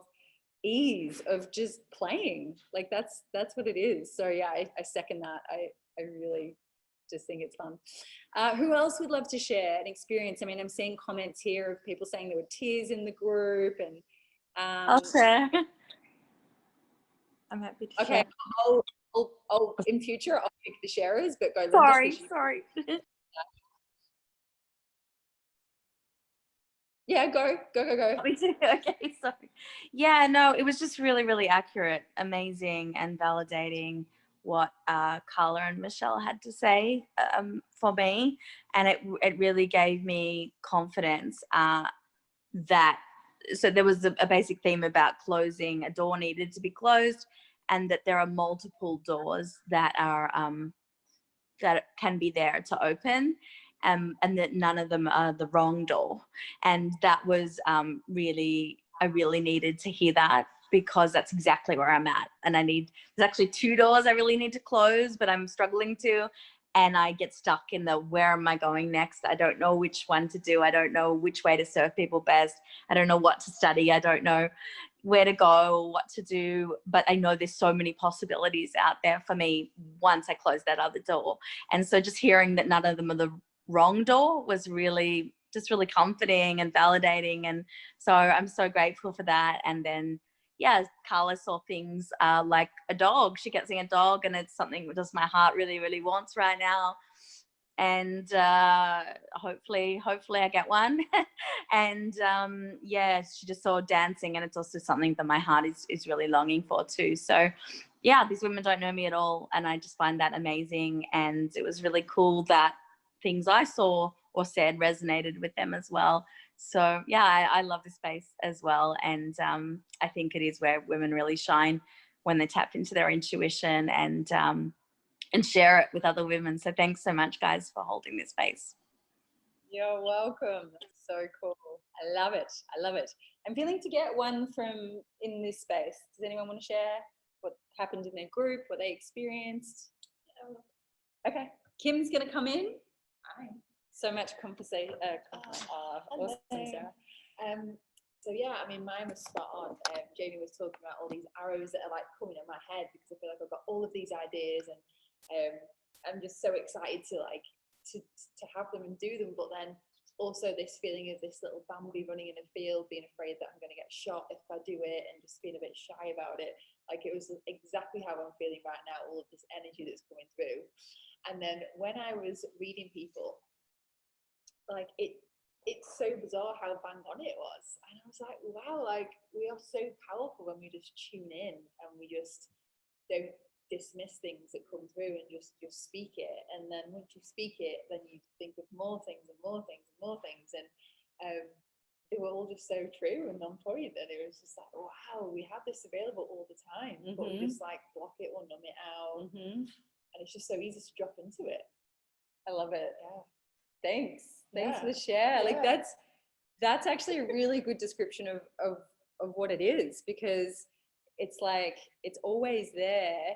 S1: ease, of just playing. Like that's what it is. So yeah, I second that. I really just think it's fun. Who else would love to share an experience? I mean, I'm seeing comments here of people saying there were tears in the group, and
S15: I'll share. I'm happy to
S1: okay,
S15: share.
S1: I'll in future I'll pick the sharers, but go. Linda,
S15: Sorry.
S1: Yeah, go.
S15: Okay, sorry. Yeah, no, it was just really, really accurate, amazing, and validating what Carla and Michelle had to say for me, and it really gave me confidence that. So there was a basic theme about closing. A door needed to be closed, and that there are multiple doors that are that can be there to open, and that none of them are the wrong door. And that was I really needed to hear that because that's exactly where I'm at. And there's actually 2 doors I really need to close, but I'm struggling to. And I get stuck in the, where am I going next? I don't know which one to do. I don't know which way to serve people best. I don't know what to study. I don't know where to go or what to do. But I know there's so many possibilities out there for me once I close that other door. And so just hearing that none of them are the wrong door was really comforting and validating. And so I'm so grateful for that. And then, yeah, Carla saw things like a dog. She kept seeing a dog, and it's something that just my heart really, really wants right now. And hopefully I get one. And yeah, she just saw dancing, and it's also something that my heart is really longing for too. So yeah, these women don't know me at all, and I just find that amazing. And it was really cool that things I saw or said resonated with them as well. So yeah, I love this space as well. And I think it is where women really shine, when they tap into their intuition and share it with other women. So thanks so much, guys, for holding this space.
S1: You're welcome. That's so cool. I love it. I love it. I'm feeling to get one from in this space. Does anyone want to share what happened in their group, what they experienced? Okay, Kim's going to come in. Hi. So much conversation. Awesome, Sarah.
S16: So yeah, I mean, mine was spot on. Jamie was talking about all these arrows that are like coming in my head, because I feel like I've got all of these ideas, and I'm just so excited to like to have them and do them. But then also this feeling of this little Bambi running in a field, being afraid that I'm going to get shot if I do it, and just being a bit shy about it. Like, it was exactly how I'm feeling right now, all of this energy that's coming through. And then when I was reading people, like it's so bizarre how bang on it was. And I was like, wow, like we are so powerful when we just tune in and we just don't dismiss things that come through and just speak it. And then once you speak it, then you think of more things and more things and more things. And they were all just so true and on point. And it was just like, wow, we have this available all the time, but we just like block it or numb it out. And it's just so easy to drop into it.
S1: I love it.
S16: Yeah.
S1: Thanks
S16: Yeah.
S1: for the share. Like
S16: Yeah.
S1: that's actually a really good description of what it is, because it's like it's always there,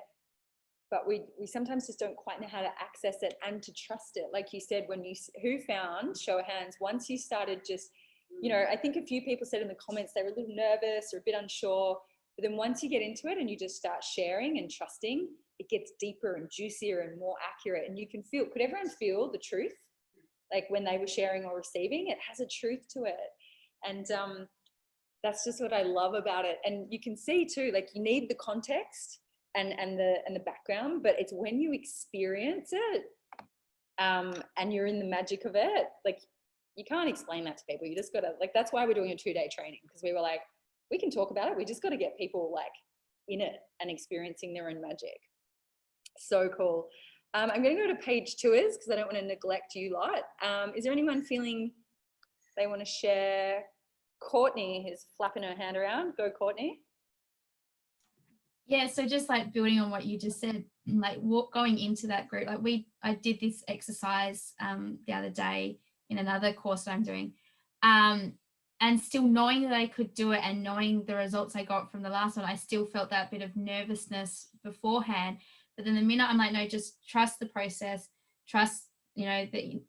S1: but we sometimes just don't quite know how to access it and to trust it. Like you said, when who found, show of hands, once you started just, I think a few people said in the comments they were a little nervous or a bit unsure, but then once you get into it and you just start sharing and trusting, it gets deeper and juicier and more accurate. And you can feel, could everyone feel the truth? Like when they were sharing or receiving, it has a truth to it. And that's just what I love about it. And you can see too, like you need the context and the background, but it's when you experience it and you're in the magic of it, like you can't explain that to people. You just gotta, like, that's why we're doing a 2-day training, because we were like, we can talk about it. We just got to get people like in it and experiencing their own magic. So cool. I'm going to go to page 2's because I don't want to neglect you lot. Is there anyone feeling they want to share? Courtney is flapping her hand around. Go, Courtney.
S17: Yeah, so just like building on what you just said, like going into that group, like I did this exercise the other day in another course that I'm doing, and still knowing that I could do it and knowing the results I got from the last one, I still felt that bit of nervousness beforehand. But then the minute I'm like, no, just trust the process, trust, the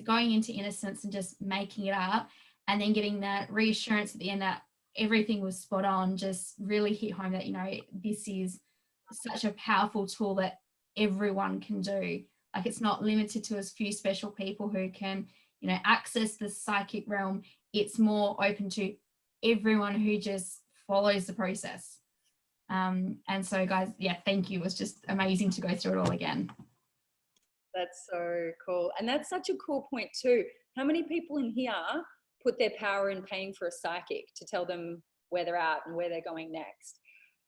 S17: going into innocence and just making it up, and then getting that reassurance at the end that everything was spot on, just really hit home that, this is such a powerful tool that everyone can do. Like, it's not limited to as few special people who can, access the psychic realm. It's more open to everyone who just follows the process. And so guys, yeah, thank you. It was just amazing to go through it all again.
S1: That's so cool. And that's such a cool point too. How many people in here put their power in paying for a psychic to tell them where they're at and where they're going next?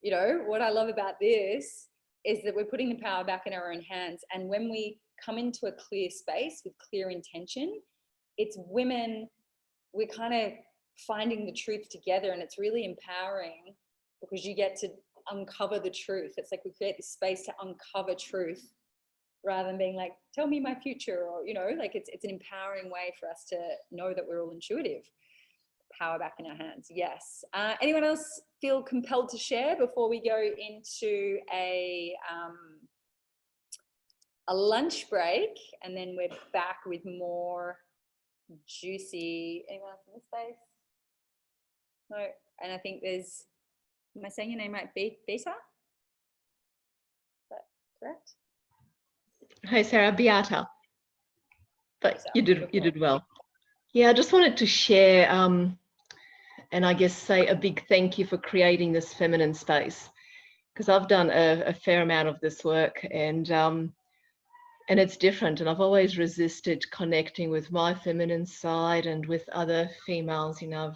S1: What I love about this is that we're putting the power back in our own hands. And when we come into a clear space with clear intention, it's women, we're kind of finding the truth together, and it's really empowering because you get to uncover the truth. It's like we create this space to uncover truth rather than being like, tell me my future, or, like it's an empowering way for us to know that we're all intuitive. power back in our hands. Yes. Anyone else feel compelled to share before we go into a lunch break, and then we're back with more juicy. Anyone else in this space? No. And I think there's, am I saying your name right? Beta? Is that correct?
S18: Hi, Sarah, Beata. But you did well. Yeah, I just wanted to share and I guess say a big thank you for creating this feminine space, because I've done a fair amount of this work, and it's different, and I've always resisted connecting with my feminine side and with other females. You know,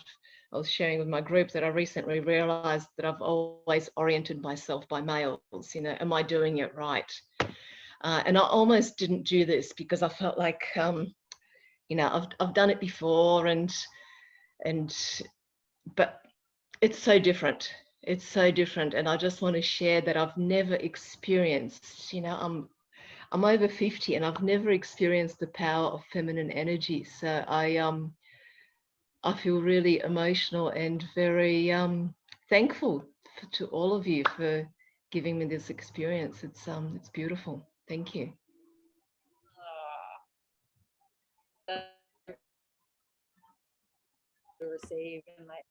S18: I was sharing with my group that I recently realized that I've always oriented myself by males. You know, am I doing it right? And I almost didn't do this because I felt like, you know, I've done it before, but it's so different. It's so different, and I just want to share that I've never experienced. You know, I'm over 50, and I've never experienced the power of feminine energy. So I feel really emotional and very thankful to all of you for giving me this experience. It's beautiful. Thank you.
S1: To receive, and like,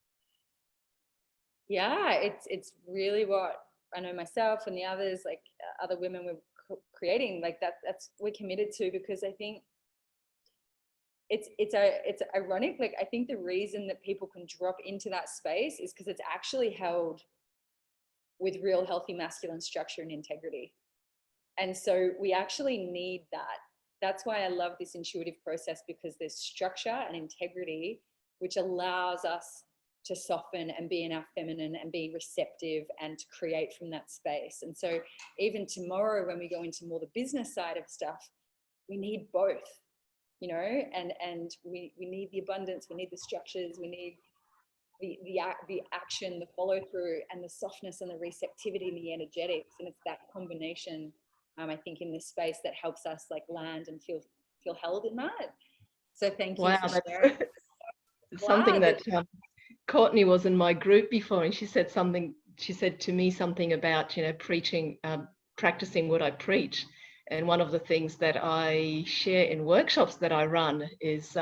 S1: yeah, it's really what I know myself and the others, like other women we're creating, like that's we're committed to, because I think it's ironic. Like, I think the reason that people can drop into that space is because it's actually held with real healthy masculine structure and integrity. And so we actually need that. That's why I love this intuitive process, because there's structure and integrity, which allows us to soften and be in our feminine and be receptive and to create from that space. And so even tomorrow, when we go into more the business side of stuff, we need both, you know, and we need the abundance, we need the structures, we need the action, the follow through, and the softness and the receptivity and the energetics. And it's that combination, I think, in this space that helps us like land and feel held in that. So thank you for sharing.
S18: Something that Courtney was in my group before, and she said to me something about, you know, preaching, practicing what I preach. And one of the things that I share in workshops that I run is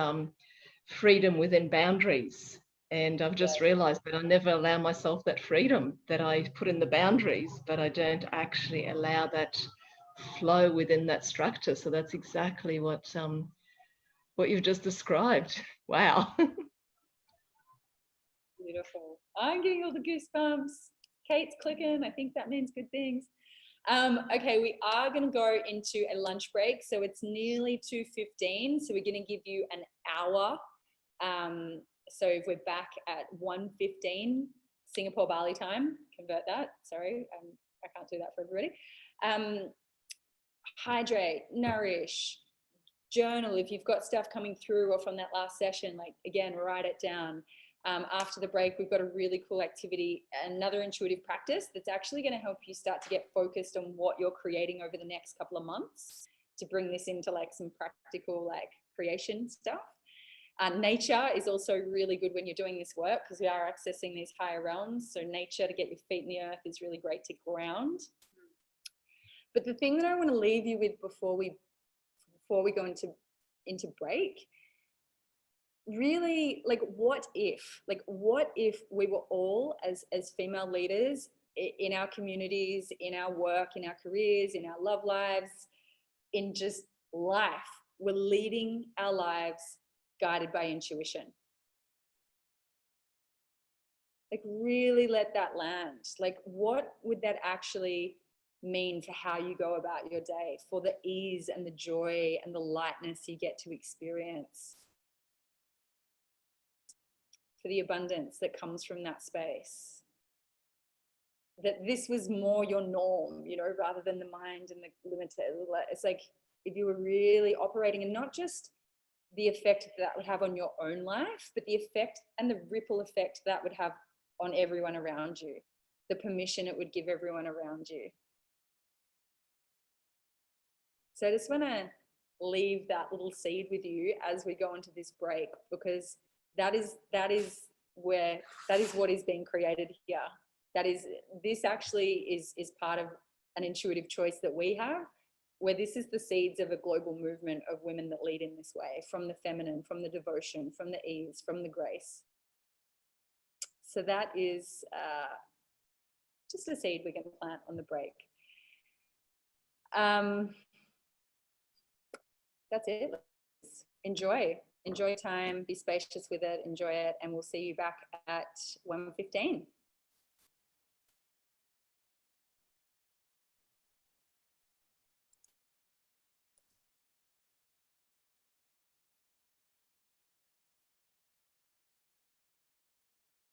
S18: freedom within boundaries. And I've just realized that I never allow myself that freedom, that I put in the boundaries, but I don't actually allow that flow within that structure. So that's exactly what you've just described. Wow.
S1: Beautiful. I'm getting all the goosebumps. Kate's clicking. I think that means good things. Okay, we are going to go into a lunch break. So it's nearly 2:15. So we're going to give you an hour. So if we're back at 1:15 Singapore Bali time, convert that. Sorry, I can't do that for everybody. Hydrate, nourish, journal. If you've got stuff coming through or from that last session, like, again, write it down. After the break, we've got a really cool activity, another intuitive practice that's actually going to help you start to get focused on what you're creating over the next couple of months to bring this into like some practical like creation stuff. Nature is also really good when you're doing this work, because we are accessing these higher realms. So nature, to get your feet in the earth, is really great to ground. But the thing that I want to leave you with before we go into break, really, like, what if we were all as female leaders in our communities, in our work, in our careers, in our love lives, in just life, we're leading our lives guided by intuition. Like, really let that land. Like, what would that actually mean for how you go about your day, for the ease and the joy and the lightness you get to experience, for the abundance that comes from that space? That this was more your norm, you know, rather than the mind and the limited. It's like, if you were really operating, and not just the effect that would have on your own life, but the effect and the ripple effect that would have on everyone around you, the permission it would give everyone around you. So I just want to leave that little seed with you as we go into this break, because that is where that is what is being created here. This actually is part of an intuitive choice that we have, where this is the seeds of a global movement of women that lead in this way, from the feminine, from the devotion, from the ease, from the grace. So that is just a seed we can plant on the break. That's it. Enjoy time, be spacious with it, enjoy it, and we'll see you back at 1:15.